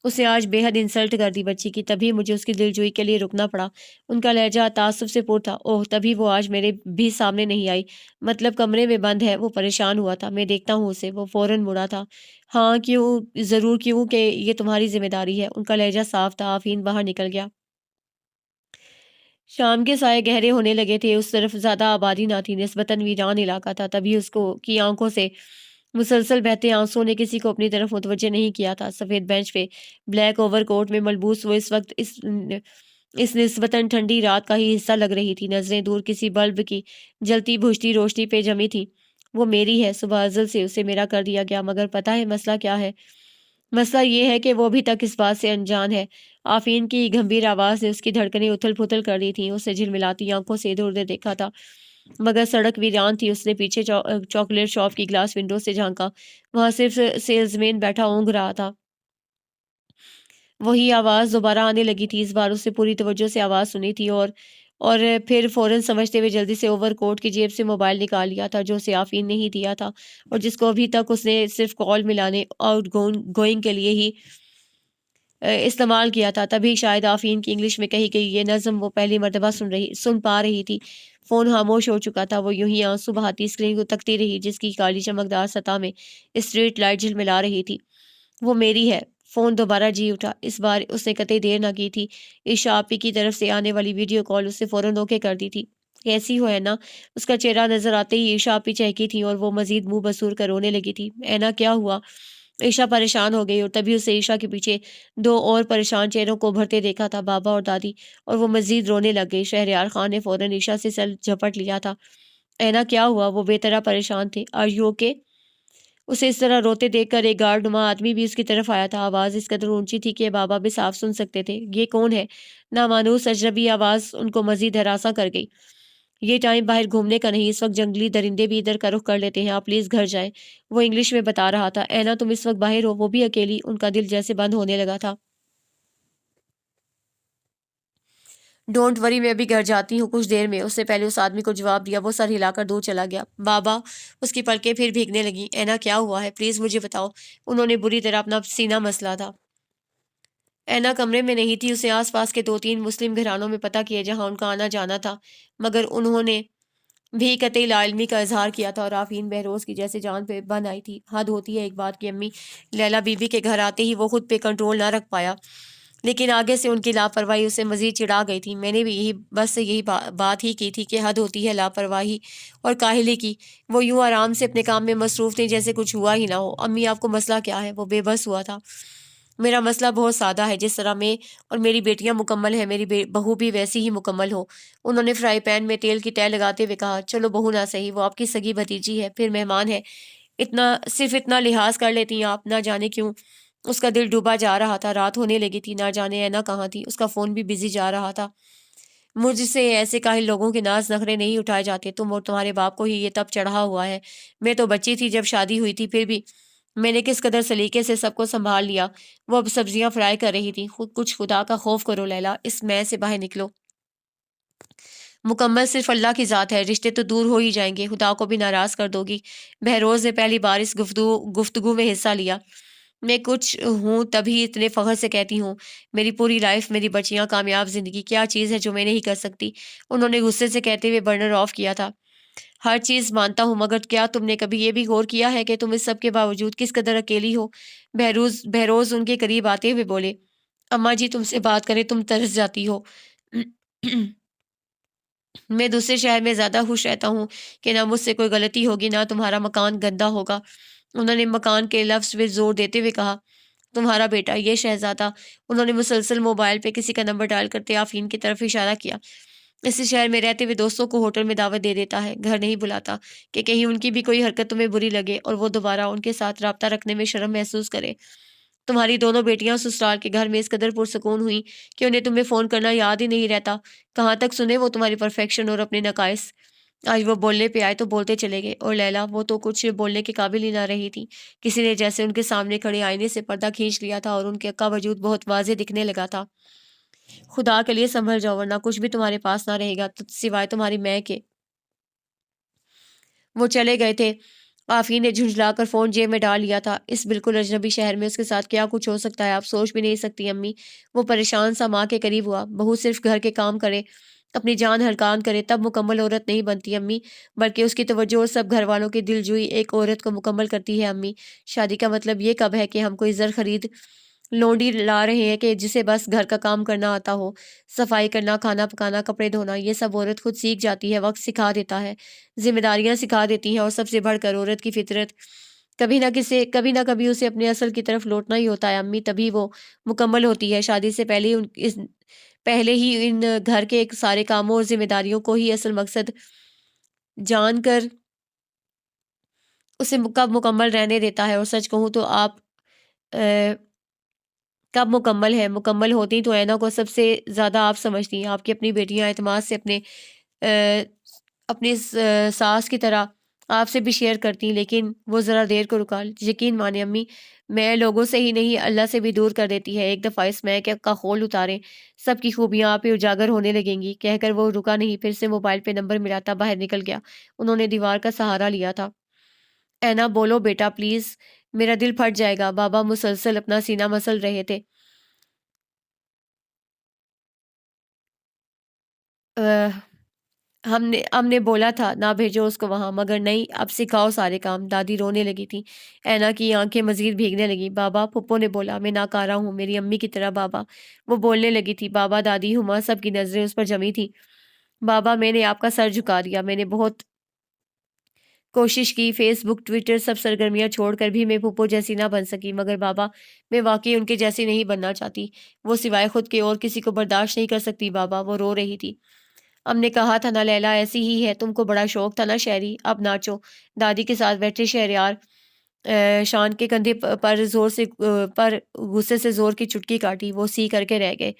اس نے آج بے حد انسلٹ کر دی بچی کی، تبھی مجھے اس کی دلجوئی کے لیے رکنا پڑا۔ ان کا لہجہ تعصب سے پر تھا۔ اوہ، تبھی وہ آج میرے بھی سامنے نہیں آئی، مطلب کمرے میں بند ہے۔ وہ پریشان ہوا تھا۔ میں دیکھتا ہوں اسے۔ وہ فوراً مڑا تھا۔ ہاں کیوں، ضرور، کیوں کہ یہ تمہاری ذمہ داری ہے۔ ان کا لہجہ صاف تھا۔ آفین باہر نکل گیا۔ شام کے سائے گہرے ہونے لگے تھے۔ اس طرف زیادہ آبادی نہ تھی، نسبتاً ویران علاقہ تھا۔ تبھی اس کو کی آنکھوں سے مسلسل بہتے آنسوؤں نے کسی کو اپنی طرف متوجہ نہیں کیا تھا۔ سفید بینچ پہ بلیک اوور کوٹ میں ملبوس وہ اس وقت اس نسبتاً ٹھنڈی رات کا ہی حصہ لگ رہی تھی۔ نظریں دور کسی بلب کی جلتی بجھتی روشنی پہ جمی تھی۔ وہ میری ہے، صبح ازل سے اسے میرا کر دیا گیا، مگر پتہ ہے مسئلہ کیا ہے؟ مسئلہ یہ ہے کہ وہ ابھی تک اس بات سے انجان ہے۔ آفین کی گمبھیر آواز نے اس کی دھڑکنیں اتھل پھتل کر دی تھیں۔ اسے جھلملاتی آنکھوں سے ادھر ادھر دیکھا تھا، مگر سڑک ویران تھی۔ اس نے پیچھے چاکلیٹ شاپ کی گلاس ونڈو سے جھانکا۔ وہاں صرف سیلز مین بیٹھا اونگ رہا تھا۔ وہی آواز دوبارہ آنے لگی تھی۔ اس بار اس نے پوری توجہ سے آواز سنی تھی اور پھر فوراً سمجھتے ہوئے جلدی سے اوور کوٹ کی جیب سے موبائل نکال لیا تھا، جو اسے آفین نے ہی دیا تھا اور جس کو ابھی تک اس نے صرف کال ملانے آؤٹ گوئنگ کے لیے ہی استعمال کیا تھا۔ تبھی شاید آفین کی انگلش میں کہی گئی یہ نظم وہ پہلی مرتبہ سن پا رہی تھی۔ فون خاموش ہو چکا تھا۔ وہ یوں ہی آنسو بہاتی اسکرین کو تکتی رہی، جس کی کالی چمکدار سطح میں اسٹریٹ لائٹ جھلملا رہی تھی۔ وہ میری ہے۔ فون دوبارہ جی اٹھا۔ اس بار اس نے قطعی دیر نہ کی تھی۔ عائشہ آپی کی طرف سے آنے والی ویڈیو کال اس نے فوراً اوکے کر دی تھی۔ کیسی ہو اینا؟ اس کا چہرہ نظر آتے ہی عائشہ آپی چہکی تھی اور وہ مزید منہ بسور کر رونے لگی تھی۔ اینا کیا ہوا؟ عائشہ پریشان ہو گئی اور تبھی اسے عائشہ کے پیچھے دو اور پریشان چہروں کو ابھرتے دیکھا تھا، بابا اور دادی، اور وہ مزید رونے لگ گئی۔ شہریار خان نے فوراً عائشہ سے سر جھپٹ لیا تھا۔ اینا کیا ہوا؟ وہ بے طرح پریشان تھے۔ Are you okay? اسے اس طرح روتے دیکھ کر ایک گارڈ نما آدمی بھی اس کی طرف آیا تھا۔ آواز اس قدر اونچی تھی کہ بابا بھی صاف سن سکتے تھے۔ یہ کون ہے؟ نامانوس اجنبی آواز ان کو مزید ہراساں کر گئی۔ یہ ٹائم باہر گھومنے کا نہیں، اس وقت جنگلی درندے بھی ادھر کا رخ کر لیتے ہیں، آپ پلیز گھر جائیں۔ وہ انگلش میں بتا رہا تھا۔ اینا تم اس وقت باہر ہو؟ وہ بھی اکیلی؟ ان کا دل جیسے بند ہونے لگا تھا۔ ڈونٹ وری، میں ابھی گھر جاتی ہوں کچھ دیر میں۔ اس نے پہلے اس آدمی کو جواب دیا۔ وہ سر ہلا کر دور چلا گیا۔ بابا، اس کی پلکیں پھر بھیگنے لگیں۔ اینا کیا ہوا ہے؟ پلیز مجھے بتاؤ۔ انہوں نے بری طرح اپنا سینہ مسلا تھا۔ اینا کمرے میں نہیں تھی۔ اسے آس پاس کے 2-3 مسلم گھرانوں میں پتہ کیا جہاں ان کا آنا جانا تھا، مگر انہوں نے بھی قطعی لا علمی کا اظہار کیا تھا اور آفین بہروز کی جیسے جان پہ بن آئی تھی۔ حد ہوتی ہے ایک بات کی، امی لیلا بی بی کے گھر آتے ہی وہ خود پہ کنٹرول نہ رکھ پایا۔ لیکن آگے سے ان کی لاپرواہی اسے مزید چڑھا گئی تھی۔ میں نے بھی یہی بات ہی کی تھی کہ حد ہوتی ہے لاپرواہی اور کاہلی کی۔ وہ یوں آرام سے اپنے کام میں مصروف تھی جیسے کچھ ہوا ہی نہ ہو۔ امی آپ کو مسئلہ کیا ہے؟ وہ بے بس ہوا تھا۔ میرا مسئلہ بہت سادہ ہے، جس طرح میں اور میری بیٹیاں مکمل ہیں میری بہو بھی ویسی ہی مکمل ہو۔ انہوں نے فرائی پین میں تیل کی تہ لگاتے ہوئے کہا، چلو بہو نہ صحیح، وہ آپ کی سگی بھتیجی ہے، پھر مہمان ہے، صرف اتنا لحاظ کر لیتی ہیں آپ۔ نہ جانے کیوں اس کا دل ڈوبا جا رہا تھا، رات ہونے لگی تھی، نہ جانے اینا کہاں تھی، اس کا فون بھی بزی جا رہا تھا۔ مجھ سے ایسے کاہل لوگوں کے ناز نخرے نہیں اٹھائے جاتے، تم اور تمہارے باپ کو ہی یہ تب چڑھا ہوا ہے۔ میں تو بچی تھی جب شادی ہوئی تھی، پھر بھی میں نے کس قدر سلیقے سے سب کو سنبھال لیا۔ وہ اب سبزیاں فرائی کر رہی تھی۔ کچھ خدا کا خوف کرو لیلا، اس میں سے باہر نکلو۔ مکمل صرف اللہ کی ذات ہے، رشتے تو دور ہو ہی جائیں گے، خدا کو بھی ناراض کر دو گی۔ بہروز نے پہلی بار اس گفتگو میں حصہ لیا۔ میں کچھ ہوں تبھی اتنے فخر سے کہتی ہوں، میری پوری لائف، میری بچیاں، کامیاب زندگی، کیا چیز ہے جو میں نہیں کر سکتی؟ انہوں نے غصے سے کہتے ہوئے برنر آف کیا تھا۔ ہر چیز مانتا ہوں، مگر کیا تم نے کبھی یہ بھی غور کیا ہے کہ تم اس سب کے باوجود کس قدر اکیلی ہو؟ بہروز ان کے قریب آتے ہوئے بولے، اماں جی تم سے بات کریں تم ترس جاتی ہو۔ میں دوسرے شہر میں زیادہ خوش رہتا ہوں کہ نہ مجھ سے کوئی غلطی ہوگی، نہ تمہارا مکان گندا ہوگا۔ انہوں نے مکان کے لفظ پہ زور دیتے ہوئے کہا، تمہارا بیٹا، یہ شہزادہ، انہوں نے مسلسل موبائل پہ کسی کا نمبر ڈال کرتے آفرین کی طرف اشارہ کیا، اسی شہر میں رہتے ہوئے دوستوں کو ہوٹل میں دعوت دے دیتا ہے، گھر نہیں بلاتا کہ کہیں ان کی بھی کوئی حرکت تمہیں بری لگے اور وہ دوبارہ ان کے ساتھ رابطہ رکھنے میں شرم محسوس کرے۔ تمہاری دونوں بیٹیاں سسرال کے گھر میں اس قدر پرسکون ہوئیں کہ انہیں تمہیں فون کرنا یاد ہی نہیں رہتا۔ کہاں تک سنے وہ تمہاری پرفیکشن اور اپنے نقائص۔ آج وہ بولنے پہ آئے تو بولتے چلے گئے، اور لیلا وہ تو کچھ بولنے کے قابل ہی نہ رہی تھی۔ کسی نے جیسے ان کے سامنے کھڑے آئینے سے پردہ کھینچ لیا تھا اور ان کا وجود بہت واضح دکھنے لگا تھا۔ خدا کے لیے سنبھل جاؤ ورنہ کچھ بھی تمہارے پاس نہ رہے گا سوائے تمہاری میں کے۔ وہ چلے گئے تھے۔ آفرین نے جھنجھلا کر فون جیب میں ڈال لیا تھا۔ اس بالکل اجنبی شہر میں اس کے ساتھ کیا کچھ ہو سکتا ہے آپ سوچ بھی نہیں سکتی امی۔ وہ پریشان سا ماں کے قریب ہوا۔ بہو صرف گھر کے کام کرے، اپنی جان ہلکان کرے تب مکمل عورت نہیں بنتی امی، بلکہ اس کی توجہ اور سب گھر والوں کی دلجوئی ایک عورت کو مکمل کرتی ہے امی۔ شادی کا مطلب یہ کب ہے کہ ہم کوئی زر خرید لونڈی لا رہے ہیں کہ جسے بس گھر کا کام کرنا آتا ہو، صفائی کرنا، کھانا پکانا، کپڑے دھونا، یہ سب عورت خود سیکھ جاتی ہے، وقت سکھا دیتا ہے، ذمہ داریاں سکھا دیتی ہیں، اور سب سے بڑھ کر عورت کی فطرت کبھی نہ کبھی اسے اپنے اصل کی طرف لوٹنا ہی ہوتا ہے امی، تبھی وہ مکمل ہوتی ہے۔ شادی سے پہلے ہی ان گھر کے سارے کاموں اور ذمہ داریوں کو ہی اصل مقصد جان کر اسے کب مکمل رہنے دیتا ہے۔ اور سچ کہوں تو آپ کب مکمل ہے، مکمل ہوتی تو اینا کو سب سے زیادہ آپ سمجھتی ہیں، آپ کی اپنی بیٹیاں اعتماد سے اپنی ساس کی طرح آپ سے بھی شیئر کرتی، لیکن وہ ذرا دیر کو رکا۔ یقین مانے امی، میں لوگوں سے ہی نہیں اللہ سے بھی دور کر دیتی ہے۔ ایک دفعہ اس محک کا خول اتارے، سب کی خوبیاں آپ ہی اجاگر ہونے لگیں گی، کہہ کر وہ رکا نہیں، پھر سے موبائل پہ نمبر ملاتا باہر نکل گیا۔ انہوں نے دیوار کا سہارا لیا تھا۔ اینا بولو بیٹا پلیز، میرا دل پھٹ جائے گا۔ بابا مسلسل اپنا سینہ مسل رہے تھے۔ ہم نے بولا تھا نہ بھیجو اس کو وہاں، مگر نہیں، اب سکھاؤ سارے کام۔ دادی رونے لگی تھی۔ اینا کی آنکھیں مزید بھیگنے لگی۔ بابا، پھپھو نے بولا، میں ناکارہ ہوں، میری امی کی طرح بابا۔ وہ بولنے لگی تھی۔ بابا، دادی، ہما سب کی نظریں اس پر جمی تھی۔ بابا، میں نے آپ کا سر جھکا دیا، میں نے بہت کوشش کی، فیس بک، ٹویٹر، سب سرگرمیاں چھوڑ کر بھی میں پھپھو جیسی نہ بن سکی، مگر بابا، میں واقعی ان کے جیسی نہیں بننا چاہتی۔ وہ سوائے خود کے اور کسی کو برداشت نہیں کر سکتی بابا۔ وہ رو رہی تھی۔ ہم نے کہا تھا نا لیلا ایسی ہی ہے، تم کو بڑا شوق تھا نا شہری، اب ناچو۔ دادی کے ساتھ بیٹھے شہریار شان کے کندھے پر غصے سے زور کی چٹکی کاٹی، وہ سی کر کے رہ گئے۔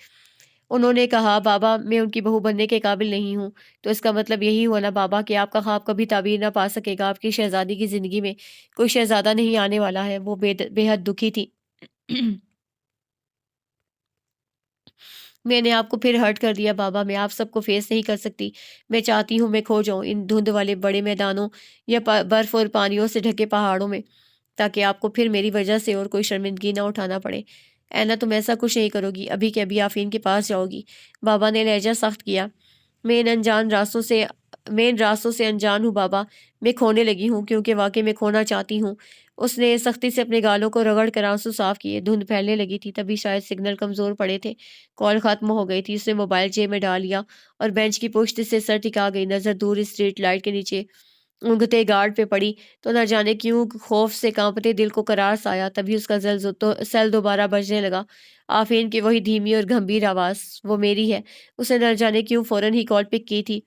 انہوں نے کہا، بابا، میں ان کی بہو بننے کے قابل نہیں ہوں، تو اس کا مطلب یہی ہوا نا بابا کہ آپ کا خواب کبھی تعبیر نہ پا سکے گا، آپ کی شہزادی کی زندگی میں کوئی شہزادہ نہیں آنے والا ہے۔ وہ بے حد دکھی تھی۔ میں نے آپ کو پھر ہرٹ کر دیا بابا، میں آپ سب کو فیس نہیں کر سکتی، میں چاہتی ہوں میں کھو جاؤں ان دھند والے بڑے میدانوں یا برف اور پانیوں سے ڈھکے پہاڑوں میں، تاکہ آپ کو پھر میری وجہ سے اور کوئی شرمندگی نہ اٹھانا پڑے۔ اینا، تم ایسا کچھ نہیں کرو گی، ابھی کے ابھی آفرین کے پاس جاؤ گی۔ بابا نے لہجہ سخت کیا۔ میں ان راستوں سے انجان ہوں بابا، میں کھونے لگی ہوں کیونکہ واقعی میں کھونا چاہتی ہوں، اس نے سختی سے اپنے گالوں کو رگڑ کر آنسو صاف کیے۔ دھند پھیلنے لگی تھی، تبھی شاید سگنل کمزور پڑے تھے۔ کال ختم ہو گئی تھی۔ اس نے موبائل جیب میں ڈال لیا اور بینچ کی پشت سے سر ٹکا گئی۔ نظر دور اسٹریٹ لائٹ کے نیچے اونگتے گارڈ پہ پڑی تو نہ جانے کیوں خوف سے کانپتے دل کو قرار سا آیا۔ تبھی اس کا سیل دوبارہ بجنے لگا۔ آفرین کی وہی دھیمی اور گھمبیر آواز، وہ میری ہے۔ اسے نہ جانے کیوں فوراً ہی کال پک کی تھی۔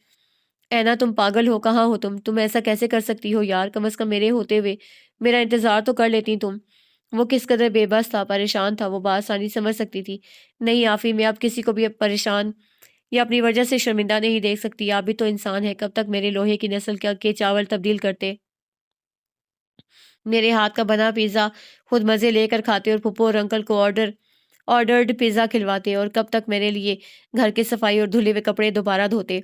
اینا تم پاگل ہو، کہاں ہو تم ایسا کیسے کر سکتی ہو یار؟ کم از کم میرے ہوتے ہوئے میرا انتظار تو کر لیتی تم۔ وہ کس قدر بے بس تھا، پریشان تھا، وہ بآسانی سمجھ سکتی تھی۔ نہیں آفی، میں اب کسی کو بھی پریشان یا اپنی وجہ سے شرمندہ نہیں دیکھ سکتی۔ آپ بھی تو انسان ہے، کب تک میرے لوہے کی نسل کے چاول تبدیل کرتے؟ میرے ہاتھ کا بنا پیزا خود مزے لے کر کھاتے اور پھپھو اور انکل کو آرڈرڈ پیزا کھلواتے، اور کب تک میرے لیے گھر کی صفائی اور دھلے ہوئے کپڑے دوبارہ دھوتے؟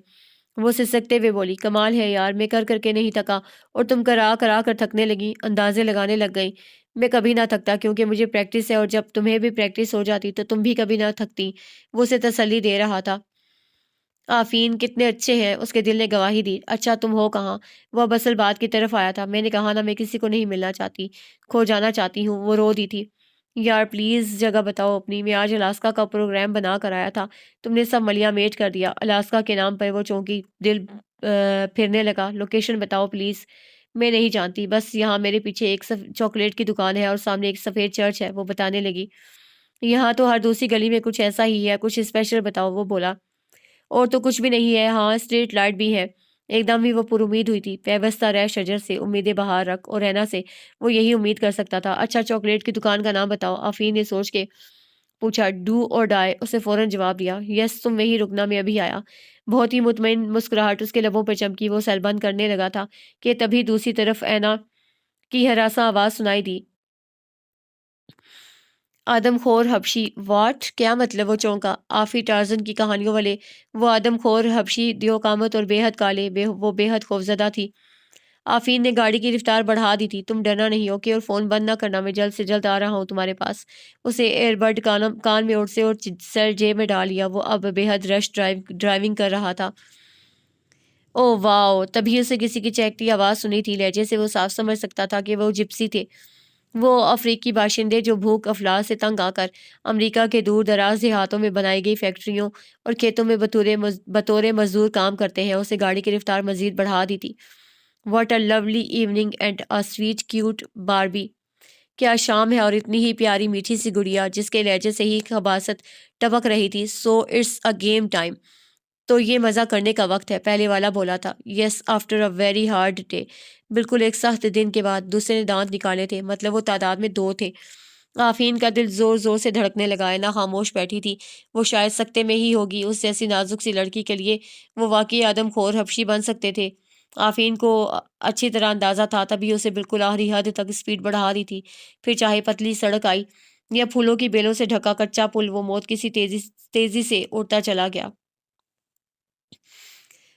وہ سسکتے ہوئے بولی، کمال ہے یار، میں کر کے نہیں تھکا اور تم کرا کر تھکنے لگی، اندازے لگانے لگ گئی۔ میں کبھی نہ تھکتا کیونکہ مجھے پریکٹس ہے، اور جب تمہیں بھی پریکٹس ہو جاتی تو تم بھی کبھی نہ تھکتی۔ وہ اسے تسلی دے رہا تھا۔ آفین کتنے اچھے ہیں، اس کے دل نے گواہی دی۔ اچھا تم ہو کہاں؟ وہ اب اصل بات کی طرف آیا تھا۔ میں نے کہا نا، میں کسی کو نہیں ملنا چاہتی، کھو جانا چاہتی ہوں۔ وہ رو دی تھی۔ یار پلیز جگہ بتاؤ اپنی، میں آج الاسکا کا پروگرام بنا کر آیا تھا، تم نے سب ملیا میٹ کر دیا۔ الاسکا کے نام پر وہ چونکی، دل پھرنے لگا۔ لوکیشن بتاؤ پلیز۔ میں نہیں جانتی، بس یہاں میرے پیچھے ایک چاکلیٹ کی دکان ہے اور سامنے ایک سفید چرچ ہے، وہ بتانے لگی۔ یہاں تو ہر دوسری گلی میں کچھ ایسا ہی ہے، کچھ اسپیشل بتاؤ، وہ بولا۔ اور تو کچھ بھی نہیں ہے، ہاں اسٹریٹ لائٹ بھی ہے۔ ایک دم ہی وہ پر امید ہوئی تھی۔ پیوستہ رہ شجر سے امیدیں بہار رکھ، اور رینا سے وہ یہی امید کر سکتا تھا۔ اچھا چاکلیٹ کی دکان کا نام بتاؤ، آفرین نے سوچ کے پوچھا۔ ڈو اور ڈائی، اسے فوراً جواب دیا۔ یس، تم وہیں رکنا، میں ابھی آیا۔ بہت ہی مطمئن مسکراہٹ اس کے لبوں پہ چمکی۔ وہ سیل بند کرنے لگا تھا کہ تبھی دوسری طرف اینا کی ہراساں آواز سنائی دی۔ آدم خور حبشی۔ واٹ؟ کیا مطلب؟ وہ چونکا۔ آفی ٹارزن کی کہانیوں والے وہ آدم خور حبشی دیو قامت اور بے حد کالے، وہ بے حد خوفزدہ تھی۔ آفین نے گاڑی کی رفتار بڑھا دی تھی۔ تم ڈرنا نہیں، اوکے؟ اور فون بند نہ کرنا، میں جلد سے جلد آ رہا ہوں تمہارے پاس۔ اسے ایئر بڈ کان میں اڑ سے اور سر جیب میں ڈال لیا۔ وہ اب بے حد رش ڈرائیونگ کر رہا تھا۔ او واو! تبھی اسے کسی کی چہکتی آواز سنی تھی۔ لہجے سے وہ صاف سمجھ سکتا تھا کہ وہ جپسی تھے، وہ افریقی باشندے جو بھوک افلاس سے تنگ آ کر امریکہ کے دور دراز دیہاتوں میں بنائی گئی فیکٹریوں اور کھیتوں میں بطور مزدور کام کرتے ہیں۔ اسے گاڑی کی رفتار مزید بڑھا دی تھی۔ What a lovely evening and a sweet cute Barbie. کیا شام ہے اور اتنی ہی پیاری میٹھی سی گڑیا جس کے لہجے سے ہی خباثت ٹپک رہی تھی۔ So it's a game time, تو یہ مزہ کرنے کا وقت ہے، پہلے والا بولا تھا۔ Yes, after a very hard day, بالکل ایک سخت دن کے بعد۔ دوسرے نے دانت نکالے تھے، مطلب وہ تعداد میں 2 تھے۔ آفین کا دل زور زور سے دھڑکنے لگا۔ اینا خاموش بیٹھی تھی، وہ شاید سکتے میں ہی ہوگی۔ اس جیسی نازک سی لڑکی کے لیے وہ واقعی آدم خور حبشی بن سکتے تھے۔ آفین کو اچھی طرح اندازہ تھا، تبھی اسے بالکل آخری حد تک اسپیڈ بڑھا دی تھی۔ پھر چاہے پتلی سڑک آئی یا پھولوں کی بیلوں سے ڈھکا کچا پل، وہ موت کی سی تیزی سے اڑتا چلا گیا۔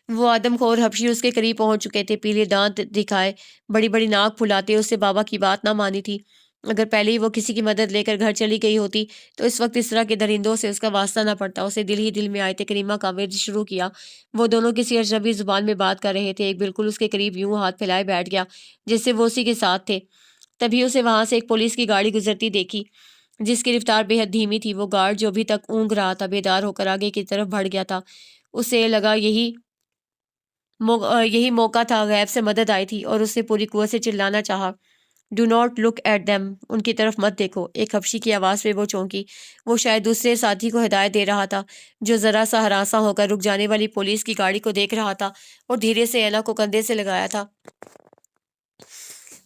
وہ آدم خور حبشی اس کے قریب پہنچ چکے تھے، پیلے دانت دکھائے، بڑی بڑی ناک پھلاتے۔ اس سے بابا کی بات نہ مانی تھی۔ اگر پہلے ہی وہ کسی کی مدد لے کر گھر چلی گئی ہوتی تو اس وقت اس طرح کے درندوں سے اس کا واسطہ نہ پڑتا۔ اسے دل ہی دل میں آیت کریمہ کا ورد شروع کیا۔ وہ دونوں کسی اجنبی زبان میں بات کر رہے تھے۔ ایک بالکل اس کے قریب یوں ہاتھ پھیلائے بیٹھ گیا جس سے وہ اسی کے ساتھ تھے۔ تبھی اسے وہاں سے ایک پولیس کی گاڑی گزرتی دیکھی جس کی رفتار بے حد دھیمی تھی۔ وہ گارڈ جو ابھی تک اونگ رہا تھا بیدار ہو کر آگے کی طرف بڑھ گیا تھا۔ اسے لگا یہی موقع تھا، غیب سے مدد آئی تھی، اور اس نے پوری قوت سے چلانا چاہا، do not look at them, ان کی طرف مت دیکھو۔ ایک حبشی کی آواز پہ وہ چونکی۔ وہ شاید دوسرے ساتھی کو ہدایت دے رہا تھا جو ذرا سا ہراساں ہو کر رک جانے والی پولیس کی گاڑی کو دیکھ رہا تھا اور دھیرے سے اینا کو کندھے سے لگایا تھا۔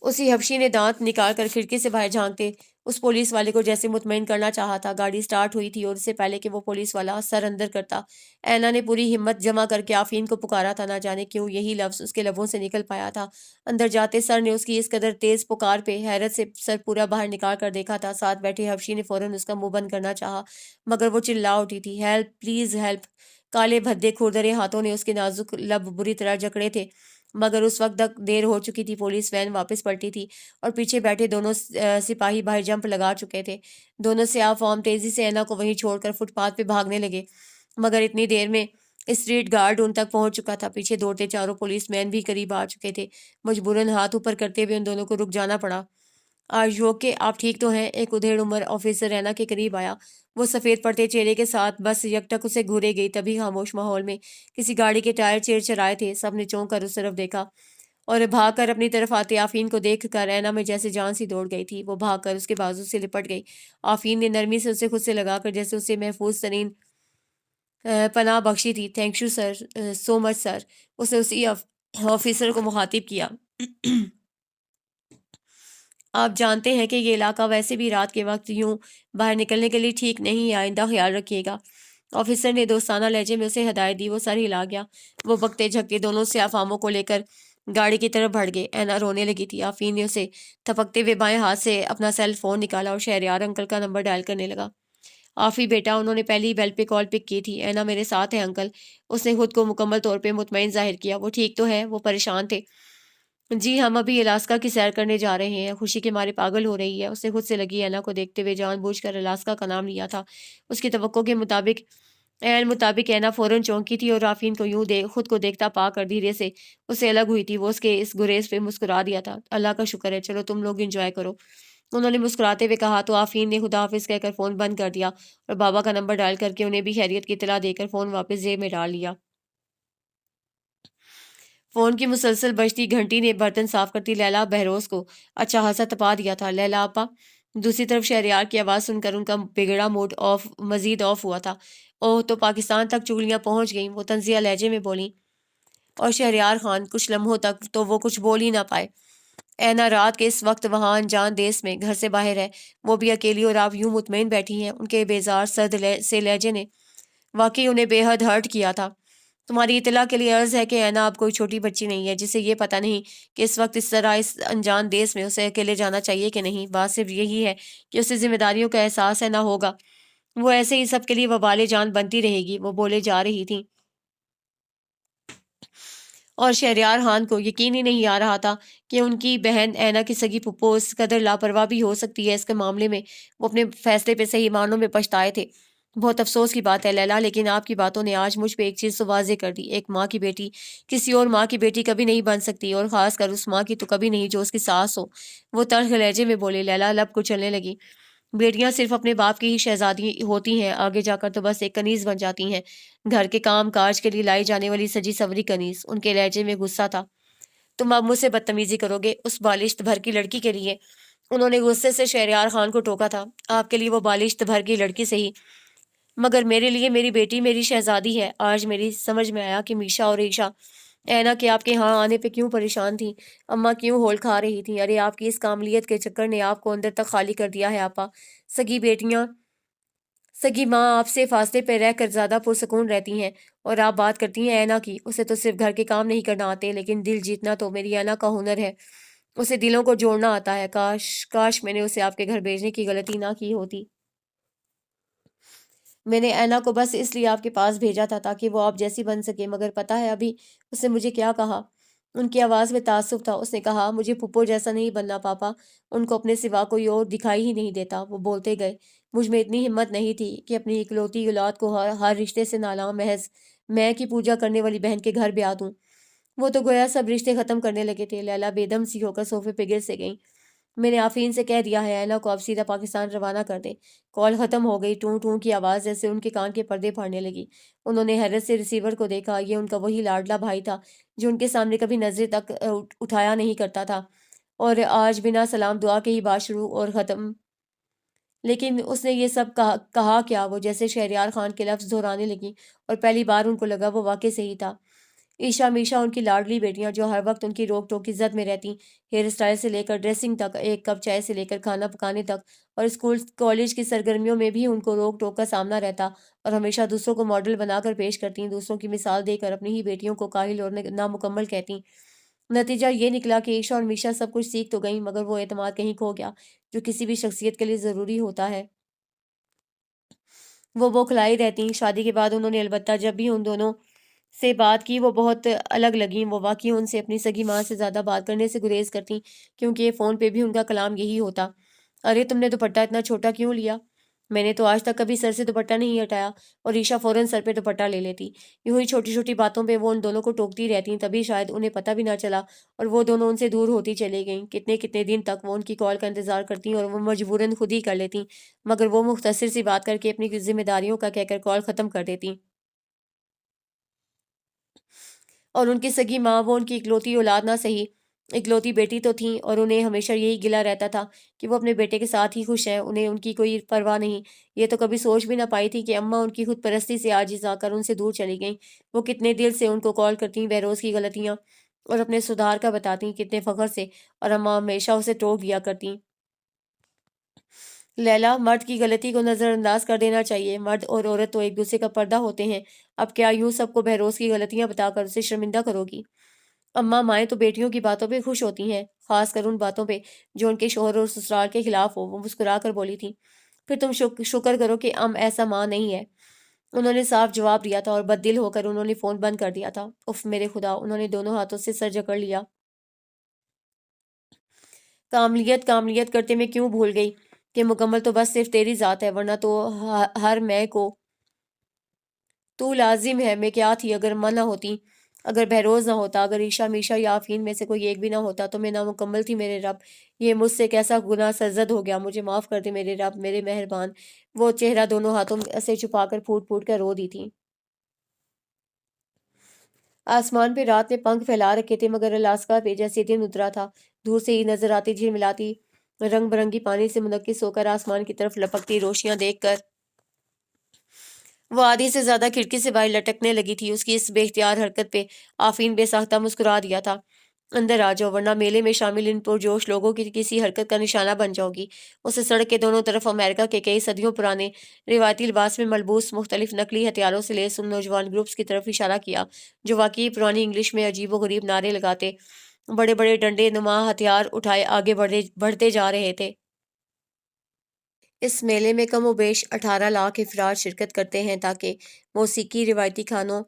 اسی حبشی نے دانت نکال کر کھڑکی سے باہر جھانکتے اس پولیس والے کو جیسے مطمئن کرنا چاہا تھا۔ گاڑی سٹارٹ ہوئی تھی اور اس سے پہلے کہ وہ پولیس والا سر اندر کرتا، اینا نے پوری ہمت جمع کر کے آفین کو پکارا تھا۔ نہ جانے کیوں یہی لفظ اس کے لبوں سے نکل پایا تھا۔ اندر جاتے سر نے اس کی اس قدر تیز پکار پہ حیرت سے سر پورا باہر نکال کر دیکھا تھا۔ ساتھ بیٹھے حبشی نے فوراً اس کا منہ بند کرنا چاہا، مگر وہ چلا اٹھی تھی، ہیلپ پلیز ہیلپ۔ کالے بھدے کھردرے ہاتھوں نے اس کے نازک لب بری طرح جکڑے تھے، مگر اس وقت تک دیر ہو چکی تھی۔ پولیس وین واپس پلٹی تھی اور پیچھے بیٹھے دونوں سپاہی باہر جمپ لگا چکے تھے۔ دونوں سیاہ فام تیزی سے اینا کو وہیں چھوڑ کر فٹ پاتھ پہ بھاگنے لگے، مگر اتنی دیر میں اسٹریٹ گارڈ ان تک پہنچ چکا تھا۔ پیچھے دوڑتے چاروں پولیس مین بھی قریب آ چکے تھے۔ مجبوراً ہاتھ اوپر کرتے ہوئے ان دونوں کو رک جانا پڑا۔ آج اوکے، آپ ٹھیک تو ہیں؟ ایک ادھیڑ عمر آفیسر رینا کے قریب آیا۔ وہ سفید پڑتے چہرے کے ساتھ بس یکٹک اسے گھورے گئی۔ تبھی خاموش ماحول میں کسی گاڑی کے ٹائر چیر چرائے تھے۔ سب نے چونک کر اس طرف دیکھا اور بھاگ کر اپنی طرف آتے آفین کو دیکھ کر رینا میں جیسے جان سی دوڑ گئی تھی۔ وہ بھاگ کر اس کے بازو سے لپٹ گئی۔ آفین نے نرمی سے اسے خود سے لگا کر جیسے اسے محفوظ ترین پناہ بخشی تھی۔ تھینک یو سر، سو مچ سر۔ اس نے اسی آفیسر کو مخاطب کیا۔ آپ جانتے ہیں کہ یہ علاقہ ویسے بھی رات کے وقت یوں باہر نکلنے کے لیے ٹھیک نہیں ہے، آئندہ خیال رکھیے گا۔ آفیسر نے دوستانہ لہجے میں اسے ہدایت دی۔ وہ سر ہلا گیا۔ وہ بکتے جھکتے دونوں سے افاموں کو لے کر گاڑی کی طرف بڑھ گئے۔ اینا رونے لگی تھی۔ آفین نے اسے تھپکتے ہوئے بائیں ہاتھ سے اپنا سیل فون نکالا اور شہریار انکل کا نمبر ڈائل کرنے لگا۔ آفی بیٹا، انہوں نے پہلی بیل پہ کال پک کی تھی۔ اینا میرے ساتھ ہے انکل۔ اس نے خود کو مکمل طور پہ مطمئن ظاہر کیا۔ وہ ٹھیک تو ہے؟ وہ پریشان تھے۔ جی، ہم ابھی الاسکا کی سیر کرنے جا رہے ہیں۔ خوشی کے مارے پاگل ہو رہی ہے۔ اسے خود سے لگی اینا کو دیکھتے ہوئے جان بوجھ کر الاسکا کا نام لیا تھا۔ اس کی توقع کے مطابق اینا فوراً چونکی تھی اور آفین کو یوں خود کو دیکھتا پا کر دھیرے سے اسے الگ ہوئی تھی۔ وہ اس کے اس گریز پہ مسکرا دیا تھا۔ اللہ کا شکر ہے، چلو تم لوگ انجوائے کرو، انہوں نے مسکراتے ہوئے کہا۔ تو آفین نے خدا حافظ کہہ کر فون بند کر دیا اور بابا کا نمبر ڈائل کر کے انہیں بھی خیریت کی اطلاع دے کر فون واپس جیب میں ڈال لیا۔ فون کی مسلسل بجتی گھنٹی نے برتن صاف کرتی لیلا بہروز کو اچھا خاصا تپا دیا تھا۔ لیلا آپا، دوسری طرف شہریار کی آواز سن کر ان کا بگڑا موڈ مزید آف ہوا تھا۔ اوہ، تو پاکستان تک چگلیاں پہنچ گئیں، وہ طنزیہ لہجے میں بولیں۔ اور شہریار خان کچھ لمحوں تک تو وہ کچھ بول ہی نہ پائے۔ اینا رات کے اس وقت وہاں انجان دیس میں گھر سے باہر ہے، وہ بھی اکیلی، اور آپ یوں مطمئن بیٹھی ہیں۔ ان کے بیزار سرد سے لہجے نے واقعی انہیں بے حد ہرٹ کیا تھا۔ تمہاری اطلاع کے لیے عرض ہے کہ اینا اب کوئی چھوٹی بچی نہیں ہے جسے یہ پتہ نہیں کہ اس وقت اس طرح اس انجان دیس میں اسے اکیلے جانا چاہیے کہ نہیں۔ بات صرف یہی ہے کہ اسے ذمہ داریوں کا احساس ہے، نہ ہوگا وہ ایسے ہی سب کے لیے وبال جان بنتی رہے گی۔ وہ بولے جا رہی تھی اور شہریار خان کو یقین ہی نہیں آ رہا تھا کہ ان کی بہن اینا کی سگی پھپھو اس قدر لاپرواہ بھی ہو سکتی ہے۔ اس کے معاملے میں وہ اپنے فیصلے پہ صحیح معنوں میں پچھتائے تھے۔ بہت افسوس کی بات ہے لیلا، لیکن آپ کی باتوں نے آج مجھ پہ ایک چیز تو واضح کر دی۔ ایک ماں کی بیٹی کسی اور ماں کی بیٹی کبھی نہیں بن سکتی، اور خاص کر اس ماں کی تو کبھی نہیں جو اس کی ساس ہو۔ وہ تلخ لہجے میں بولے۔ لیلا لب کو چلنے لگی۔ بیٹیاں صرف اپنے باپ کی ہی شہزادی ہوتی ہیں، آگے جا کر تو بس ایک کنیز بن جاتی ہیں، گھر کے کام کاج کے لیے لائی جانے والی سجی سوری کنیز۔ ان کے لہجے میں غصہ تھا۔ تم اب مجھ سے بدتمیزی کرو گے اس بالشت بھر کی لڑکی کے لیے؟ انہوں نے غصے سے شہریار خان کو ٹوکا تھا۔ آپ کے لیے وہ بالشت بھر کی لڑکی صحیح، مگر میرے لیے میری بیٹی میری شہزادی ہے۔ آج میری سمجھ میں آیا کہ میشا اور عیشا اینا کے آپ کے ہاں آنے پہ کیوں پریشان تھیں، اماں کیوں ہول کھا رہی تھیں۔ ارے آپ کی اس کاملیت کے چکر نے آپ کو اندر تک خالی کر دیا ہے آپا۔ سگی ماں آپ سے فاصلے پہ رہ کر زیادہ پرسکون رہتی ہیں، اور آپ بات کرتی ہیں اینا کی۔ اسے تو صرف گھر کے کام نہیں کرنا آتے، لیکن دل جیتنا تو میری اینا کا ہنر ہے۔ اسے دلوں کو جوڑنا آتا ہے۔ کاش میں نے اسے آپ کے گھر بھیجنے کی غلطی نہ کی ہوتی۔ میں نے اینا کو بس اس لیے آپ کے پاس بھیجا تھا تاکہ وہ آپ جیسی بن سکے، مگر پتہ ہے ابھی اس نے مجھے کیا کہا؟ ان کی آواز میں تعصب تھا۔ اس نے کہا مجھے پھپھو جیسا نہیں بننا پاپا، ان کو اپنے سوا کوئی اور دکھائی ہی نہیں دیتا۔ وہ بولتے گئے، مجھ میں اتنی ہمت نہیں تھی کہ اپنی اکلوتی اولاد کو ہر رشتے سے نالاں محض میں کی پوجا کرنے والی بہن کے گھر بیاہ دوں۔ وہ تو گویا سب رشتے ختم کرنے لگے تھے۔ لیلا بے دم سی ہو کر صوفے پہ گر سے گئیں۔ میں نے آفین سے کہہ دیا ہے اینا کو اب سیدھا پاکستان روانہ کر دے۔ کال ختم ہو گئی۔ ٹوں ٹوں کی آواز جیسے ان کے کان کے پردے پھاڑنے لگی۔ انہوں نے حیرت سے ریسیور کو دیکھا۔ یہ ان کا وہی لاڈلا بھائی تھا جو ان کے سامنے کبھی نظریں تک اٹھایا نہیں کرتا تھا، اور آج بنا سلام دعا کے ہی بات شروع اور ختم۔ لیکن اس نے یہ سب کہا کیا؟ وہ جیسے شہریار خان کے لفظ دہرانے لگی، اور پہلی بار ان کو لگا وہ واقع صحیح تھا۔ عیشا میشا ان کی لاڈلی بیٹیاں جو ہر وقت ان کی روک ٹوک کی زد میں رہتی، ہیئر اسٹائل سے لے کر ڈریسنگ تک، ایک کپ چائے سے لے کر کھانا پکانے تک، اور اسکول کالج کی سرگرمیوں میں بھی ان کو روک ٹوک کا سامنا رہتا، اور ہمیشہ دوسروں کو ماڈل بنا کر پیش کرتی، دوسروں کی مثال دے کر اپنی ہی بیٹیوں کو کاہل اور نامکمل کہتی۔ نتیجہ یہ نکلا کہ عیشا اور میشا سب کچھ سیکھ تو گئیں، مگر وہ اعتماد کہیں کھو گیا جو کسی بھی شخصیت کے لیے ضروری ہوتا ہے۔ وہ بوکھلائی رہتی۔ شادی کے بعد انہوں نے البتہ جب بھی ان دونوں سے بات کی وہ بہت الگ لگیں۔ وہ واقعی ان سے اپنی سگی ماں سے زیادہ بات کرنے سے گریز کرتی، کیونکہ فون پہ بھی ان کا کلام یہی ہوتا۔ ارے تم نے دوپٹہ اتنا چھوٹا کیوں لیا؟ میں نے تو آج تک کبھی سر سے دوپٹہ نہیں ہٹایا، اور عیشا فوراً سر پہ دوپٹہ لے لیتی۔ یوں ہی چھوٹی چھوٹی باتوں پہ وہ ان دونوں کو ٹوکتی رہتی، تبھی شاید انہیں پتہ بھی نہ چلا اور وہ دونوں ان سے دور ہوتی چلی گئیں۔ کتنے کتنے دن تک وہ ان کی کال کا انتظار کرتی اور وہ مجبوراً خود ہی کر لیتی، مگر وہ مختصر سی بات کر کے اپنی ذمہ داریوں کا کہہ کر کال ختم کر دیتی۔ اور ان کی سگی ماں، وہ ان کی اکلوتی اولاد نہ سہی اکلوتی بیٹی تو تھیں، اور انہیں ہمیشہ یہی گلہ رہتا تھا کہ وہ اپنے بیٹے کے ساتھ ہی خوش ہیں، انہیں ان کی کوئی پرواہ نہیں۔ یہ تو کبھی سوچ بھی نہ پائی تھی کہ اماں ان کی خود پرستی سے عاجز آ کر ان سے دور چلی گئیں۔ وہ کتنے دل سے ان کو کال کرتیں، بہروز کی غلطیاں اور اپنے سدھار کا بتاتیں، کتنے فخر سے، اور اماں ہمیشہ اسے ٹوک دیا کرتیں۔ لیلا، مرد کی غلطی کو نظر انداز کر دینا چاہیے، مرد اور عورت تو ایک دوسرے کا پردہ ہوتے ہیں، اب کیا یوں سب کو بہروز کی غلطیاں بتا کر اسے شرمندہ کرو گی؟ اماں مائیں تو بیٹیوں کی باتوں پہ خوش ہوتی ہیں، خاص کر ان باتوں پہ جو ان کے شوہر اور سسرال کے خلاف ہو۔ وہ مسکرا کر بولی تھی، پھر تم شکر کرو کہ ایسا ماں نہیں ہے۔ انہوں نے صاف جواب دیا تھا، اور بد دل ہو کر انہوں نے فون بند کر دیا تھا۔ اف میرے خدا، انہوں نے دونوں ہاتھوں سے سر جکڑ لیا۔ کاملیت کاملیت کرتے میں کیوں بھول گئی کہ مکمل تو بس صرف تیری ذات ہے، ورنہ تو ہر میں کو تو لازم ہے۔ میں کیا تھی اگر ماں نہ ہوتی، اگر بہروز نہ ہوتا، اگر عیشا میشا یا آفین میں سے کوئی ایک بھی نہ ہوتا تو میں نامکمل تھی میرے رب۔ یہ مجھ سے کیسا گناہ سرزد ہو گیا، مجھے معاف کر دے میرے رب، میرے مہربان۔ وہ چہرہ دونوں ہاتھوں سے چھپا کر پھوٹ پھوٹ کر رو دی تھی۔ آسمان پہ رات نے پنکھ پھیلا رکھے تھے، مگر الاسکا پہ جیسے دن اترا تھا۔ دور سے ہی نظر آتی جھلملاتی رنگ برنگی پانی سے منعکس ہو کر آسمان کی طرف لپکتی روشنیاں دیکھ کر وہ آدھی سے زیادہ کھڑکی سے باہر لٹکنے لگی تھی۔ اس کی اس بے اختیار حرکت پہ آفین بے ساختہ مسکرا دیا تھا، اندر آ جاؤ، ورنہ میلے میں شامل ان پرجوش لوگوں کی کسی حرکت کا نشانہ بن جاؤ گی۔ اسے سڑک کے دونوں طرف امریکہ کے کئی صدیوں پرانے روایتی لباس میں ملبوس مختلف نقلی ہتھیاروں سے لیس ان نوجوان گروپس کی طرف اشارہ کیا جو واقعی پرانی انگلش میں عجیب و غریب نعرے لگاتے، بڑے بڑے ڈنڈے نما ہتھیار اٹھائے آگے بڑھتے جا رہے تھے۔ اس میلے میں کم و بیش 18 لاکھ افراد شرکت کرتے ہیں تاکہ موسیقی، روایتی کھانوں،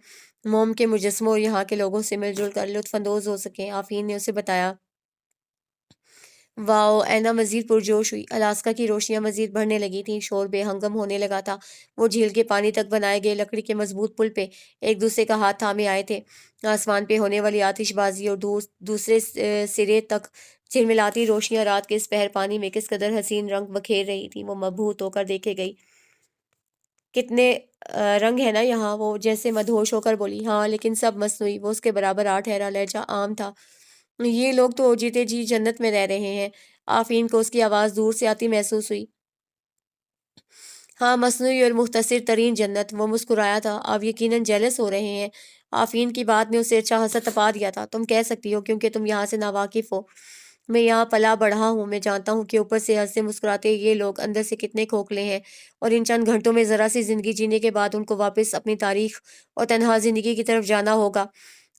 موم کے مجسموں اور یہاں کے لوگوں سے مل جل کر لطف اندوز ہو سکیں۔ آفین نے اسے بتایا۔ واؤ! اینا مزید پرجوش ہوئی۔ الاسکا کی روشنیاں مزید بڑھنے لگی تھیں، شور بے ہنگم ہونے لگا تھا۔ وہ جھیل کے پانی تک بنائے گئے لکڑی کے مضبوط پل پہ ایک دوسرے کا ہاتھ تھامے آئے تھے۔ آسمان پہ ہونے والی آتش بازی اور دوسرے سرے تک جھلملاتی روشنیاں رات کے اس پہر پانی میں کس قدر حسین رنگ بکھیر رہی تھی، وہ مبہوت ہو کر دیکھے گئی۔ کتنے رنگ ہیں نا یہاں، وہ جیسے مدہوش ہو کر بولی۔ ہاں، لیکن سب مصنوعی۔ وہ اس کے برابر ٹھہرا، لہجہ عام تھا۔ یہ لوگ تو جیتے جی جنت میں رہ رہے ہیں۔ آفین کو اس کی آواز دور سے آتی محسوس ہوئی۔ ہاں، مصنوعی اور مختصر ترین جنت۔ وہ مسکرایا تھا۔ آپ یقیناً جیلس ہو رہے ہیں۔ آفین کی بات نے اسے اچھا خاصا تپا دیا تھا۔ تم کہہ سکتی ہو کیونکہ تم یہاں سے ناواقف ہو۔ میں یہاں پلا بڑھا ہوں، میں جانتا ہوں کہ اوپر سے ہنستے مسکراتے یہ لوگ اندر سے کتنے کھوکھلے ہیں، اور ان چند گھنٹوں میں ذرا سی زندگی جینے کے بعد ان کو واپس اپنی تاریخ اور تنہا زندگی کی طرف جانا ہوگا۔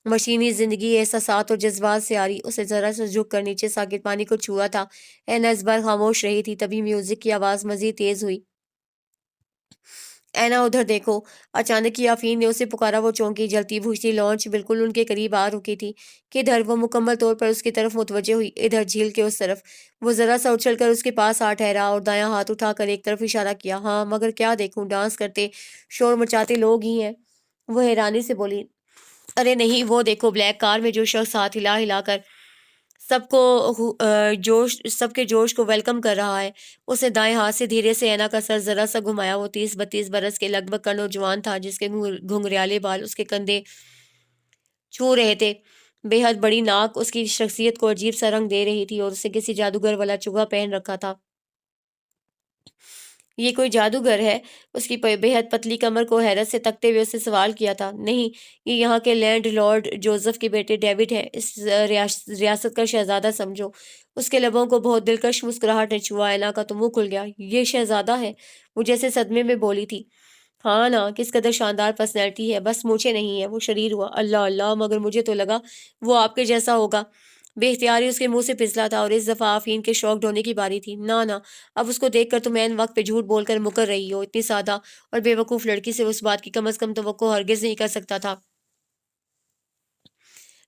مشینی زندگی احساسات اور جذبات سے آری۔ اسے ذرا سا جھک کر نیچے ساکت پانی کو چھوا تھا۔ اینا اس بار خاموش رہی تھی، تبھی میوزک کی آواز مزید تیز ہوئی۔ اینا ادھر دیکھو! اچانک ہی آفین نے اسے پکارا۔ وہ چونکی، جلتی بجھتی لانچ بالکل ان کے قریب آ رکی تھی۔ کدھر؟ وہ مکمل طور پر اس کی طرف متوجہ ہوئی۔ ادھر، جھیل کے اس طرف۔ وہ ذرا سا اچھل کر اس کے پاس آ ٹھہرا اور دایاں ہاتھ اٹھا کر ایک طرف اشارہ کیا۔ ہاں، مگر کیا دیکھوں؟ ڈانس کرتے، شور مچاتے لوگ ہی ہیں، وہ حیرانی سے بولی۔ ارے نہیں، وہ دیکھو، بلیک کار میں جو شخص ہاتھ ہلا ہلا کر سب کے جوش کو ویلکم کر رہا ہے۔ اس نے دائیں ہاتھ سے دھیرے سے اینا کا سر ذرا سا گھمایا۔ وہ 30-32 برس کے لگ بھگ کا نوجوان تھا جس کے گھنگریالے بال اس کے کندھے چھو رہے تھے۔ بے حد بڑی ناک اس کی شخصیت کو عجیب سا رنگ دے رہی تھی، اور اسے کسی جادوگر والا چوگا پہن رکھا تھا۔ یہ کوئی جادوگر ہے؟ اس کی بے حد پتلی کمر کو حیرت سے تکتے ہوئے اسے سوال کیا تھا۔ نہیں، یہ یہاں کے لینڈ لارڈ جوزف کے بیٹے ڈیوڈ ہے، اس ریاست کا شہزادہ سمجھو۔ اس کے لبوں کو بہت دلکش مسکراہٹ نے چھوا۔ اینا کا تو منہ کھل گیا۔ یہ شہزادہ ہے؟ وہ جیسے صدمے میں بولی تھی۔ ہاں نا، کس قدر شاندار پرسنالٹی ہے، بس مونچھیں نہیں ہیں۔ وہ شریر ہوا۔ اللہ اللہ، مگر مجھے تو لگا وہ آپ کے جیسا ہوگا۔ بے اختیاری اس کے منہ سے پھسلا تھا، اور اس دفعہ آفین کے شوق ڈھونے کی باری تھی۔ نہ نہ، اب اس کو دیکھ کر تم عین وقت پہ جھوٹ بول کر مکر رہی ہو۔ اتنی سادہ اور بے وقوف لڑکی سے اس بات کی کم از کم توقع ہرگز نہیں کر سکتا تھا۔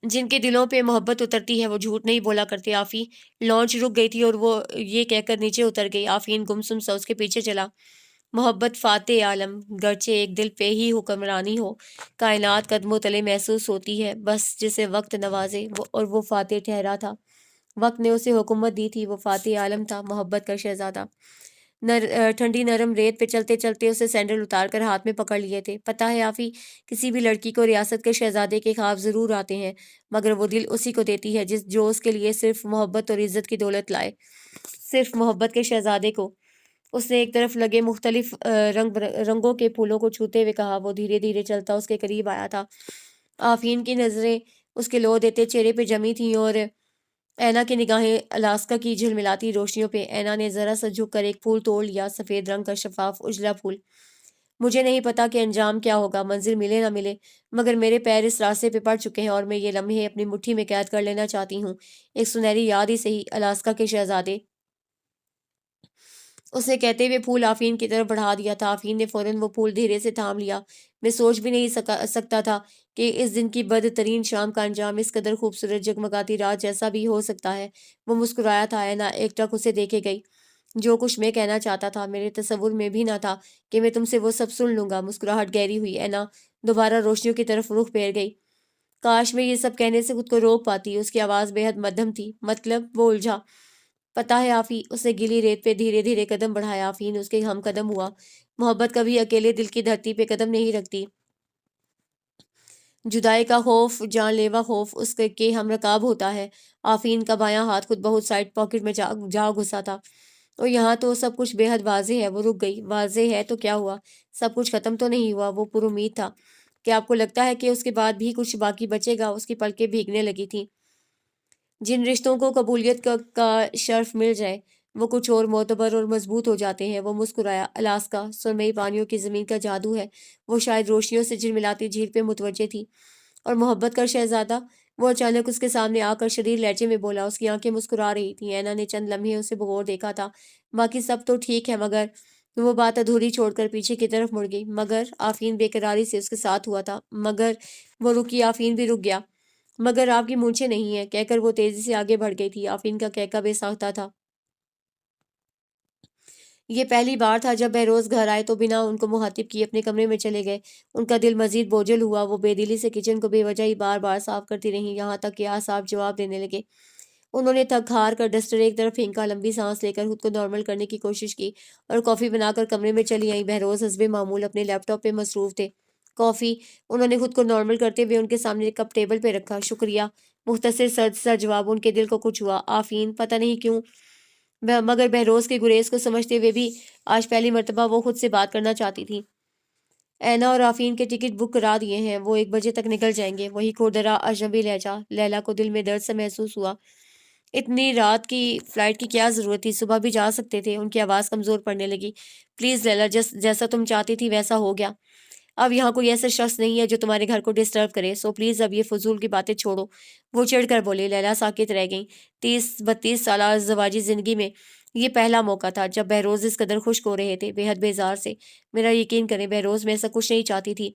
جن کے دلوں پہ محبت اترتی ہے وہ جھوٹ نہیں بولا کرتے۔ آفی لانچ رک گئی تھی اور وہ یہ کہہ کر نیچے اتر گئی۔ آفین گمسم سا اس کے پیچھے چلا۔ محبت فاتح عالم، گرچہ ایک دل پہ ہی حکمرانی ہو، کائنات قدموں تلے محسوس ہوتی ہے، بس جسے وقت نوازے اور وہ فاتح ٹھہرا تھا۔ وقت نے اسے حکومت دی تھی، وہ فاتح عالم تھا، محبت کا شہزادہ۔ ٹھنڈی نرم ریت پہ چلتے چلتے اسے سینڈل اتار کر ہاتھ میں پکڑ لیے تھے۔ پتہ ہے آفی، کسی بھی لڑکی کو ریاست کے شہزادے کے خواب ضرور آتے ہیں، مگر وہ دل اسی کو دیتی ہے جو اس کے لیے صرف محبت اور عزت کی دولت لائے۔ صرف محبت کے شہزادے کو۔ اس نے ایک طرف لگے مختلف رنگوں کے پھولوں کو چھوتے ہوئے کہا۔ وہ دھیرے دھیرے چلتا اس کے قریب آیا تھا۔ آفین کی نظریں اس کے لو دیتے چہرے پہ جمی تھیں اور اینا کی نگاہیں الاسکا کی جھلملاتی روشنیوں پہ۔ اینا نے ذرا سا جھک کر ایک پھول توڑ لیا، سفید رنگ کا شفاف اجلا پھول۔ مجھے نہیں پتا کہ انجام کیا ہوگا، منزل ملے نہ ملے، مگر میرے پیر اس راستے پہ پڑ چکے ہیں اور میں یہ لمحے اپنی مٹھی میں قید کر لینا چاہتی ہوں۔ ایک سنہری یاد ہی صحیح، الاسکا کے شہزادے۔ اس نے کہتے ہوئے پھول آفین کی طرف بڑھا دیا تھا۔ آفین نے فوراً وہ پھول دھیرے سے تھام لیا۔ میں سوچ بھی نہیں سکتا تھا کہ اس دن کی بدترین شام کا انجام اس قدر خوبصورت جگمگاتی رات جیسا بھی ہو سکتا ہے۔ وہ مسکرایا تھا۔ اینا ایک ٹک اسے دیکھے گئی۔ جو کچھ میں کہنا چاہتا تھا میرے تصور میں بھی نہ تھا کہ میں تم سے وہ سب سن لوں گا۔ مسکراہٹ گہری ہوئی۔ اینا دوبارہ روشنیوں کی طرف رخ پھیر گئی۔ کاش میں یہ سب کہنے سے خود کو روک پاتی۔ اس کی آواز بے حد مدھم تھی۔ مطلب؟ وہ الجھا۔ پتہ ہے آفی، اس نے گیلی ریت پہ دھیرے دھیرے قدم بڑھایا۔ آفین اس کے ہم قدم ہوا۔ محبت کبھی اکیلے دل کی دھرتی پہ قدم نہیں رکھتی۔ جدائی کا خوف، جان لیوا خوف، اس کے ہم رکاب ہوتا ہے۔ آفین کا بایاں ہاتھ خود بہت سائڈ پاکٹ میں جا گھسا تھا۔ اور یہاں تو سب کچھ بے حد واضح ہے۔ وہ رک گئی۔ واضح ہے تو کیا ہوا؟ سب کچھ ختم تو نہیں ہوا؟ وہ پر امید تھا۔ کیا آپ کو لگتا ہے کہ اس کے بعد بھی کچھ باقی بچے گا؟ اس کی پلکیں بھیگنے لگی تھیں۔ جن رشتوں کو قبولیت کا شرف مل جائے وہ کچھ اور معتبر اور مضبوط ہو جاتے ہیں۔ وہ مسکرایا۔ الاسکا سرمئی پانیوں کی زمین کا جادو ہے۔ وہ شاید روشنیوں سے جھلملاتی جھیل پہ متوجہ تھی۔ اور محبت کا شہزادہ؟ وہ اچانک اس کے سامنے آ کر شدید لہجے میں بولا۔ اس کی آنکھیں مسکرا رہی تھیں۔ اینا نے چند لمحے اسے بغور دیکھا تھا۔ باقی سب تو ٹھیک ہے، مگر وہ بات ادھوری چھوڑ کر پیچھے کی طرف مڑ گئی۔ مگر آفین بے قراری سے اس کے ساتھ ہوا تھا۔ مگر وہ رکی۔ آفین بھی رک گیا۔ مگر آپ کی مونچھیں نہیں ہیں، کہہ کر وہ تیزی سے آگے بڑھ گئی تھی۔ آفین کا کہکا بے ساختہ تھا۔ یہ پہلی بار تھا جب بہروز گھر آئے تو بنا ان کو مخاطب کیے اپنے کمرے میں چلے گئے۔ ان کا دل مزید بوجھل ہوا۔ وہ بے دلی سے کچن کو بے وجہ ہی بار بار صاف کرتی رہیں، یہاں تک کہ اعصاب جواب دینے لگے۔ انہوں نے تھک ہار کر ڈسٹر ایک طرف پھینکا، لمبی سانس لے کر خود کو نارمل کرنے کی کوشش کی اور کافی بنا کر کمرے میں چلی آئیں۔ بہروز حسب معمول اپنے لیپ ٹاپ پہ مصروف تھے۔ کافی؟ انہوں نے خود کو نارمل کرتے ہوئے ان کے سامنے ایک کپ ٹیبل پہ رکھا۔ شکریہ۔ مختصر سرد سا جواب۔ ان کے دل کو کچھ ہوا۔ آفین پتہ نہیں کیوں، مگر بہروز کے گریز کو سمجھتے ہوئے بھی آج پہلی مرتبہ وہ خود سے بات کرنا چاہتی تھی۔ اینا اور آفین کے ٹکٹ بک کرا دیے ہیں، وہ 1 بجے تک نکل جائیں گے۔ وہی کھردرا اجنبی لہجہ۔ لیلا کو دل میں درد سا محسوس ہوا۔ اتنی رات کی فلائٹ کی کیا ضرورت تھی؟ صبح بھی جا سکتے تھے۔ ان کی آواز کمزور پڑنے لگی۔ پلیز لیلا، جیسا تم چاہتی تھی ویسا ہو گیا۔ اب یہاں کوئی ایسا شخص نہیں ہے جو تمہارے گھر کو ڈسٹرب کرے، سو پلیز اب یہ فضول کی باتیں چھوڑو۔ وہ چڑھ کر بولے۔ لیلا ساکت رہ گئیں۔ 30-32 سالہ ازدواجی زندگی میں یہ پہلا موقع تھا جب بہروز اس قدر خشک ہو رہے تھے، بے حد بیزار سے۔ میرا یقین کریں بہروز، میں ایسا کچھ نہیں چاہتی تھی۔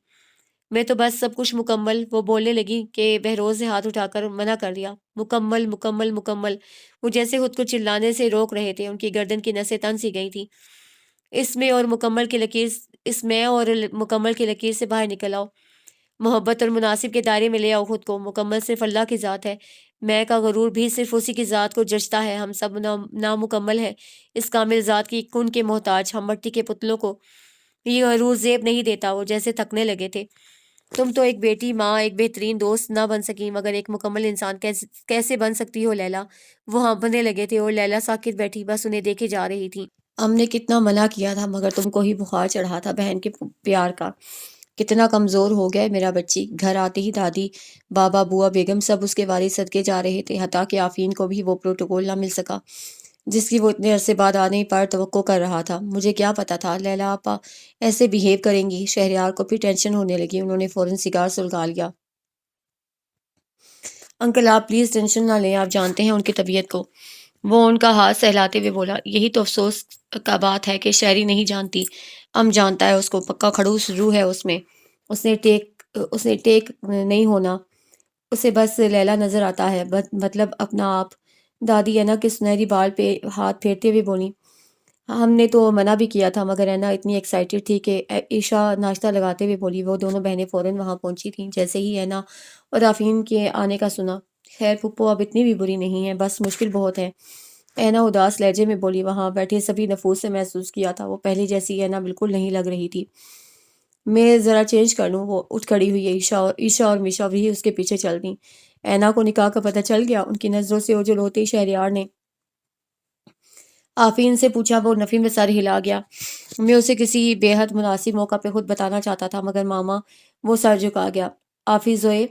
میں تو بس سب کچھ مکمل۔ وہ بولنے لگی کہ بہروز نے ہاتھ اٹھا کر منع کر دیا۔ مکمل مکمل مکمل۔ وہ جیسے خود کو چلانے سے روک رہے تھے۔ ان کی گردن کی نسیں تن سی گئی تھیں۔ اس میں اور مکمل کی لکیر سے باہر نکل آؤ۔ محبت اور مناسب کے دائرے میں لے آؤ خود کو۔ مکمل صرف اللہ کی ذات ہے۔ میں کا غرور بھی صرف اسی کی ذات کو جچتا ہے۔ ہم سب نامکمل ہیں، اس کامل ذات کی کن کے محتاج۔ ہم مٹی کے پتلوں کو یہ غرور زیب نہیں دیتا۔ وہ جیسے تھکنے لگے تھے۔ تم تو ایک بیٹی، ماں، ایک بہترین دوست نہ بن سکی، مگر ایک مکمل انسان کیسے بن سکتی ہو لیلا؟ وہ ہانپنے لگے تھے اور لیلا ساکت بیٹھی بس انہیں دیکھے جا رہی تھی۔ ہم نے کتنا منع کیا تھا، مگر تم کو ہی بخار چڑھا تھا بہن کے پیار کا۔ کتنا کمزور ہو گیا میرا بچی۔ گھر آتے ہی دادی، بابا، بوا بیگم سب اس کے والد صدقے جا رہے تھے، حتیٰ کہ آفین کو بھی وہ پروٹوکول نہ مل سکا جس کی وہ اتنے عرصے بعد آنے پر توقع کر رہا تھا۔ مجھے کیا پتا تھا لیلا آپا ایسے بہیو کریں گی۔ شہریار کو پھر ٹینشن ہونے لگی۔ انہوں نے فوراً سگار سلگا لیا۔ انکل آپ پلیز ٹینشن نہ لیں، آپ جانتے ہیں ان کی طبیعت کو۔ وہ ان کا ہاتھ سہلاتے ہوئے بولا۔ یہی تو افسوس کا بات ہے کہ شہری نہیں جانتی، جانتا ہے اس کو، پکا کھڑوس روح ہے اس میں۔ اس نے ٹیک نہیں ہونا، اسے بس لیلا نظر آتا ہے، مطلب اپنا آپ۔ دادی اینا کے سنہری بال پہ ہاتھ پھیرتے ہوئے بولی۔ ہم نے تو منع بھی کیا تھا مگر اینا اتنی ایکسائٹیڈ تھی کہ عشا ناشتہ لگاتے ہوئے بولی۔ وہ دونوں بہنیں فوراً وہاں پہنچی تھیں جیسے ہی اینا اور آفین کے آنے کا سنا۔ خیر پھپھو اب اتنی بھی بری نہیں ہے، بس مشکل بہت ہے، اینا اداس لہجے میں بولی۔ وہاں بیٹھے سبھی نفوس سے محسوس کیا تھا وہ پہلے جیسی اینا بالکل نہیں لگ رہی تھی۔ میں ذرا چینج کر لوں، وہ اٹھ کھڑی ہوئی ہے۔ عشا اور میشا بھی اس کے پیچھے چل دیں۔ اینا کو نکاح کا پتہ چل گیا؟ ان کی نظروں سے اوجھل ہوتے ہی شہریار نے آفین سے پوچھا۔ وہ نفی میں سر ہلا گیا۔ میں اسے کسی بے حد مناسب موقع پہ خود بتانا چاہتا تھا مگر ماما، وہ سر جھکا گیا۔ آفی زوئے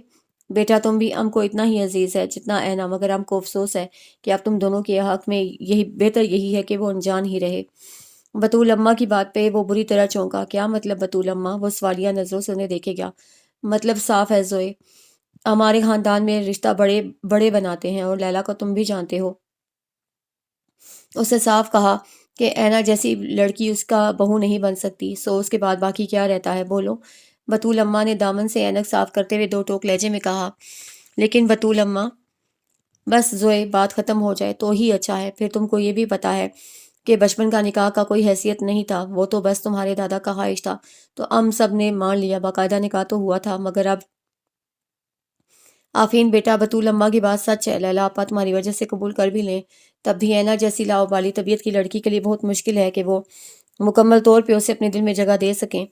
بیٹا، تم بھی ام کو اتنا ہی عزیز ہے جتنا اینا، مگر ام کو افسوس ہے کہ اب تم دونوں کے حق میں یہی ہے کہ وہ انجان ہی رہے۔ بطول اماں کی بات پہ وہ بری طرح چونکا۔ کیا مطلب بطول اماں؟ وہ سوالیہ نظروں سے انہیں دیکھے گیا۔ مطلب صاف ہے زوئے، ہمارے خاندان میں رشتہ بڑے بڑے بناتے ہیں اور لیلا کو تم بھی جانتے ہو۔ اس نے صاف کہا کہ اینا جیسی لڑکی اس کا بہو نہیں بن سکتی، سو اس کے بعد باقی کیا رہتا ہے؟ بولو۔ بطول اماں نے دامن سے اینک صاف کرتے ہوئے دو ٹوک لہجے میں کہا۔ لیکن بطول اماں، بس زوئے بات ختم ہو جائے تو ہی اچھا ہے۔ پھر تم کو یہ بھی پتا ہے کہ بچپن کا نکاح کا کوئی حیثیت نہیں تھا، وہ تو بس تمہارے دادا کا خواہش تھا، تو ہم سب نے مان لیا۔ باقاعدہ نکاح تو ہوا تھا مگر اب آفین بیٹا، بطول اماں کی بات سچ ہے، لیلا آپا تمہاری وجہ سے قبول کر بھی لیں تب بھی اینا جیسی لاؤبالی طبیعت کی لڑکی کے لیے بہت مشکل ہے کہ وہ مکمل طور پہ اسے اپنے دل میں جگہ دے سکیں،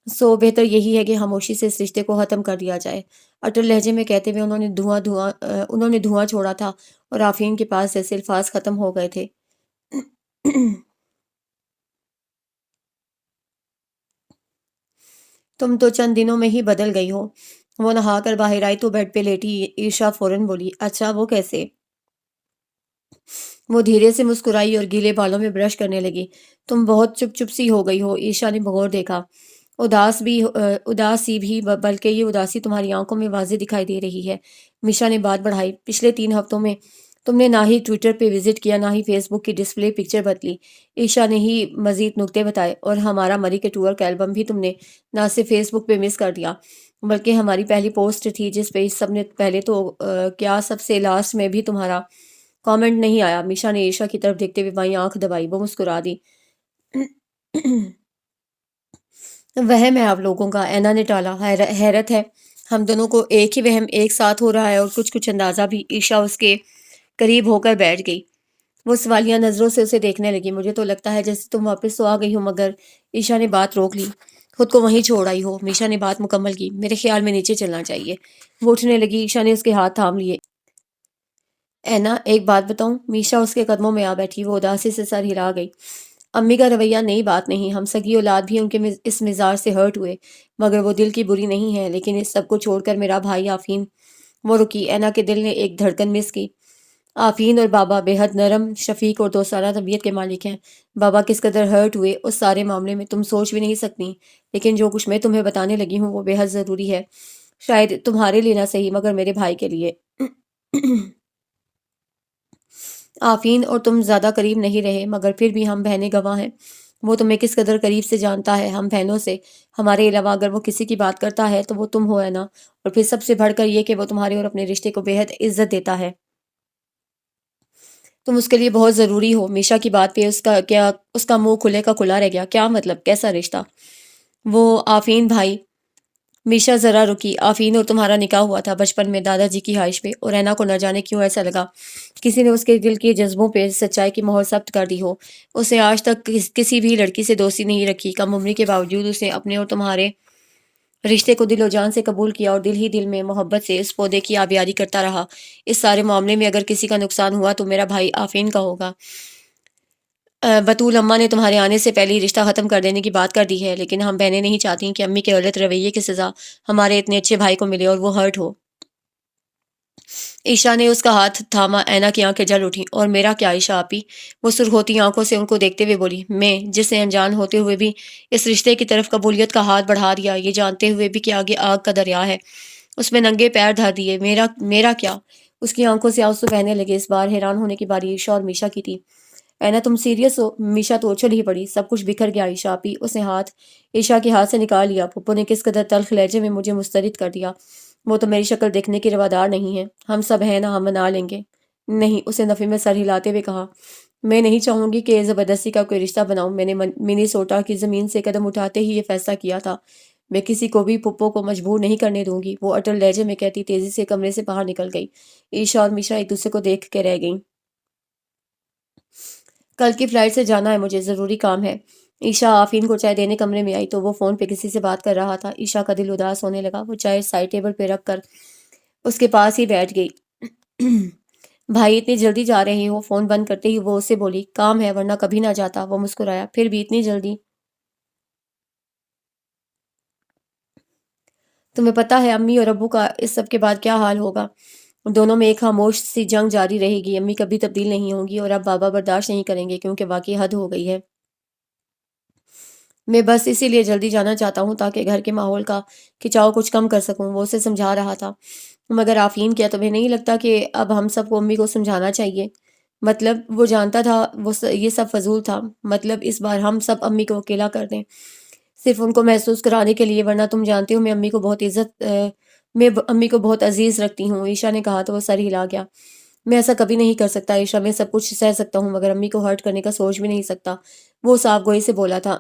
سو بہتر یہی ہے کہ خاموشی سے اس رشتے کو ختم کر دیا جائے۔ اٹل لہجے میں کہتے ہوئے انہوں نے دھواں چھوڑا تھا اور آفین کے پاس جیسے الفاظ ختم ہو گئے تھے۔ تم تو چند دنوں میں ہی بدل گئی ہو۔ وہ نہا کر باہر آئی تو بیڈ پہ لیٹی عشا فوراً بولی۔ اچھا وہ کیسے؟ وہ دھیرے سے مسکرائی اور گیلے بالوں میں برش کرنے لگی۔ تم بہت چپ چپ سی ہو گئی ہو، عشا نے بغور دیکھا۔ اداس سی بھی، بلکہ یہ اداسی تمہاری آنکھوں میں واضح دکھائی دے رہی ہے۔ میشا نے بات بڑھائی۔ پچھلے 3 ہفتوں میں تم نے نہ ہی ٹویٹر پہ وزٹ کیا نہ ہی فیس بک کی ڈسپلے پکچر بدلی۔ عشا نے ہی مزید نکتے بتائے۔ اور ہمارا مری کے ٹور کا البم بھی تم نے نہ صرف فیس بک پہ مس کر دیا بلکہ ہماری پہلی پوسٹ تھی جس پہ سب نے پہلے تو کیا سب سے لاسٹ میں بھی تمہارا کامنٹ نہیں آیا۔ میشا نے عشا کی طرف دیکھتے ہوئے بائیں آنکھ دبائی۔ وہ مسکرا دی۔ وہم ہے آپ لوگوں کا، اینا نے ٹالا۔ حیرت ہے ہم دونوں کو ایک ہی وہم ایک ساتھ ہو رہا ہے اور کچھ اندازہ بھی۔ عشا اس کے قریب ہو کر بیٹھ گئی۔ وہ سوالیہ نظروں سے اسے دیکھنے لگی۔ مجھے تو لگتا ہے جیسے تم واپس تو آ گئی ہو، مگر عشا نے بات روک لی۔ خود کو وہیں چھوڑ آئی ہو۔ میشا نے بات مکمل کی۔ میرے خیال میں نیچے چلنا چاہیے۔ وہ اٹھنے لگی۔ عشا نے اس کے ہاتھ تھام لیے۔ اینا ایک بات بتاؤں؟ میشا اس کے قدموں میں آ بیٹھی۔ وہ اداسی سے سر ہلا گئی۔ امی کا رویہ نئی بات نہیں، ہم سگی اولاد بھی ان کے اس مزاج سے ہرٹ ہوئے، مگر وہ دل کی بری نہیں ہے۔ لیکن اس سب کو چھوڑ کر میرا بھائی آفین۔ وہ رکی۔ اینا کے دل نے ایک دھڑکن مس کی۔ آفین اور بابا بے حد نرم، شفیق اور دوستانہ طبیعت کے مالک ہیں۔ بابا کس قدر ہرٹ ہوئے اس سارے معاملے میں تم سوچ بھی نہیں سکتی، لیکن جو کچھ میں تمہیں بتانے لگی ہوں وہ بے حد ضروری ہے، شاید تمہارے لیے نہ صحیح مگر میرے بھائی کے لیے۔ آفین اور تم زیادہ قریب نہیں رہے مگر پھر بھی ہم بہنیں گواہ ہیں۔ وہ تمہیں کس قدر قریب سے جانتا ہے، ہم بہنوں سے۔ ہمارے علاوہ اگر وہ کسی کی بات کرتا ہے تو وہ تم ہو اینا، اور پھر سب سے بڑھ کر یہ کہ وہ تمہارے اور اپنے رشتے کو بے حد عزت دیتا ہے۔ تم اس کے لیے بہت ضروری ہو۔ میشا کی بات پہ اس کا منہ کھلے کا کھلا رہ گیا۔ کیا مطلب؟ کیسا رشتہ؟ وہ آفین بھائی۔ میشا ذرا رکی۔ آفین اور تمہارا نکاح ہوا تھا بچپن میں دادا جی کی خواہش پہ، اور اینا کو نہ جانے کیوں ایسا لگا کسی نے اس کے دل کے جذبوں پہ سچائی کی مہر ثبت کر دی ہو۔ اس نے آج تک کسی بھی لڑکی سے دوستی نہیں رکھی، کم عمری کے باوجود اس نے اپنے اور تمہارے رشتے کو دل و جان سے قبول کیا اور دل ہی دل میں محبت سے اس پودے کی آبیاری کرتا رہا۔ اس سارے معاملے میں اگر کسی کا نقصان ہوا تو میرا بھائی آفین کا ہوگا۔ بطول اماں نے تمہارے آنے سے پہلے ہی رشتہ ختم کر دینے کی بات کر دی ہے، لیکن ہم بہنیں نہیں چاہتی کہ امی کے غلط رویے کی سزا ہمارے اتنے اچھے بھائی کو ملے اور وہ ہرٹ ہو۔ عشا نے اس کا ہاتھ تھاما۔ اینا کی آنکھیں جل اٹھیں۔ اور میرا کیا عشا آپی؟ وہ سرخ ہوتی آنکھوں سے ان کو دیکھتے ہوئے بولی۔ میں جس نے انجان ہوتے ہوئے بھی اس رشتے کی طرف قبولیت کا ہاتھ بڑھا دیا، یہ جانتے ہوئے بھی کہ آگے آگ کا دریا ہے، اس میں ننگے پیر دھر دیے، میرا کیا؟ اس کی آنکھوں سے آنسو بہنے لگے۔ اس بار حیران ہونے کی باری عشا اور میشا کی تھی۔ اینا تم سیریس ہو؟ میشا تو اچھل ہی پڑی۔ سب کچھ بکھر گیا عشا آپی۔ اس نے ہاتھ عشا کے ہاتھ سے نکال لیا۔ پھپھو نے کس قدر تلخ لہجے میں مجھے مسترد کر دیا۔ وہ تو میری شکل دیکھنے کی روادار نہیں ہے۔ ہم سب ہیں نا، ہم منا لیں گے۔ نہیں، اسے نفی میں سر ہلاتے ہوئے کہا۔ میں نہیں چاہوں گی کہ زبردستی کا کوئی رشتہ بناؤں. میں نے منیسوٹا کی زمین سے قدم اٹھاتے ہی یہ فیصلہ کیا تھا. میں کسی کو بھی پھپھو کو مجبور نہیں کرنے دوں گی. وہ اٹل لہجے میں کہتی تیزی سے کمرے سے باہر نکل گئی. عیشا اور میشا ایک دوسرے کو دیکھ کے رہ گئیں. کل کی فلائٹ سے جانا ہے مجھے، ضروری کام ہے. عیشا آفین کو چائے دینے کمرے میں آئی تو وہ فون پہ کسی سے بات کر رہا تھا. عیشا کا دل اداس ہونے لگا. وہ چائے سائڈ ٹیبل پہ رکھ کر اس کے پاس ہی بیٹھ گئی. بھائی اتنی جلدی جا رہے ہو؟ فون بند کرتے ہی وہ اس سے بولی. کام ہے ورنہ کبھی نہ جاتا. وہ مسکرایا. پھر بھی اتنی جلدی؟ تمہیں پتا ہے امی اور ابو کا اس سب کے بعد کیا حال ہوگا؟ دونوں میں ایک خاموش سی جنگ جاری رہے گی. امی کبھی تبدیل نہیں ہوں گی اور اب بابا برداشت نہیں کریں گے کیونکہ واقعی حد ہو گئی ہے. میں بس اسی لیے جلدی جانا چاہتا ہوں تاکہ گھر کے ماحول کا کھچاؤ کچھ کم کر سکوں. وہ اسے سمجھا رہا تھا. مگر آفین کیا تمہیں نہیں لگتا کہ اب ہم سب کو امی کو سمجھانا چاہیے؟ مطلب وہ جانتا تھا یہ سب فضول تھا. مطلب اس بار ہم سب امی کو اکیلا کر دیں صرف ان کو محسوس کرانے کے لیے. ورنہ تم جانتے ہو میں امی کو بہت عزیز رکھتی ہوں. عیشا نے کہا تو وہ سر ہلا گیا. میں ایسا کبھی نہیں کر سکتا عیشا. میں سب کچھ سہ سکتا ہوں مگر امی کو ہرٹ کرنے کا سوچ بھی نہیں سکتا. وہ صاف گوئی سے بولا تھا.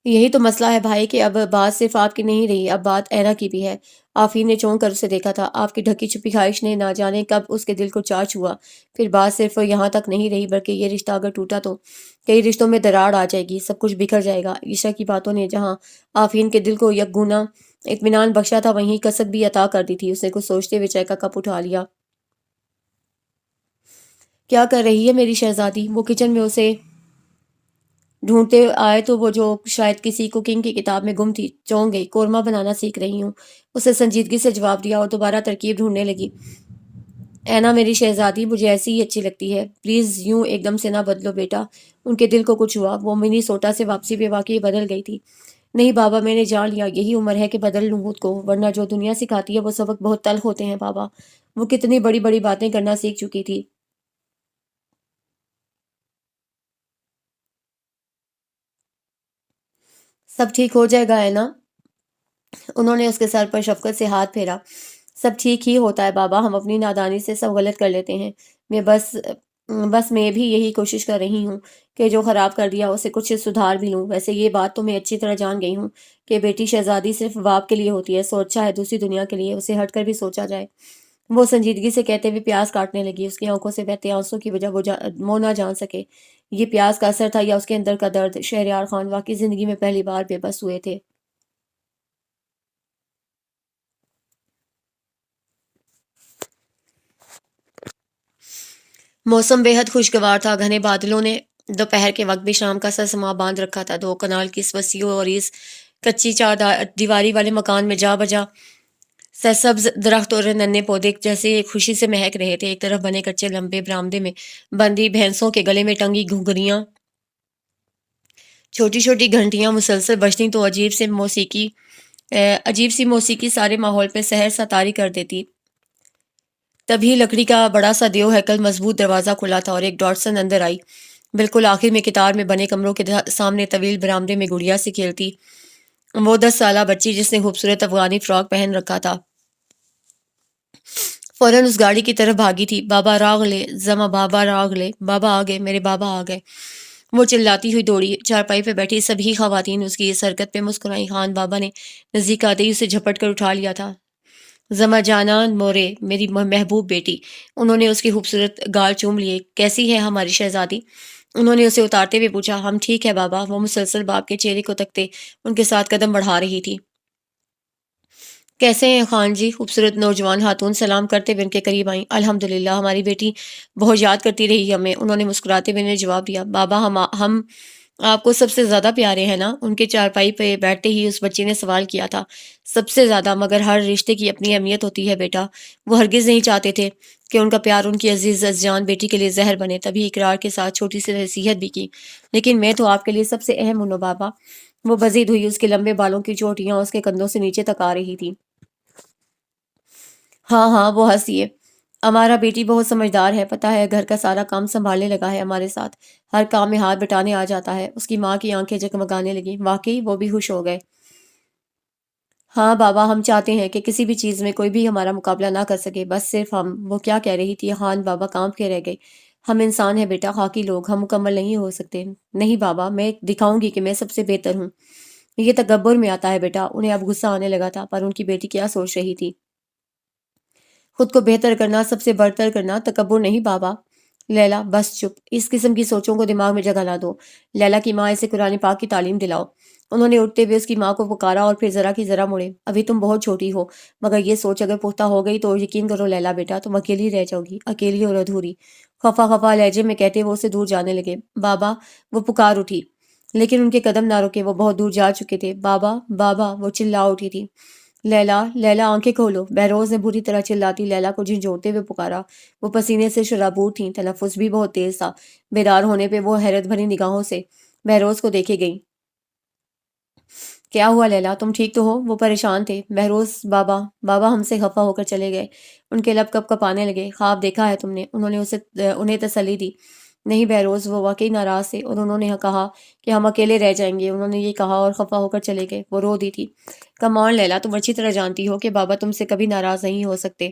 یہی تو مسئلہ ہے بھائی کہ اب بات صرف آپ کی نہیں رہی، اب بات اینا کی بھی ہے. آفین نے چونک کر اسے دیکھا تھا. آپ کی ڈھکی چھپی خواہش نے نہ جانے کب اس کے دل کو چا چھوا. پھر بات صرف یہاں تک نہیں رہی بلکہ یہ رشتہ اگر ٹوٹا تو کئی رشتوں میں دراڑ آ جائے گی، سب کچھ بکھر جائے گا. عیشا کی باتوں نے جہاں آفین کے دل کو یک گنا اطمینان بخشا تھا وہیں کسک بھی عطا کر دی تھی. اس نے کچھ سوچتے ہوئے چائے کا کپ اٹھا لیا. کیا کر رہی ہے میری شہزادی؟ وہ کچن میں اسے ڈھونڈتے آئے تو وہ جو شاید کسی کوکنگ کی کتاب میں گم تھی. چونک گئی. قورمہ بنانا سیکھ رہی ہوں، اسے سنجیدگی سے جواب دیا اور دوبارہ ترکیب ڈھونڈنے لگی. اینا میری شہزادی مجھے ایسی ہی اچھی لگتی ہے. پلیز یوں ایک دم سے نہ بدلو بیٹا. ان کے دل کو کچھ ہوا. وہ منی سوٹا سے واپسی پہ واقعی بدل گئی تھی. نہیں بابا میں نے جان لیا یہی عمر ہے کہ بدل لوں خود کو، ورنہ جو دنیا سکھاتی ہے وہ سبق بہت تلخ ہوتے ہیں بابا. وہ کتنی بڑی بڑی باتیں کرنا سیکھ چکی تھی. سب ٹھیک ہو جائے گا ہے نا؟ انہوں نے اس کے سر پر شفقت سے ہاتھ پھیرا. سب ٹھیک ہی ہوتا ہے بابا، ہم اپنی نادانی سے سب غلط کر لیتے ہیں. میں بس میں بھی یہی کوشش کر رہی ہوں کہ جو خراب کر دیا اسے کچھ سدھار بھی لوں. ویسے یہ بات تو میں اچھی طرح جان گئی ہوں کہ بیٹی شہزادی صرف باپ کے لیے ہوتی ہے. سو اچھا ہے دوسری دنیا کے لیے اسے ہٹ کر بھی سوچا جائے. وہ سنجیدگی سے کہتے ہوئے پیاز کاٹنے لگی. اس کی آنکھوں سے بہتے آنسوں کی وجہ وہ نہ جان سکے یہ پیاز کا اثر تھا یا اس کے اندر کا درد. شہریار خان واقعی زندگی میں پہلی بار بے بس ہوئے تھے. موسم بے حد خوشگوار تھا. گھنے بادلوں نے دوپہر کے وقت بھی شام کا سا سما باندھ رکھا تھا. 2 کنال کی اس وسیع اور اس کچی چار دیواری والے مکان میں جا بجا سرسبز درخت اور ننے پودے جیسے خوشی سے مہک رہے تھے. ایک طرف بنے کچے لمبے برآمدے میں بندی بھینسوں کے گلے میں ٹنگی گھنگریاں چھوٹی چھوٹی گھنٹیاں مسلسل بجتی تو عجیب سی موسیقی سارے ماحول پہ سحر سا طاری کر دیتی. تبھی لکڑی کا بڑا سا دیو ہیکل مضبوط دروازہ کھلا تھا اور ایک ڈاٹسن اندر آئی. بالکل آخر میں قطار میں بنے کمروں کے سامنے طویل برآمدے میں گڑیا سے کھیلتی وہ 10 سالہ بچی جس نے خوبصورت افغانی فراک پہن رکھا تھا فوراً اس گاڑی کی طرف بھاگی تھی. بابا راغ لے زما، بابا راغ لے، بابا آ گئے، میرے بابا آ گئے. وہ چلاتی ہوئی دوڑی. چارپائی پہ بیٹھی سبھی خواتین اس کی اس حرکت پہ مسکرائیں. خان بابا نے نزدیک آتے ہی اسے جھپٹ کر اٹھا لیا تھا. زما جانان مورے، میری محبوب بیٹی. انہوں نے اس کی خوبصورت گال چوم لیے. کیسی ہے ہماری شہزادی؟ انہوں نے اسے اتارتے ہوئے پوچھا. ہم ٹھیک ہے بابا. وہ مسلسل باپ کے چہرے کو تکتے ان کے ساتھ قدم بڑھا رہی تھی. کیسے ہیں خان جی؟ خوبصورت نوجوان خاتون سلام کرتے ہوئے ان کے قریب آئیں. الحمدللہ، ہماری بیٹی بہت یاد کرتی رہی ہمیں. انہوں نے مسکراتے ہوئے انہیں جواب دیا. بابا ہم آپ کو سب سے زیادہ پیارے ہیں نا؟ ان کے چارپائی پہ بیٹھتے ہی اس بچے نے سوال کیا تھا. سب سے زیادہ، مگر ہر رشتے کی اپنی اہمیت ہوتی ہے بیٹا. وہ ہرگز نہیں چاہتے تھے کہ ان کا پیار ان کی عزیز جان بیٹی کے لیے زہر بنے. تبھی اقرار کے ساتھ چھوٹی سی نصیحت بھی کی. لیکن میں تو آپ کے لیے سب سے اہم ہوں بابا. وہ مزید ہوئی. اس کے لمبے بالوں کی چوٹیاں اس کے کندھوں سے نیچے تک آ رہی تھی. ہاں ہاں، وہ ہنسی ہے. ہمارا بیٹی بہت سمجھدار ہے. پتہ ہے گھر کا سارا کام سنبھالنے لگا ہے ہمارے ساتھ. ہر کام میں ہاتھ بٹانے آ جاتا ہے. اس کی ماں کی آنکھیں جگمگانے لگیں. واقعی وہ بھی خوش ہو گئے. ہاں بابا، ہم چاہتے ہیں کہ کسی بھی چیز میں کوئی بھی ہمارا مقابلہ نہ کر سکے، بس صرف ہم۔ وہ کیا کہہ رہی تھی؟ خان بابا کانپ کے رہ گئے۔ ہم انسان ہیں بیٹا، خاکی لوگ، ہم مکمل نہیں ہو سکتے۔ نہیں بابا، میں دکھاؤں گی کہ میں سب سے بہتر ہوں۔ یہ تکبر میں آتا ہے بیٹا۔ انہیں اب غصہ آنے لگا تھا، پر ان کی بیٹی کیا سوچ رہی تھی؟ خود کو بہتر کرنا، سب سے برتر کرنا تکبر نہیں بابا۔ لیلا بس چپ، اس قسم کی سوچوں کو دماغ میں جگہ نہ دو۔ لیلا کی ماں اسے قرآن پاک کی تعلیم دلاؤ۔ انہوں نے اٹھتے ہوئے اس کی ماں کو پکارا اور پھر ذرا کی ذرا مڑے۔ ابھی تم بہت چھوٹی ہو، مگر یہ سوچ اگر پختہ ہو گئی تو یقین کرو لیلا بیٹا، تم اکیلی رہ جاؤ گی، اکیلی اور ادھوری۔ خفا خفا لہجے میں کہتے وہ اسے دور جانے لگے۔ بابا، وہ پکار اٹھی، لیکن ان کے قدم نہ رکے، وہ بہت دور جا چکے تھے۔ بابا بابا، وہ چلا اٹھی تھی۔ لیلا لیلا، آنکھیں کھولو، بہروز نے بری طرح چلاتی لیلا کو جھنجھوڑتے ہوئے پکارا۔ وہ پسینے سے شرابور تھیں، تلفظ بھی بہت تیز تھا۔ بیدار ہونے پہ وہ حیرت بھری نگاہوں سے بہروز کو دیکھے گئیں۔ کیا ہوا لیلا، تم ٹھیک تو ہو؟ وہ پریشان تھے۔ بہروز بابا بابا ہم سے خفا ہو کر چلے گئے۔ ان کے لب کپ کپانے لگے۔ خواب دیکھا ہے تم نے؟ انہوں نے انہیں تسلی دی۔ نہیں بہروز، وہ واقعی ناراض تھے اور انہوں نے کہا کہ ہم اکیلے رہ جائیں گے۔ انہوں نے یہ کہا اور خفا ہو کر چلے گئے۔ وہ رو دی تھی۔ کمان لیلا، تم اچھی طرح جانتی ہو کہ بابا تم سے کبھی ناراض نہیں ہو سکتے۔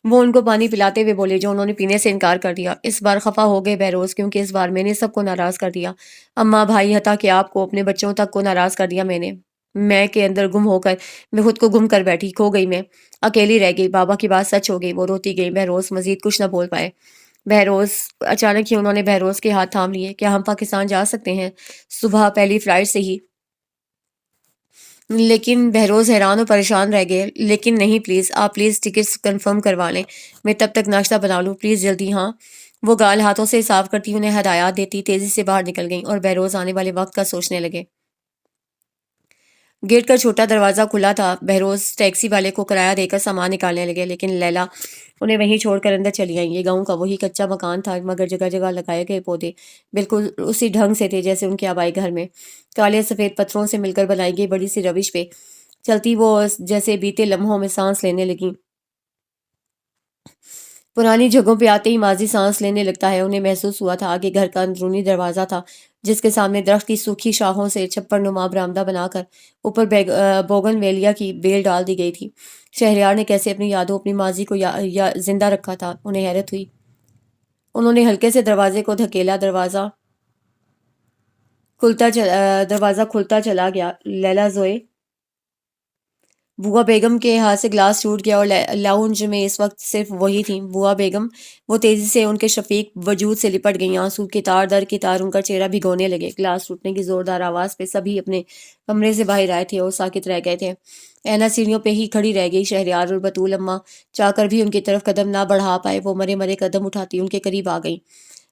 وہ ان کو پانی پلاتے ہوئے بولے جو انہوں نے پینے سے انکار کر دیا۔ اس بار خفا ہو گئے بہروز، کیونکہ اس بار میں نے سب کو ناراض کر دیا، اماں، بھائی، حتیٰ کہ آپ کو، اپنے بچوں تک کو ناراض کر دیا میں نے۔ میں کے اندر گم ہو کر میں خود کو گم کر بیٹھی، کھو گئی، میں اکیلی رہ گئی۔ بابا کی بات سچ ہو گئی۔ وہ روتی گئی۔ بہروز مزید کچھ نہ بول پائے۔ بہروز اچانک ہی انہوں نے بہروز کے ہاتھ تھام لیے۔ کیا ہم پاکستان جا سکتے ہیں؟ صبح پہلی فلائٹ سے ہی؟ لیکن بہروز حیران اور پریشان رہ گئے۔ لیکن نہیں، پلیز آپ پلیز ٹکٹس کنفرم کروا لیں، میں تب تک ناشتہ بنا لوں، پلیز جلدی۔ ہاں، وہ گال ہاتھوں سے صاف کرتی انہیں ہدایات دیتی تیزی سے باہر نکل گئیں اور بہروز آنے والے وقت کا سوچنے لگے۔ گیٹ کا چھوٹا دروازہ کھلا تھا۔ بہروز ٹیکسی والے کو کرایہ دے کر سامان نکالنے لگے، لیکن لیلا انہیں وہیں چھوڑ کر اندر چلی آئیں۔ یہ گاؤں کا وہی کچا مکان تھا، مگر جگہ جگہ لگائے گئے پودے بالکل اسی ڈھنگ سے تھے جیسے ان کے آبائی گھر میں، کالے سفید پتھروں سے مل کر بنائی گئی بڑی سی روش پہ چلتی وہ جیسے بیتے لمحوں میں سانس لینے لگیں۔ پرانی جگہوں پہ آتے ہی ماضی سانس لینے لگتا ہے۔ انہیں محسوس ہوا تھا آگے گھر کا اندرونی دروازہ تھا، جس کے سامنے درخت کی سوکھی شاخوں سے چھپر نما برآمدہ بنا کر اوپر بوگن ویلیا کی بیل ڈال دی گئی تھی۔ شہریار نے کیسے اپنی یادوں، اپنی ماضی کو زندہ رکھا تھا، انہیں حیرت ہوئی۔ انہوں نے ہلکے سے دروازے کو دھکیلا، دروازہ کھلتا چلا گیا۔ لیلا زوئے، بوا بیگم کے ہاتھ سے گلاس ٹوٹ گیا اور لاؤنج میں اس وقت صرف وہی تھیں، بوا بیگم۔ وہ تیزی سے ان کے شفیق وجود سے لپٹ گئیں، آنسو کے تار در کے تار ان کا چہرہ بھگونے لگے۔ گلاس ٹوٹنے کی زوردار آواز پہ سبھی اپنے کمرے سے باہر آئے تھے اور ساکت رہ گئے تھے۔ اینا سیڑھیوں پہ ہی کھڑی رہ گئی۔ شہریار اور بطول اماں چاہ کر بھی ان کی طرف قدم نہ بڑھا پائے۔ وہ مرے مرے قدم اٹھاتی ان کے قریب آ گئیں۔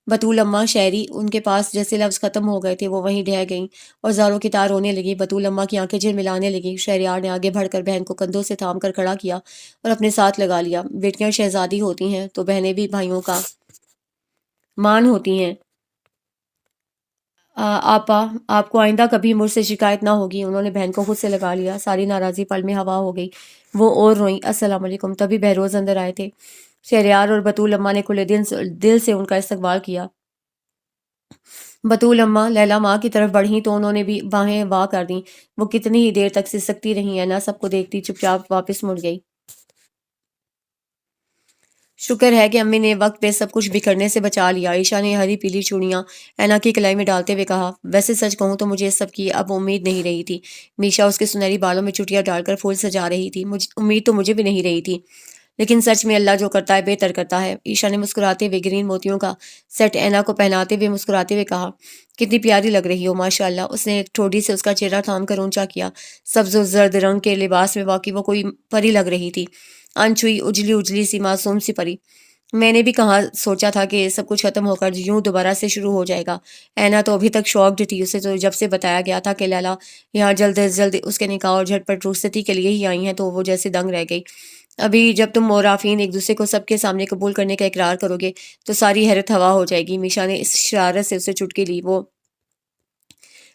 بطول اماں، شہری، ان کے پاس جیسے لفظ ختم ہو گئے تھے، وہ وہیں ڈھہ گئیں اور زاروں کی تار رونے لگیں۔ بطول اماں کی آنکھیں جھلملانے لگیں۔ شہریار نے آگے بڑھ کر بہن کو کندھوں سے تھام کر کھڑا کیا اور اپنے ساتھ لگا لیا۔ بیٹیاں شہزادی ہوتی ہیں تو بہنیں بھی بھائیوں کا مان ہوتی ہیں۔ آپا، آپ کو آئندہ کبھی مجھ سے شکایت نہ ہوگی۔ انہوں نے بہن کو خود سے لگا لیا۔ ساری ناراضی پل میں ہوا ہو گئی۔ وہ اور روئیں۔ السلام علیکم۔ تبھی بہروز اندر آئے تھے۔ شہریار اور بطول اماں نے کھلے دل سے ان کا استقبال کیا۔ بطول اماں لیلا ماں کی طرف بڑھیں تو انہوں نے بھی باہیں وا کر دیں۔ وہ کتنی ہی دیر تک سسکتی رہیں۔ اینا سب کو دیکھتی چپ چاپ واپس مڑ گئی۔ شکر ہے کہ امی نے وقت پہ سب کچھ بکھرنے سے بچا لیا، عائشہ نے ہری پیلی چوڑیاں اینا کی کلائی میں ڈالتے ہوئے کہا۔ ویسے سچ کہوں تو مجھے اس سب کی اب امید نہیں رہی تھی۔ میشا اس کے سنہری بالوں میں چٹیاں ڈال کر پھول سجا رہی تھی۔ امید تو مجھے بھی نہیں رہی تھی، لیکن سچ میں اللہ جو کرتا ہے بہتر کرتا ہے۔ عائشہ نے مسکراتے ہوئے گرین موتیوں کا سیٹ اینا کو پہناتے ہوئے مسکراتے ہوئے کہا۔ کتنی پیاری لگ رہی ہو ماشاءاللہ۔ اس نے ٹھوڑی سے اس کا چہرہ تھام کر اونچا کیا۔ سبز و زرد رنگ کے لباس میں واقعی وہ کوئی پری لگ رہی تھی، انچھوئی اجلی اجلی سی معصوم سی پری۔ میں نے بھی کہاں سوچا تھا کہ سب کچھ ختم ہو کر یوں دوبارہ سے شروع ہو جائے گا۔ اینا تو ابھی تک شاکڈ تھی۔ اسے تو جب سے بتایا گیا تھا کہ لیلا یہاں جلد از جلد اس کے نکاح اور جھٹ پٹ رخصتی کے لیے ہی آئی ہیں تو وہ جیسے دنگ رہ گئی۔ ابھی جب تم اور آفین ایک دوسرے کو سب کے سامنے قبول کرنے کا اقرار کرو گے تو ساری حیرت ہوا ہو جائے گی۔ میشا نے اس شرارت سے اسے چٹکی لی۔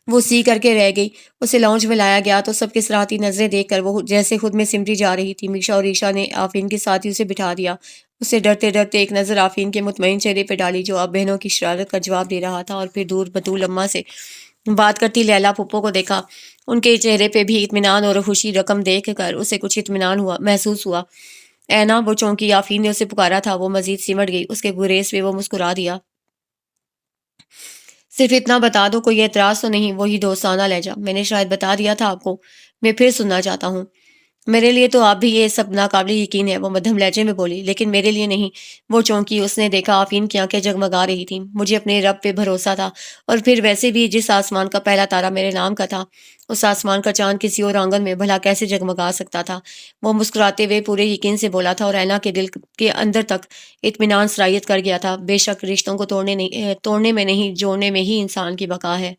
وہ سی کر کے رہ گئی۔ اسے لاؤنج میں لایا گیا تو سب کی صراحتی نظریں دیکھ کر وہ جیسے خود میں سمٹی جا رہی تھی۔ میشا اور عائشہ نے آفین کے ساتھ ہی اسے بٹھا دیا۔ اسے ڈرتے ڈرتے ایک نظر آفین کے مطمئن چہرے پہ ڈالی جو اب بہنوں کی شرارت کا جواب دے رہا تھا، اور پھر دور بطول اماں سے بات کرتی لیلا پھپھو کو دیکھا۔ ان کے چہرے پہ بھی اطمینان اور خوشی رقم دیکھ کر اسے کچھ اطمینان محسوس ہوا۔ اینا، وہ چونکی آفرین نے اسے پکارا تھا، وہ مزید سمٹ گئی۔ اس کے گریز پہ وہ مسکرا دیا۔ صرف اتنا بتا دو، کوئی اعتراض تو نہیں؟ وہی دوستانہ لہجہ۔ میں نے شاید بتا دیا تھا آپ کو، میں پھر سننا چاہتا ہوں۔ میرے لیے تو آپ بھی یہ سب ناقابل یقین ہے، وہ مدھم لہجے میں بولی، لیکن میرے لیے نہیں۔ وہ چونکی۔ اس نے دیکھا آفرین کی آنکھیں جگمگا رہی تھیں۔ مجھے اپنے رب پہ بھروسہ تھا، اور پھر ویسے بھی جس آسمان کا پہلا تارا میرے نام کا تھا، اس آسمان کا چاند کسی اور آنگن میں بھلا کیسے جگمگا سکتا تھا؟ وہ مسکراتے ہوئے پورے یقین سے بولا تھا، اور اینا کے دل کے اندر تک اطمینان سرایت کر گیا تھا۔ بے شک رشتوں کو توڑنے میں نہیں، جوڑنے میں ہی انسان کی بقا ہے۔